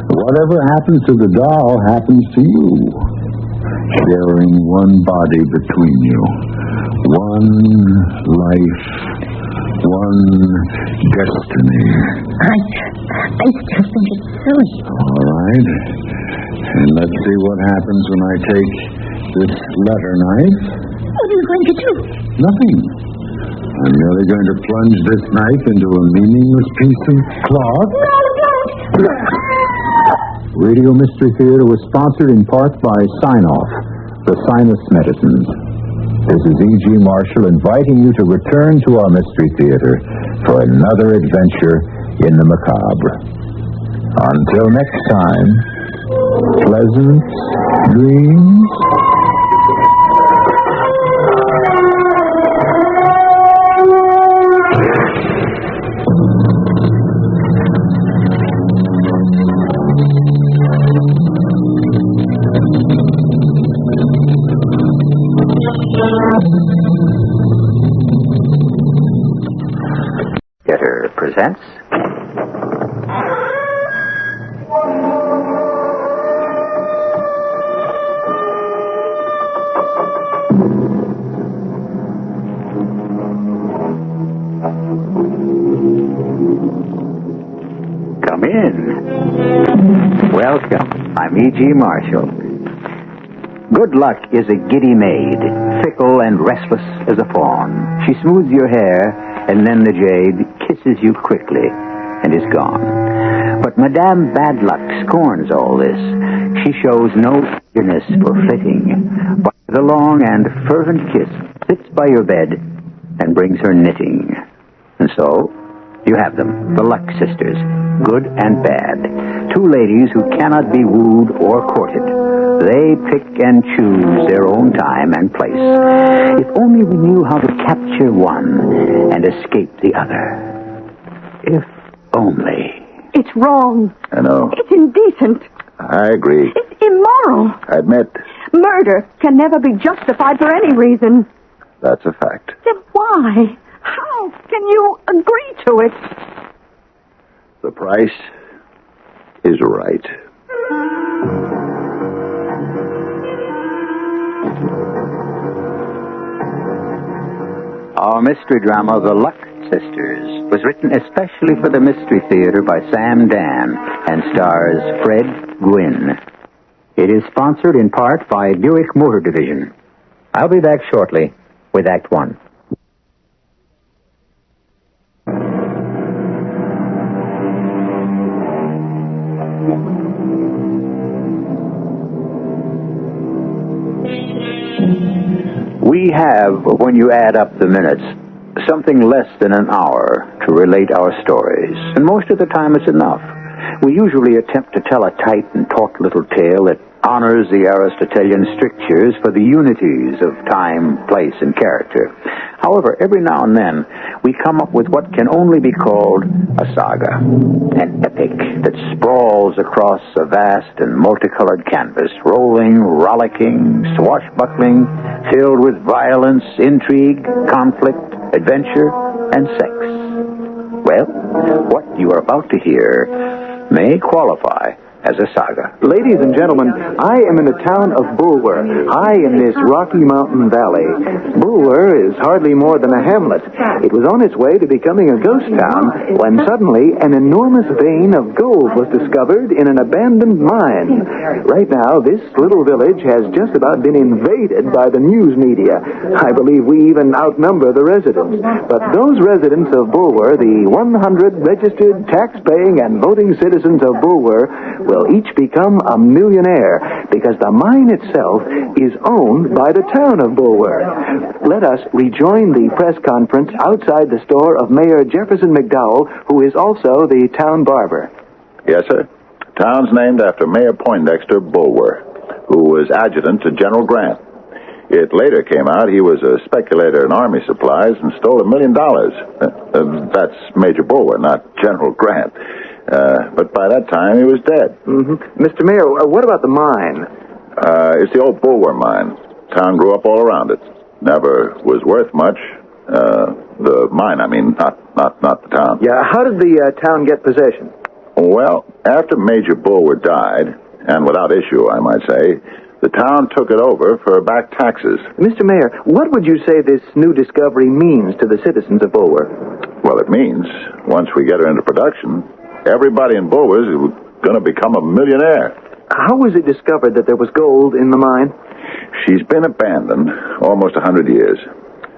Whatever happens to the doll happens to you. Sharing one body between you. One life. One destiny. I still think it's silly. All right. And let's see what happens when I take this letter knife. What are you going to do? Nothing. I'm merely going to plunge this knife into a meaningless piece of cloth. No. Radio Mystery Theater was sponsored in part by Sign-Off, the sinus medicines. This is E.G. Marshall inviting you to return to our Mystery Theater for another adventure in the macabre. Until next time, pleasant dreams. Theater presents Come in. Welcome. I'm E.G. Marshall. Good luck is a giddy maid, fickle and restless as a fawn. She smooths your hair, and then the jade kisses you quickly and is gone. But Madame Bad Luck scorns all this. She shows no eagerness for flitting, but with a long and fervent kiss sits by your bed and brings her knitting. And so, you have them, the Luck sisters, good and bad. Two ladies who cannot be wooed or courted. They pick and choose their own time and place. If only we knew how to capture one and escape the other. If only. It's wrong. I know. It's indecent. I agree. It's immoral. I admit. Murder can never be justified for any reason. That's a fact. Then why? How can you agree to it? The price is right. Our mystery drama, The Luck Sisters, was written especially for the Mystery Theater by Sam Dan and stars Fred Gwynne. It is sponsored in part by Buick Motor Division. I'll be back shortly with Act One. We have, when you add up the minutes, something less than an hour to relate our stories, and most of the time it's enough. We usually attempt to tell a tight and taut little tale that honors the Aristotelian strictures for the unities of time, place, and character. However, every now and then, we come up with what can only be called a saga, an epic that sprawls across a vast and multicolored canvas, rolling, rollicking, swashbuckling, filled with violence, intrigue, conflict, adventure, and sex. Well, what you are about to hear may qualify as a saga. Ladies and gentlemen, I am in the town of Bulwer, high in this Rocky Mountain Valley. Bulwer is hardly more than a hamlet. It was on its way to becoming a ghost town when suddenly an enormous vein of gold was discovered in an abandoned mine. Right now, this little village has just about been invaded by the news media. I believe we even outnumber the residents. But those residents of Bulwer, the 100 registered, tax-paying, and voting citizens of Bulwer, will each become a millionaire because the mine itself is owned by the town of Bulwer. Let us rejoin the press conference outside the store of Mayor Jefferson McDowell, who is also the town barber. Yes, sir. Town's named after Mayor Poindexter Bulwer, who was adjutant to General Grant. It later came out he was a speculator in army supplies and stole $1 million. That's Major Bulwer, not General Grant. But by that time, he was dead. Mm-hmm. Mr. Mayor, what about the mine? It's the old Bulwer mine. Town grew up all around it. Never was worth much. The mine, I mean, not the town. Yeah, how did the town get possession? Well, after Major Bulwer died, and without issue, I might say, the town took it over for back taxes. Mr. Mayor, what would you say this new discovery means to the citizens of Bulwer? Well, it means, once we get her into production, everybody in Bulwer is going to become a millionaire. How was it discovered that there was gold in the mine? She's been abandoned almost 100 years.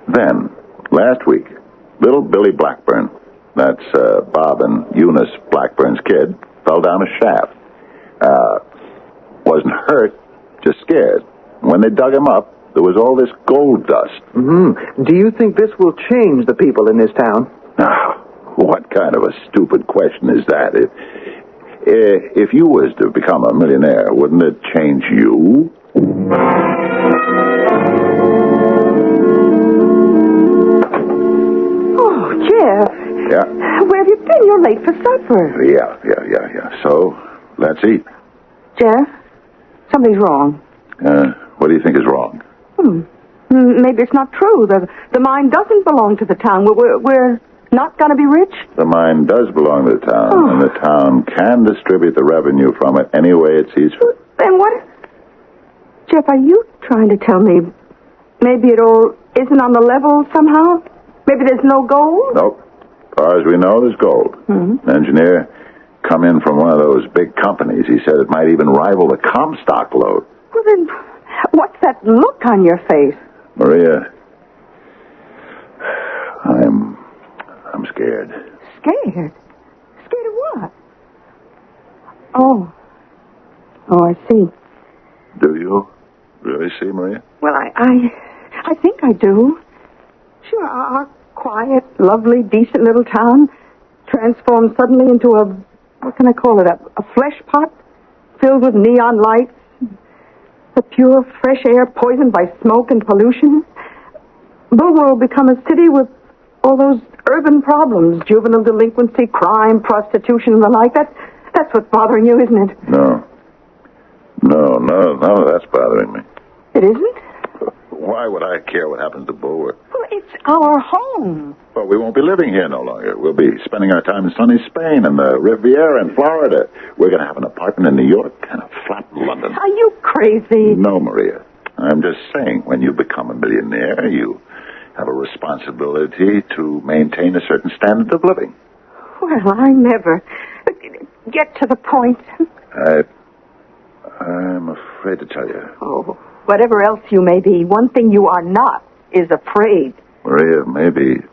Then, last week, little Billy Blackburn, that's Bob and Eunice Blackburn's kid, fell down a shaft. Wasn't hurt, just scared. When they dug him up, there was all this gold dust. Mm-hmm. Do you think this will change the people in this town? What kind of a stupid question is that? If you was to become a millionaire, wouldn't it change you? Oh, Jeff. Yeah? Where have you been? You're late for supper. Yeah. So, let's eat. Jeff, something's wrong. What do you think is wrong? Maybe it's not true. The mine doesn't belong to the town. We're not going to be rich? The mine does belong to the town, and the town can distribute the revenue from it any way it sees fit. Then what? Jeff, are you trying to tell me maybe it all isn't on the level somehow? Maybe there's no gold? Nope. As far as we know, there's gold. Mm-hmm. An engineer come in from one of those big companies. He said it might even rival the Comstock load. Well, then, what's that look on your face? Maria, I'm scared. Scared? Scared of what? Oh, I see. Do you really see, Maria? Well, I think I do. Sure, our quiet, lovely, decent little town transformed suddenly into what can I call it, a flesh pot filled with neon lights, the pure, fresh air poisoned by smoke and pollution. Bulwer will become a city with all those urban problems, juvenile delinquency, crime, prostitution, and the like. That's what's bothering you, isn't it? No, none of that's bothering me. It isn't? Why would I care what happens to Bulwer? Well, it's our home. But we won't be living here no longer. We'll be spending our time in sunny Spain and the Riviera in Florida. We're going to have an apartment in New York and a flat in London. Are you crazy? No, Maria. I'm just saying, when you become a millionaire, you have a responsibility to maintain a certain standard of living. Well, I never get to the point. I'm afraid to tell you. Oh, whatever else you may be, one thing you are not is afraid. Maria, maybe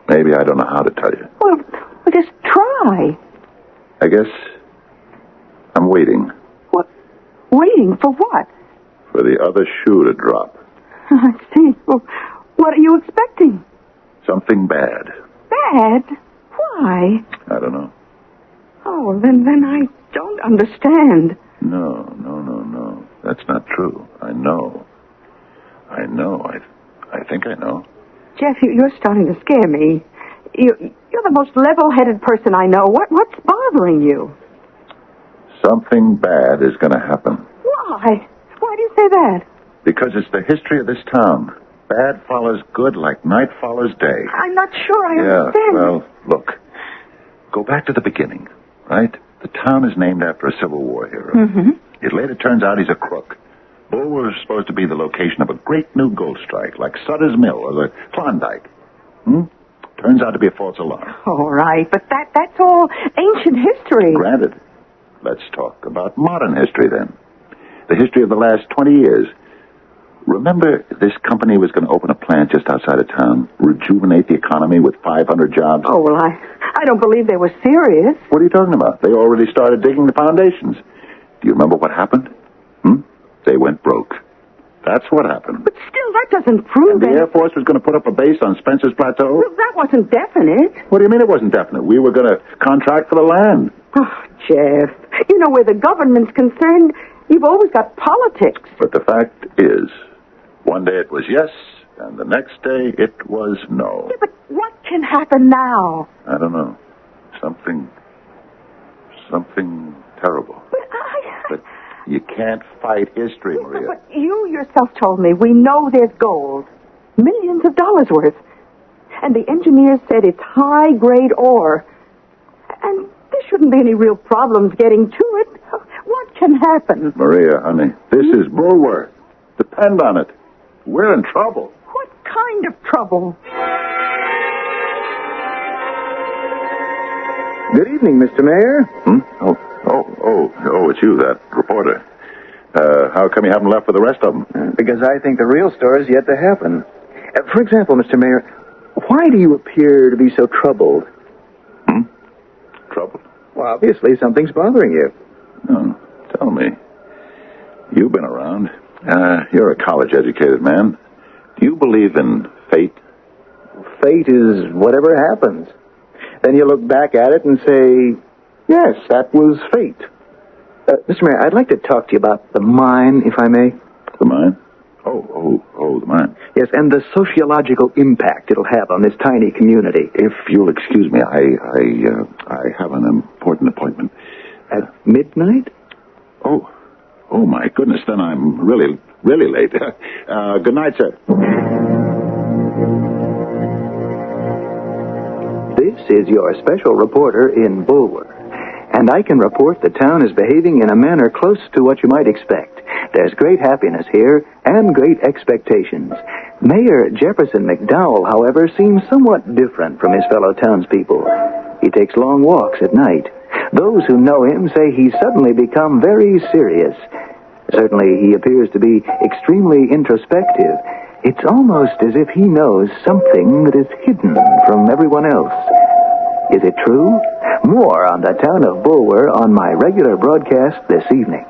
I don't know how to tell you. Well, just try. I guess I'm waiting. What? Waiting for what? For the other shoe to drop. I see. Well, what are you expecting? Something bad. Bad? Why? I don't know. Oh, then I don't understand. No. That's not true. I know. I think I know. Jeff, you're starting to scare me. You're the most level-headed person I know. What's bothering you? Something bad is going to happen. Why? Why do you say that? Because it's the history of this town. Bad follows good like night follows day. I'm not sure I understand. Well, look. Go back to the beginning, right? The town is named after a Civil War hero. Mm-hmm. It later turns out he's a crook. Bulwer was supposed to be the location of a great new gold strike, like Sutter's Mill or the Klondike. Turns out to be a false alarm. All right, but that's all ancient history. Granted. Let's talk about modern history, then. The history of the last 20 years. Remember, this company was going to open a plant just outside of town, rejuvenate the economy with 500 jobs? Oh, well, I don't believe they were serious. What are you talking about? They already started digging the foundations. Do you remember what happened? They went broke. That's what happened. But still, that doesn't prove The Air Force was going to put up a base on Spencer's Plateau? Well, that wasn't definite. What do you mean it wasn't definite? We were going to contract for the land. Oh, Jeff, you know, where the government's concerned, you've always got politics. But the fact is, one day it was yes, and the next day it was no. Yeah, but what can happen now? I don't know. Something terrible. But you can't fight history, Maria. But you yourself told me we know there's gold. Millions of dollars worth. And the engineers said it's high-grade ore. And there shouldn't be any real problems getting to it. What can happen? Maria, honey, this is Bulwer. Depend on it. We're in trouble. What kind of trouble? Good evening, Mr. Mayor. Oh, it's you, that reporter. How come you haven't left with the rest of them? Because I think the real story is yet to happen. For example, Mr. Mayor, why do you appear to be so troubled? Troubled? Well, obviously something's bothering you. Oh, tell me. You've been around. You're a college-educated man. Do you believe in fate? Fate is whatever happens. Then you look back at it and say, yes, that was fate. Mr. Mayor, I'd like to talk to you about the mine, if I may. The mine? Oh, the mine. Yes, and the sociological impact it'll have on this tiny community. If you'll excuse me, I have an important appointment. At midnight? Oh, my goodness, then I'm really late. Good night, sir. This is your special reporter in Bulwer. And I can report the town is behaving in a manner close to what you might expect. There's great happiness here and great expectations. Mayor Jefferson McDowell, however, seems somewhat different from his fellow townspeople. He takes long walks at night. Those who know him say he's suddenly become very serious. Certainly, he appears to be extremely introspective. It's almost as if he knows something that is hidden from everyone else. Is it true? More on the town of Bulwer on my regular broadcast this evening.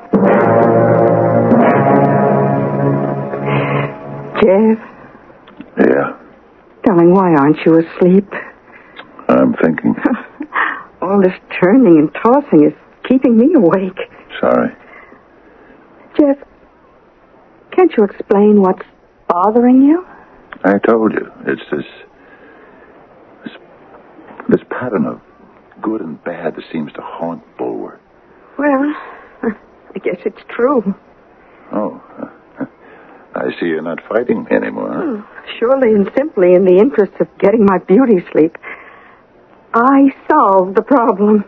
Jeff? Yeah? Darling, why aren't you asleep? I'm thinking. All this turning and tossing is keeping me awake. Sorry. Jeff, can't you explain what's bothering you? I told you. It's this pattern of good and bad that seems to haunt Bulwer. Well, I guess it's true. Oh, I see you're not fighting me anymore. Oh, surely and simply in the interest of getting my beauty sleep, I solved the problem.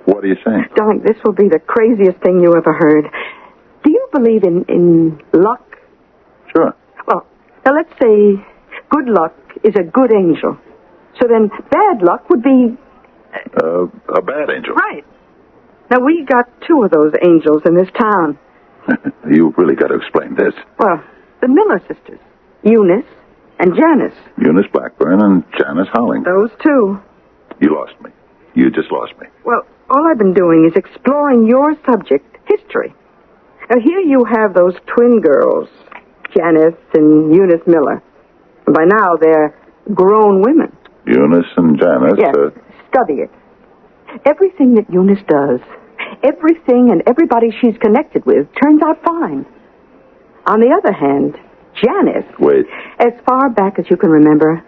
What are you saying? Darling, this will be the craziest thing you ever heard. Do you believe in luck? Sure. Well, now let's say good luck is a good angel. So then bad luck would be... a bad angel. Right. Now, we got two of those angels in this town. You've really got to explain this. Well, the Miller sisters, Eunice and Janice. Eunice Blackburn and Janice Howling. Those two. You lost me. You just lost me. Well, all I've been doing is exploring your subject, history. Now, here you have those twin girls, Janice and Eunice Miller. By now, they're grown women. Eunice and Janice. Yes, study it. Everything that Eunice does, everything and everybody she's connected with turns out fine. On the other hand, Janice... Wait. As far back as you can remember,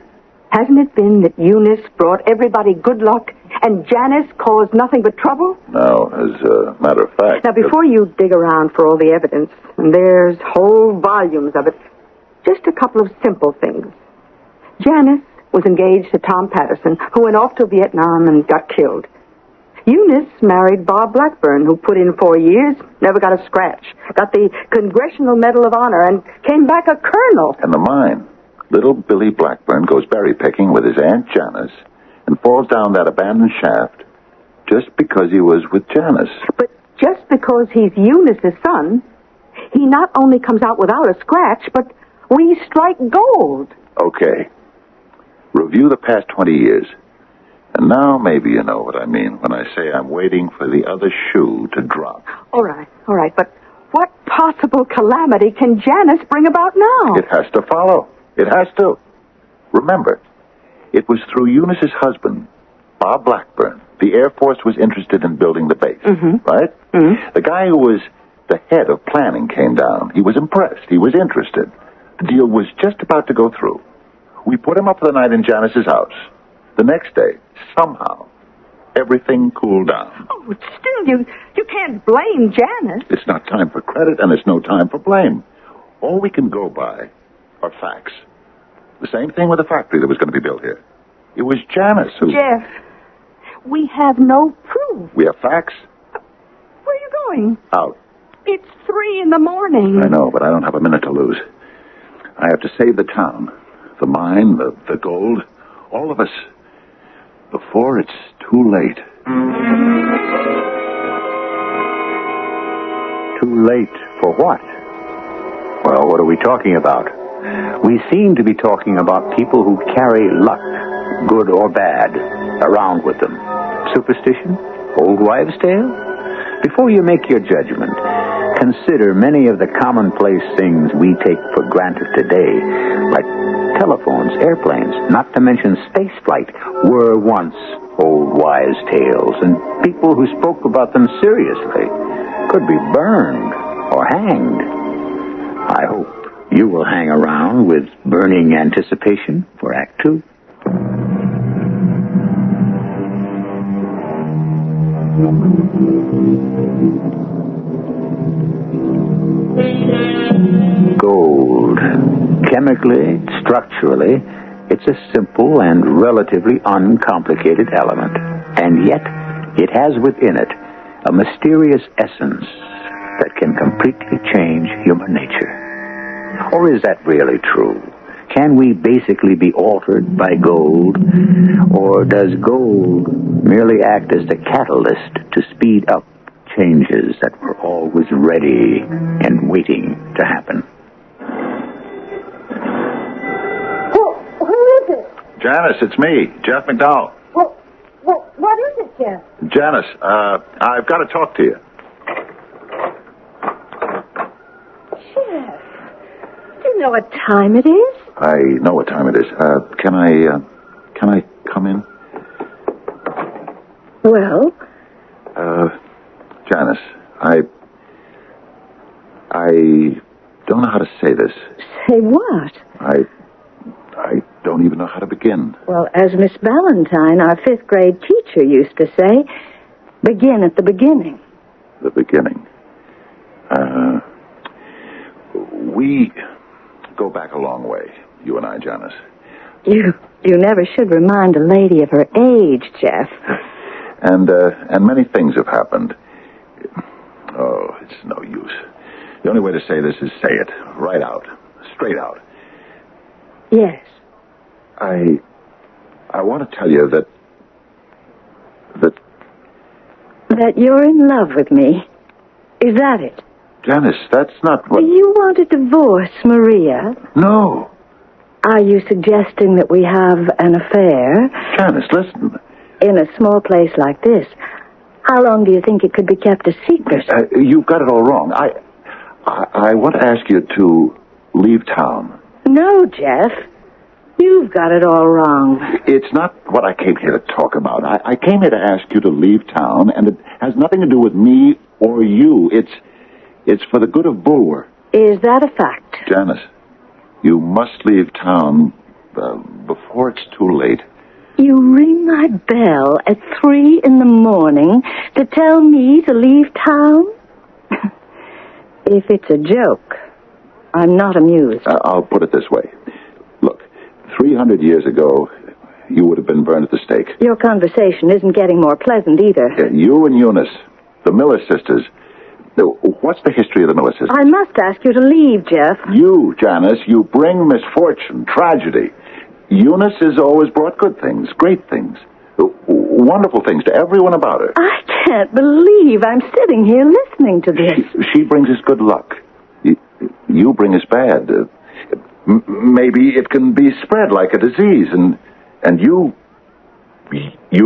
hasn't it been that Eunice brought everybody good luck and Janice caused nothing but trouble? Now, as a matter of fact... Now, before you dig around for all the evidence, and there's whole volumes of it, just a couple of simple things. Janice was engaged to Tom Patterson, who went off to Vietnam and got killed. Eunice married Bob Blackburn, who put in 4 years, never got a scratch, got the Congressional Medal of Honor, and came back a colonel. And the mine. Little Billy Blackburn goes berry picking with his Aunt Janice and falls down that abandoned shaft just because he was with Janice. But just because he's Eunice's son, he not only comes out without a scratch, but we strike gold. Okay. Review the past 20 years. And now maybe you know what I mean when I say I'm waiting for the other shoe to drop. All right. But what possible calamity can Janice bring about now? It has to follow. It has to. Remember, it was through Eunice's husband, Bob Blackburn, the Air Force was interested in building the base, right? Mm-hmm. The guy who was the head of planning came down. He was impressed. He was interested. The deal was just about to go through. We put him up for the night in Janice's house. The next day, somehow, everything cooled down. Oh, but still, you can't blame Janice. It's not time for credit, and it's no time for blame. All we can go by are facts. The same thing with the factory that was going to be built here. It was Janice who... Jeff, we have no proof. We have facts. Where are you going? Out. It's 3 a.m. I know, but I don't have a minute to lose. I have to save the town, the mine, the gold, all of us, before it's too late. Too late for what? Well, what are we talking about? We seem to be talking about people who carry luck, good or bad, around with them. Superstition? Old wives' tale? Before you make your judgment, consider many of the commonplace things we take for granted today, like telephones, airplanes, not to mention spaceflight, were once old wives' tales, and people who spoke about them seriously could be burned or hanged. I hope you will hang around with burning anticipation for Act 2. Gold. Chemically, structurally, it's a simple and relatively uncomplicated element. And yet, it has within it a mysterious essence that can completely change human nature. Or is that really true? Can we basically be altered by gold? Or does gold merely act as the catalyst to speed up changes that were always ready and waiting to happen? Who is it? Janice, it's me, Jeff McDowell. What is it, Jeff? Janice, I've got to talk to you. Jeff, do you know what time it is? I know what time it is. Can I come in? Well? Janice, I don't know how to say this. Say what? I don't even know how to begin. Well, as Miss Ballantyne, our 5th grade teacher, used to say, begin at the beginning. The beginning. We go back a long way, you and I, Janice. You never should remind a lady of her age, Jeff. And many things have happened. Oh, it's no use. The only way to say this is say it. Right out. Straight out. Yes. I want to tell you that That you're in love with me. Is that it? Janice, that's not what... Do you want a divorce, Maria? No. Are you suggesting that we have an affair? Janice, listen. In a small place like this, how long do you think it could be kept a secret? You've got it all wrong. I want to ask you to leave town. No, Jeff. You've got it all wrong. It's not what I came here to talk about. I came here to ask you to leave town, and it has nothing to do with me or you. It's for the good of Bulwer. Is that a fact? Janice, you must leave town before it's too late. You ring my bell at 3 a.m. to tell me to leave town? If it's a joke, I'm not amused. I'll put it this way. Look, 300 years ago, you would have been burned at the stake. Your conversation isn't getting more pleasant either. Yeah, you and Eunice, the Miller sisters. What's the history of the Miller sisters? I must ask you to leave, Jeff. You, Janice, you bring misfortune, tragedy. Eunice has always brought good things, great things, wonderful things to everyone about her. I can't believe I'm sitting here listening to this. She brings us good luck. You bring us bad. Maybe it can be spread like a disease, and you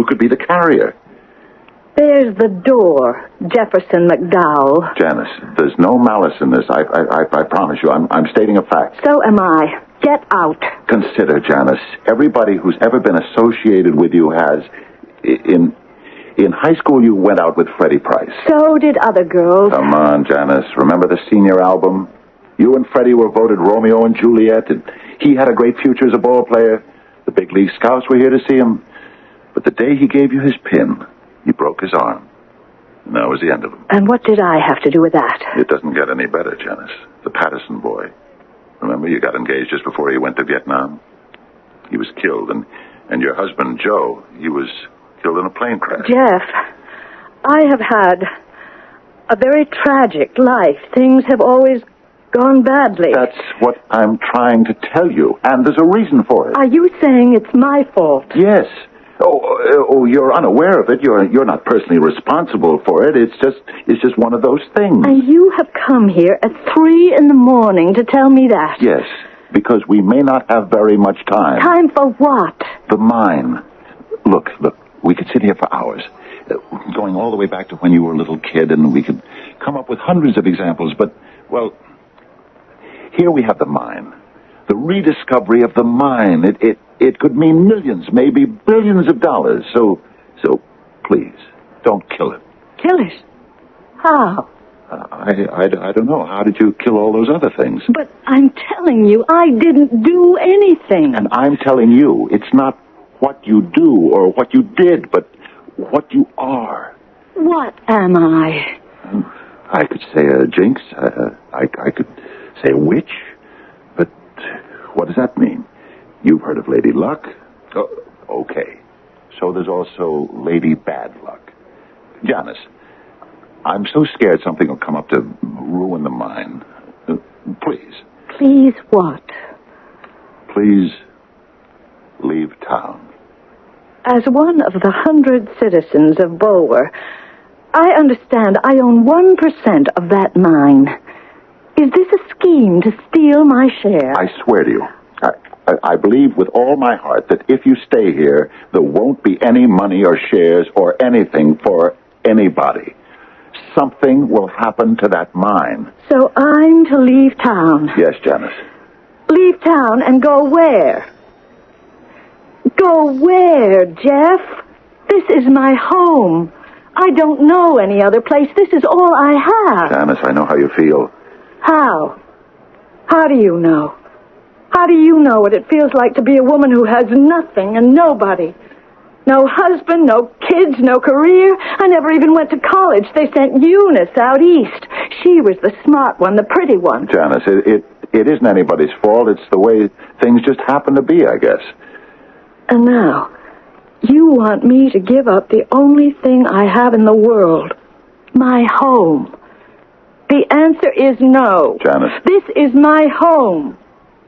could be the carrier. There's the door, Jefferson McDowell. Janice, there's no malice in this. I promise you. I'm stating a fact. So am I. Get out. Consider, Janice, everybody who's ever been associated with you has. In high school, you went out with Freddie Price. So did other girls. Come on, Janice. Remember the senior album? You and Freddie were voted Romeo and Juliet, and he had a great future as a ball player. The big league scouts were here to see him. But the day he gave you his pin, he broke his arm. And that was the end of him. And what did I have to do with that? It doesn't get any better, Janice. The Patterson boy. Remember, you got engaged just before he went to Vietnam? He was killed, and your husband, Joe, he was killed in a plane crash. Jeff, I have had a very tragic life. Things have always gone badly. That's what I'm trying to tell you, and there's a reason for it. Are you saying it's my fault? Yes. Oh, you're unaware of it. You're not personally responsible for it. It's just one of those things. And you have come here at 3 a.m. to tell me that? Yes, because we may not have very much time. Time for what? The mine. Look, we could sit here for hours, going all the way back to when you were a little kid, and we could come up with hundreds of examples, but, well, here we have the mine. The rediscovery of the mine. It could mean millions, maybe billions of dollars. So please, don't kill it. Kill it? How? I don't know. How did you kill all those other things? But I'm telling you, I didn't do anything. And I'm telling you, it's not what you do or what you did, but what you are. What am I? I could say a jinx. I could say a witch. But what does that mean? You've heard of Lady Luck? Oh, okay. So there's also Lady Bad Luck. Janice, I'm so scared something will come up to ruin the mine. Please. Please what? Please leave town. As one of the 100 citizens of Bulwer, I understand I own 1% of that mine. Is this a scheme to steal my share? I swear to you, I believe with all my heart that if you stay here, there won't be any money or shares or anything for anybody. Something will happen to that mine. So I'm to leave town? Yes, Janice. Leave town and go where? Go where, Jeff? This is my home. I don't know any other place. This is all I have. Janice, I know how you feel. How? How do you know? How do you know what it feels like to be a woman who has nothing and nobody? No husband, no kids, no career. I never even went to college. They sent Eunice out east. She was the smart one, the pretty one. Janice, it isn't anybody's fault. It's the way things just happen to be, I guess. And now, you want me to give up the only thing I have in the world, my home. The answer is no. Janice. This is my home.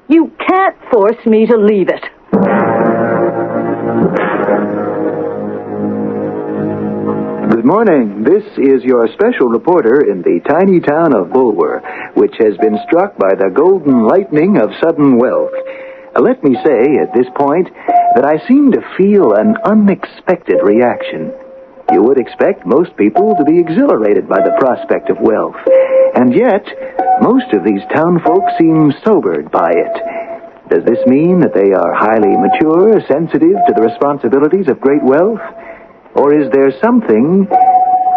You can't force me to leave it. Good morning. This is your special reporter in the tiny town of Bulwer, which has been struck by the golden lightning of sudden wealth. Let me say at this point that I seem to feel an unexpected reaction. You would expect most people to be exhilarated by the prospect of wealth, and yet most of these town folk seem sobered by it. Does this mean that they are highly mature, sensitive to the responsibilities of great wealth? Or is there something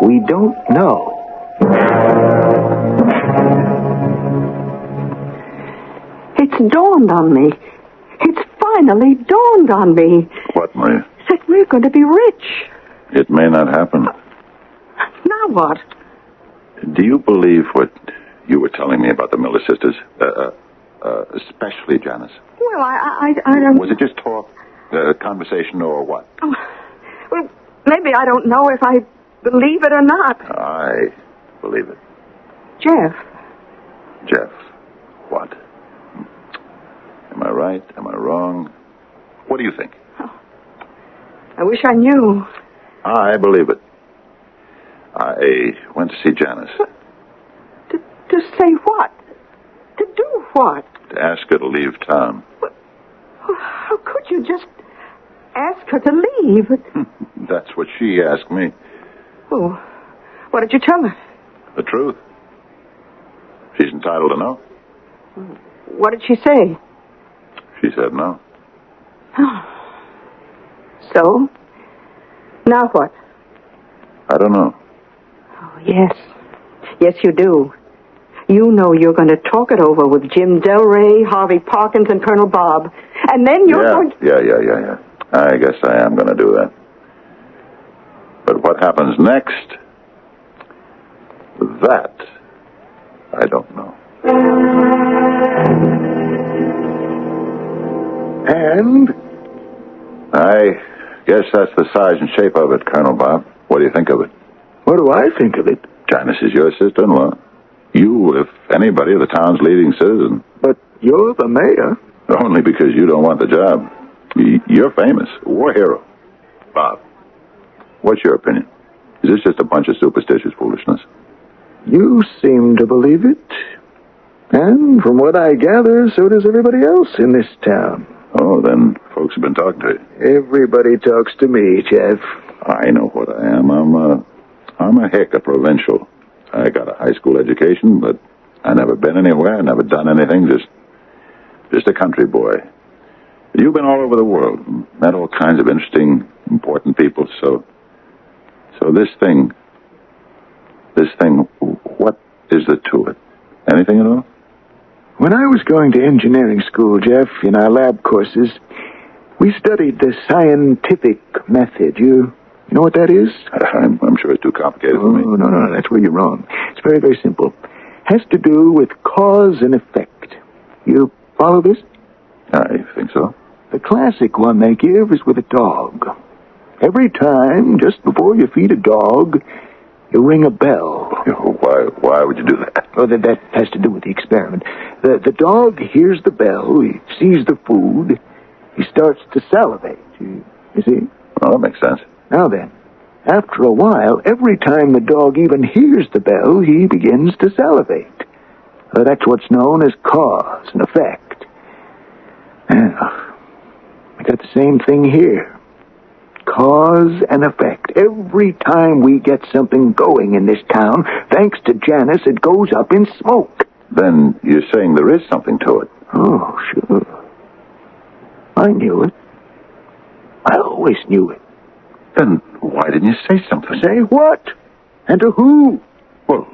we don't know? It's dawned on me. It's finally dawned on me. What, Maria? That we're going to be rich. It may not happen. Now what? Do you believe what you were telling me about the Miller sisters? Especially Janice. Well, I don't... Was it just talk, conversation, or what? Oh, well, maybe I don't know if I believe it or not. I believe it. Jeff, what? Am I right? Am I wrong? What do you think? Oh, I wish I knew. I believe it. I went to see Janice. To say what? To do what? To ask her to leave town. How could you just ask her to leave? That's what she asked me. Oh, what did you tell her? The truth. She's entitled to know. What did she say? She said no. So? Now what? I don't know. Oh, yes. Yes, you do. You know you're going to talk it over with Jim Delray, Harvey Parkins, and Colonel Bob. And then you're going to... Yeah. I guess I am going to do that. But what happens next, that I don't know. And? I guess that's the size and shape of it, Colonel Bob. What do you think of it? What do I think of it? Janice is your sister-in-law. You, if anybody, are the town's leading citizen. But you're the mayor. Only because you don't want the job. You're famous. War hero. Bob, what's your opinion? Is this just a bunch of superstitious foolishness? You seem to believe it. And from what I gather, so does everybody else in this town. Oh, then folks have been talking to you. Everybody talks to me, Jeff. I know what I am. I'm a hick, a provincial. I got a high school education, but I never been anywhere, never done anything, just a country boy. You've been all over the world, met all kinds of interesting, important people, so this thing, what is there to it? Anything at all? When I was going to engineering school, Jeff, in our lab courses, we studied the scientific method. You know what that is? I'm sure it's too complicated for me. No, that's where you're wrong. It's very, very simple. Has to do with cause and effect. You follow this? I think so. The classic one they give is with a dog. Every time, just before you feed a dog, you ring a bell. Why would you do that? Well, that has to do with the experiment. The dog hears the bell, he sees the food, he starts to salivate. You see? Well, that makes sense. Now then, after a while, every time the dog even hears the bell, he begins to salivate. That's what's known as cause and effect. We got the same thing here. Cause and effect. Every time we get something going in this town, thanks to Janice, it goes up in smoke. Then you're saying there is something to it? Oh, sure. I knew it. I always knew it. Then why didn't you say something? Say what? And to who? Well,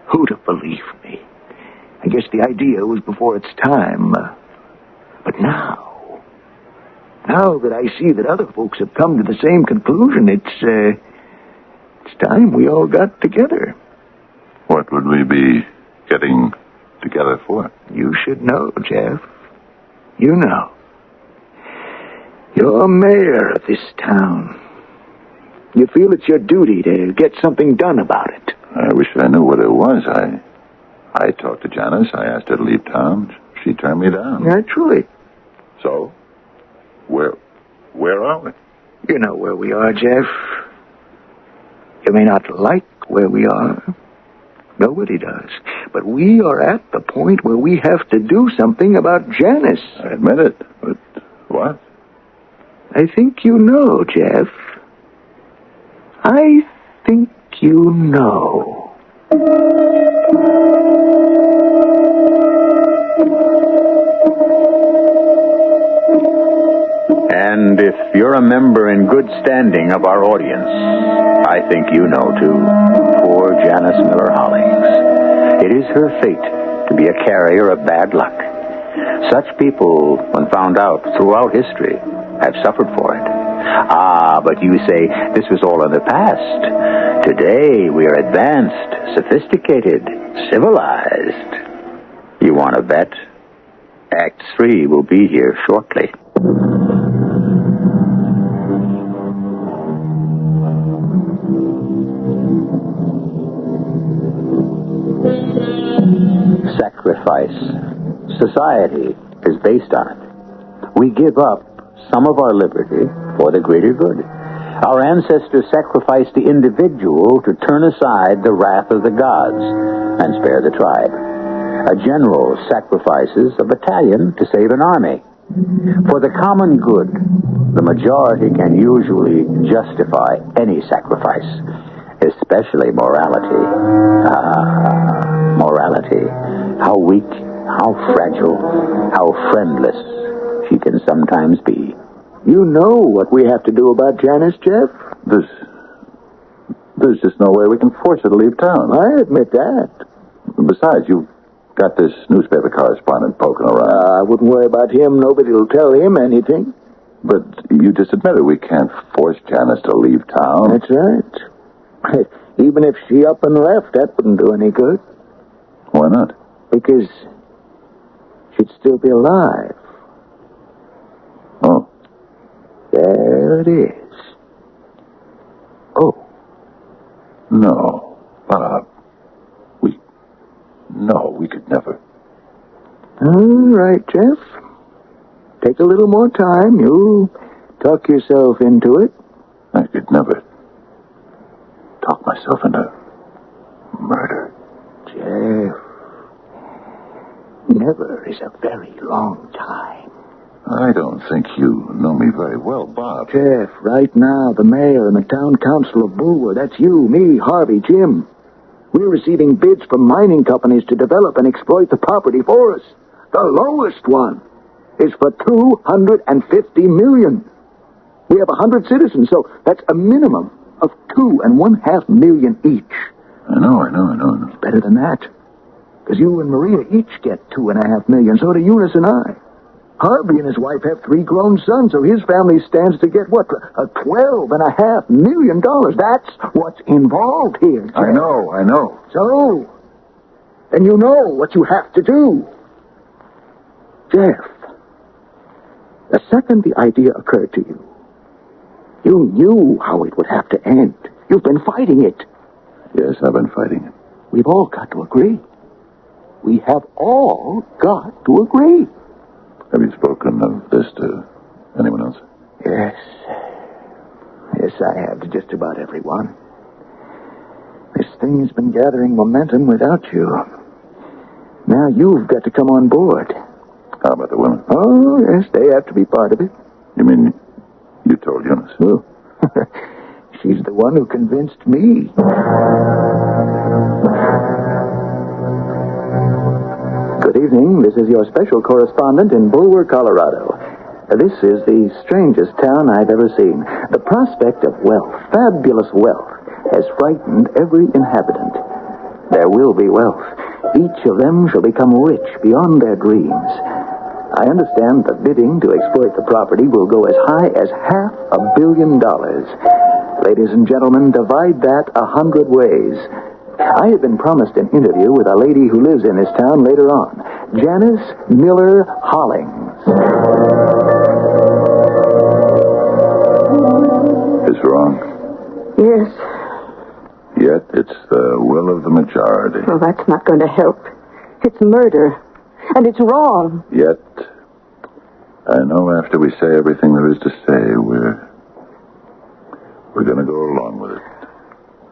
who'd have believed me? I guess the idea was before its time. But now that I see that other folks have come to the same conclusion, it's time we all got together. What would we be getting together for? You should know, Jeff. You know. You're mayor of this town. You feel it's your duty to get something done about it. I wish I knew what it was. I talked to Janice. I asked her to leave town. She turned me down. Naturally. So, where are we? You know where we are, Jeff. You may not like where we are. Nobody does. But we are at the point where we have to do something about Janice. I admit it. But what? I think you know, Jeff. I think you know. thinking of our audience. I think you know, too. Poor Janice Miller Hollings. It is her fate to be a carrier of bad luck. Such people, when found out throughout history, have suffered for it. Ah, but you say this was all in the past. Today, we are advanced, sophisticated, civilized. You want to bet? Act 3 will be here shortly. Sacrifice. Society is based on it. We give up some of our liberty for the greater good. Our ancestors sacrificed the individual to turn aside the wrath of the gods and spare the tribe. A general sacrifices a battalion to save an army. For the common good, the majority can usually justify any sacrifice, especially morality. Ah, morality. How weak, how fragile, how friendless she can sometimes be. You know what we have to do about Janice, Jeff? There's just no way we can force her to leave town. I admit that. Besides, you've got this newspaper correspondent poking around. I wouldn't worry about him. Nobody will tell him anything. But you just admitted we can't force Janice to leave town. That's right. Even if she up and left, that wouldn't do any good. Why not? Because she'd still be alive. Oh. There it is. Oh. No. Bob. No, we could never. All right, Jeff. Take a little more time. You'll talk yourself into it. I could never talk myself into murder. Jeff. Never is a very long time. I don't think you know me very well, Bob. Jeff, right now, the mayor and the town council of Bulwer, that's you, me, Harvey, Jim. We're receiving bids from mining companies to develop and exploit the property for us. The lowest one is for $250 million. We have 100 citizens, so that's a minimum of $2.5 million each. I know. It's better than that. Because you and Maria each get $2.5 million, so do Eunice and I. Harvey and his wife have 3 grown sons, so his family stands to get, $12.5 million. That's what's involved here, Jeff. I know. So, then you know what you have to do. Jeff, the second the idea occurred to you, you knew how it would have to end. You've been fighting it. Yes, I've been fighting it. We've all got to agree. We have all got to agree. Have you spoken of this to anyone else? Yes. Yes, I have, to just about everyone. This thing's been gathering momentum without you. Now you've got to come on board. How about the women? Oh, yes, they have to be part of it. You mean you told Eunice? Oh. She's the one who convinced me. Good evening. This is your special correspondent in Bulwer, Colorado. This is the strangest town I've ever seen. The prospect of wealth, fabulous wealth, has frightened every inhabitant. There will be wealth. Each of them shall become rich beyond their dreams. I understand the bidding to exploit the property will go as high as $500 million. Ladies and gentlemen, divide that 100 ways. I have been promised an interview with a lady who lives in this town later on. Janice Miller Hollings. It's wrong. Yes. Yet it's the will of the majority. Well, that's not going to help. It's murder. And it's wrong. Yet, I know after we say everything there is to say, we're going to go along with it.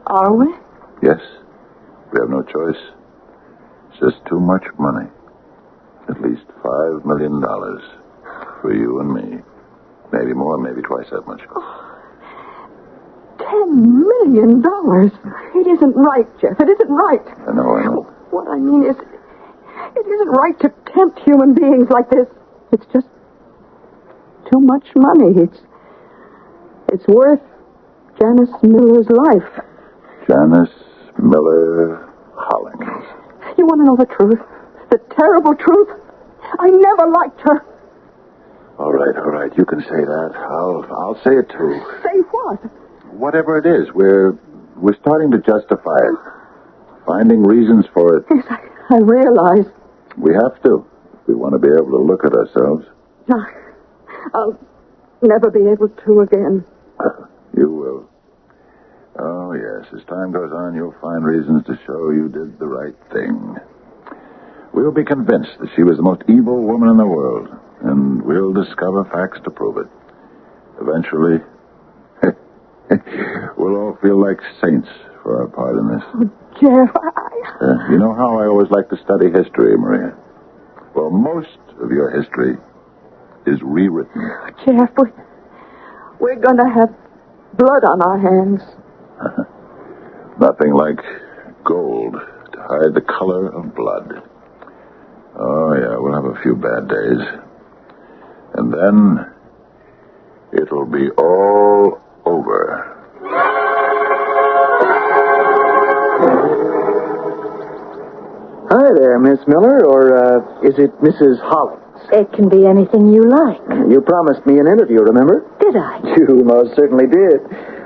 Are we? Yes. We have no choice. It's just too much money. At least $5 million for you and me. Maybe more, maybe twice that much. $10 million? It isn't right, Jeff. It isn't right. I know. What I mean is, it isn't right to tempt human beings like this. It's just too much money. It's worth Janice Miller's life. Janice Miller Hollings. You want to know the truth? The terrible truth? I never liked her. All right. You can say that. I'll say it too. Say what? Whatever it is, we're starting to justify it. Finding reasons for it. Yes, I realize. We have to. We want to be able to look at ourselves. I'll never be able to again. You will. Oh, yes. As time goes on, you'll find reasons to show you did the right thing. We'll be convinced that she was the most evil woman in the world, and we'll discover facts to prove it. Eventually, we'll all feel like saints for our part in this. Oh, Jeff, You know how I always like to study history, Maria? Well, most of your history is rewritten. Jeff, we're going to have blood on our hands. Nothing like gold to hide the color of blood. Oh, yeah, we'll have a few bad days. And then it'll be all over. Hi there, Miss Miller, or is it Mrs. Hollins? It can be anything you like. You promised me an interview, remember? Did I? You most certainly did.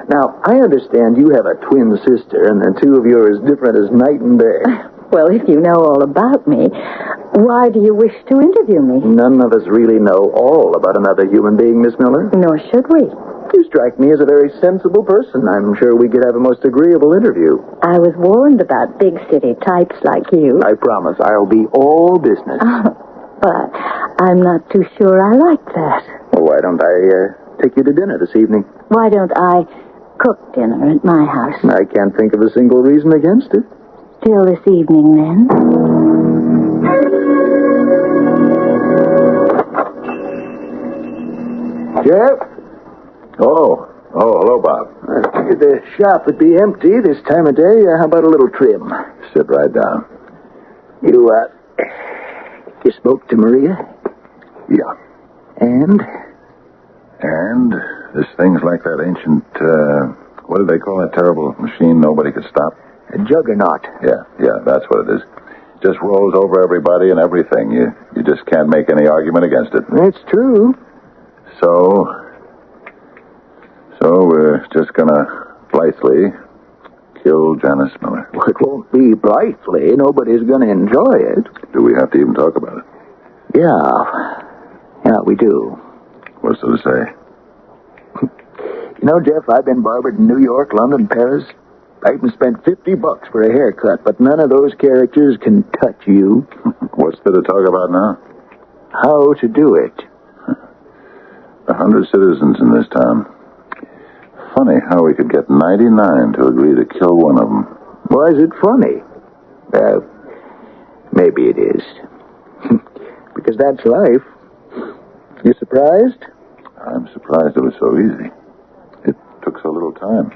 Now, I understand you have a twin sister, and the two of you are as different as night and day. Well, if you know all about me, why do you wish to interview me? None of us really know all about another human being, Miss Miller. Nor should we. You strike me as a very sensible person. I'm sure we could have a most agreeable interview. I was warned about big city types like you. I promise I'll be all business. But I'm not too sure I like that. Well, why don't I take you to dinner this evening? Why don't I cook dinner at my house? I can't think of a single reason against it. Till this evening, then. Jeff? Oh, hello, Bob. I figured the shop would be empty this time of day. How about a little trim? Sit right down. You spoke to Maria? Yeah. And this thing's like that ancient, what did they call that terrible machine nobody could stop? A juggernaut. Yeah, that's what it is. Just rolls over everybody and everything. You just can't make any argument against it. That's true. So we're just gonna blithely kill Janice Miller. Well, it won't be blithely. Nobody's gonna enjoy it. Do we have to even talk about it? Yeah, we do. What's there to say? You know, Jeff, I've been barbered in New York, London, Paris. I even spent $50 for a haircut, but none of those characters can touch you. What's there to talk about now? How to do it. 100 citizens in this town. Funny how we could get 99 to agree to kill one of them. Why is it funny? Maybe it is. Because that's life. You surprised? I'm surprised it was so easy. It took so little time.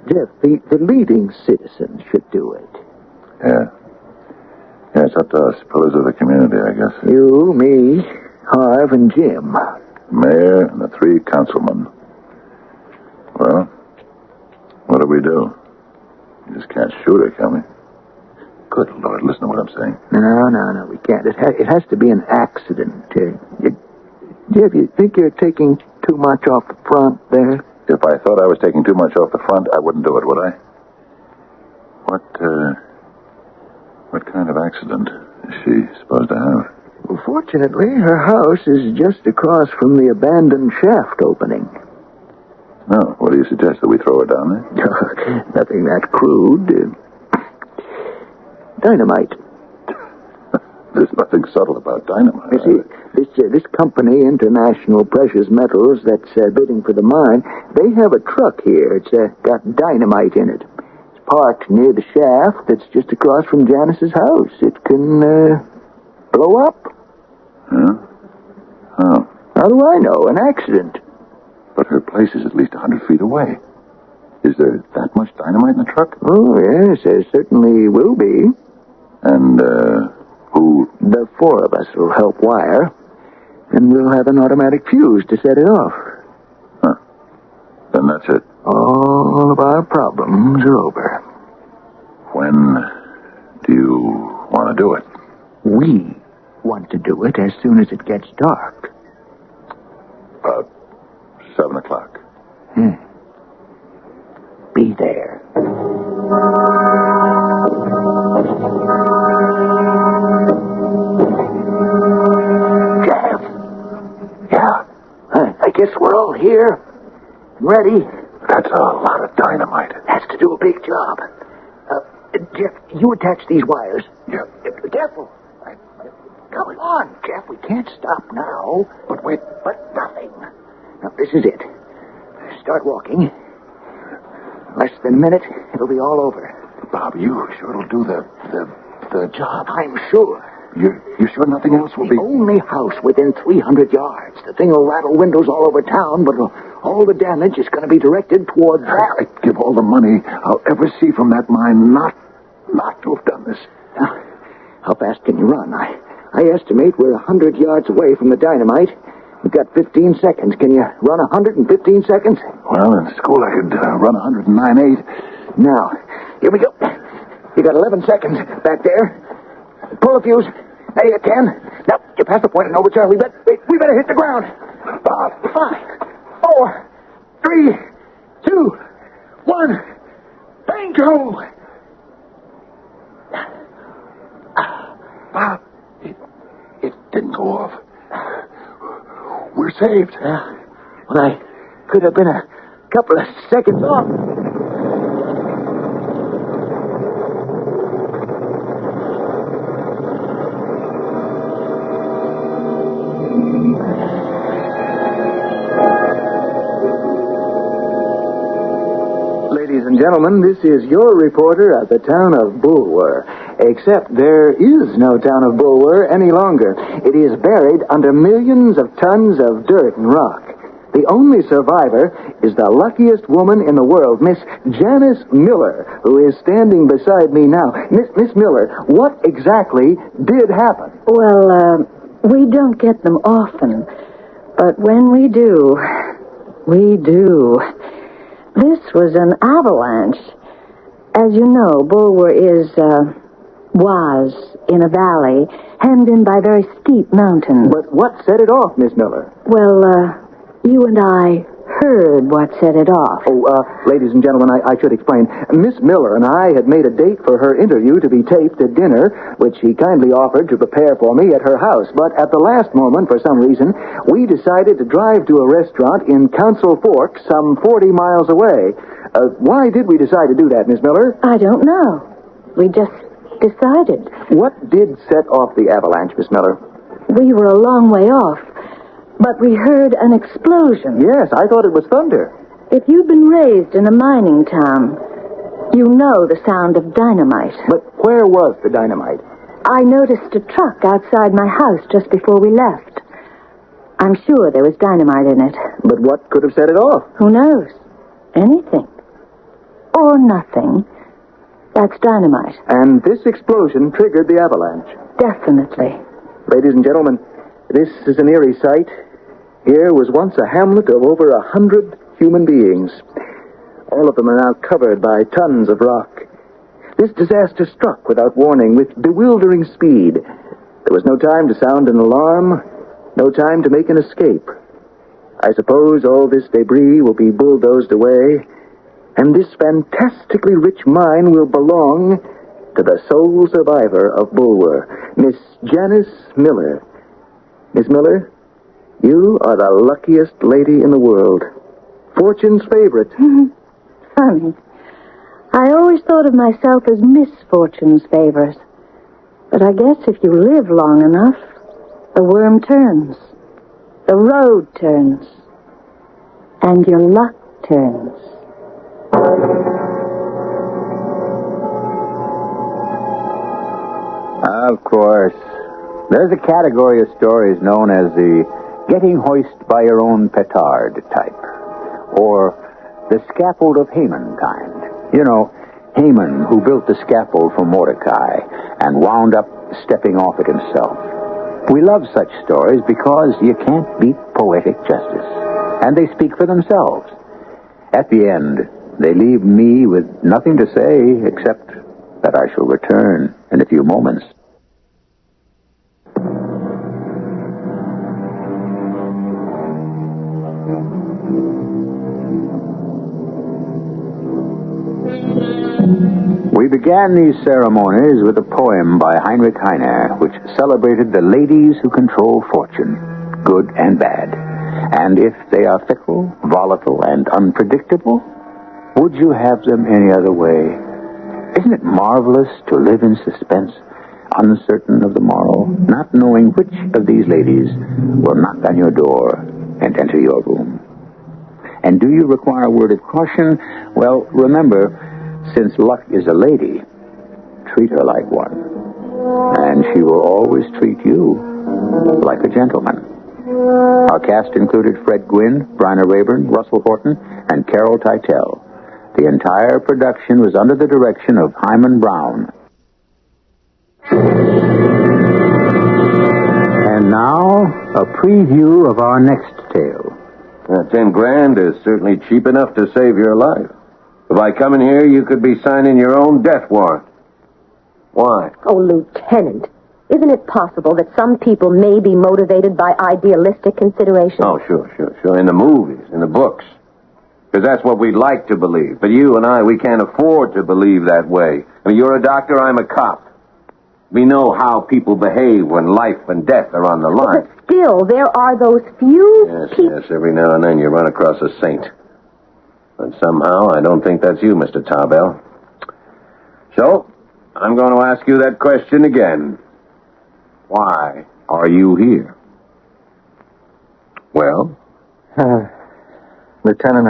Jeff, the leading citizens should do it. Yeah, it's up to us, pillars of the community, I guess. You, me, Harv, and Jim. Mayor and the 3 councilmen. Well, what do we do? We just can't shoot her, can we? Good Lord, listen to what I'm saying. No, we can't. It has to be an accident. Jeff, you think you're taking too much off the front there? If I thought I was taking too much off the front, I wouldn't do it, would I? What kind of accident is she supposed to have? Well, fortunately, her house is just across from the abandoned shaft opening. Oh, what do you suggest, that we throw her down there? Nothing that crude. Dynamite. There's nothing subtle about dynamite. You see, this company, International Precious Metals, that's bidding for the mine, they have a truck here. It's got dynamite in it. It's parked near the shaft that's just across from Janice's house. It can blow up. Huh? How? How do I know? An accident. But her place is at least 100 feet away. Is there that much dynamite in the truck? Oh, yes, there certainly will be. And, who? The 4 of us will help wire, and we'll have an automatic fuse to set it off. Huh. Then that's it. all of our problems are over. When do you want to do it? We want to do it as soon as it gets dark. About 7 o'clock. Be there. Jeff? Yeah? I guess we're all here. Ready? That's a lot of dynamite. Has to do a big job. Jeff, you attach these wires. Yeah. Careful. Come on, Jeff. We can't stop now. But wait. But nothing. Now, this is it. Start walking. Less than a minute, it'll be all over. Bob, you sure it'll do the job? I'm sure. You sure nothing else will be... The only house within 300 yards. The thing will rattle windows all over town, but all the damage is going to be directed toward that. I'd give all the money I'll ever see from that mine not to have done this. Now, how fast can you run? I estimate we're 100 yards away from the dynamite. We've got 15 seconds. Can you run 115 seconds? Well, in school I could run 109.8. Now, here we go. You got 11 seconds back there. Pull the fuse. There you 10. Now, you're past the point of no return. We better hit the ground. Bob. 5, 4, 3, 2, 1. Banjo! Bob, it didn't go off. We're saved. Well, I could have been a couple of seconds off. Ladies and gentlemen, this is your reporter at the town of Bulwer. Except there is no town of Bulwer any longer. It is buried under millions of tons of dirt and rock. The only survivor is the luckiest woman in the world, Miss Janice Miller, who is standing beside me now. Miss Miller, what exactly did happen? Well, we don't get them often. But when we do, we do. This was an avalanche. As you know, Bulwer was in a valley, hemmed in by very steep mountains. But what set it off, Miss Miller? Well, you and I heard what set it off. Ladies and gentlemen, I should explain. Miss Miller and I had made a date for her interview to be taped at dinner, which she kindly offered to prepare for me at her house. But at the last moment, for some reason, we decided to drive to a restaurant in Council Forks, some 40 miles away. Why did we decide to do that, Miss Miller? I don't know. We just decided. What did set off the avalanche, Miss Miller? We were a long way off, but we heard an explosion. Yes, I thought it was thunder. If you've been raised in a mining town, you know the sound of dynamite. But where was the dynamite? I noticed a truck outside my house just before we left. I'm sure there was dynamite in it. But what could have set it off? Who knows? Anything. Or nothing. That's dynamite. And this explosion triggered the avalanche. Definitely. Ladies and gentlemen, this is an eerie sight. Here was once a hamlet of over 100 human beings. All of them are now covered by tons of rock. This disaster struck without warning, with bewildering speed. There was no time to sound an alarm, no time to make an escape. I suppose all this debris will be bulldozed away, and this fantastically rich mine will belong to the sole survivor of Bulwer, Miss Janice Miller. Miss Miller, you are the luckiest lady in the world. Fortune's favorite. Funny. I always thought of myself as Misfortune's favorite. But I guess if you live long enough, the worm turns. The road turns. And your luck turns. Of course. There's a category of stories known as the getting hoist by your own petard type. Or the scaffold of Haman kind. You know, Haman, who built the scaffold for Mordecai and wound up stepping off it himself. We love such stories because you can't beat poetic justice. And they speak for themselves. At the end, they leave me with nothing to say except that I shall return in a few moments. We began these ceremonies with a poem by Heinrich Heine, which celebrated the ladies who control fortune, good and bad. And if they are fickle, volatile, and unpredictable, would you have them any other way? Isn't it marvelous to live in suspense, uncertain of the morrow, not knowing which of these ladies will knock on your door and enter your room? And do you require a word of caution? Well, remember, since luck is a lady, treat her like one. And she will always treat you like a gentleman. Our cast included Fred Gwynne, Bryna Rayburn, Russell Horton, and Carol Teitel. The entire production was under the direction of Hyman Brown. And now, a preview of our next tale. $10,000 is certainly cheap enough to save your life. If I come in here, you could be signing your own death warrant. Why? Oh, Lieutenant, isn't it possible that some people may be motivated by idealistic considerations? Oh, sure. In the movies, in the books. Because that's what we'd like to believe. But you and I, we can't afford to believe that way. I mean, you're a doctor, I'm a cop. We know how people behave when life and death are on the line. But still, there are those few Yes, every now and then you run across a saint. But somehow, I don't think that's you, Mr. Tarbell. So, I'm going to ask you that question again. Why are you here? Well? Lieutenant,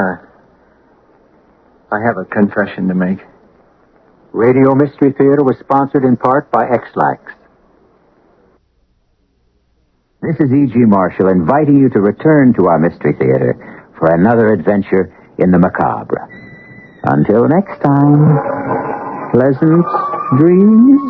I have a confession to make. Radio Mystery Theater was sponsored in part by X-Lax. This is E.G. Marshall inviting you to return to our Mystery Theater for another adventure in the macabre. Until next time, pleasant dreams.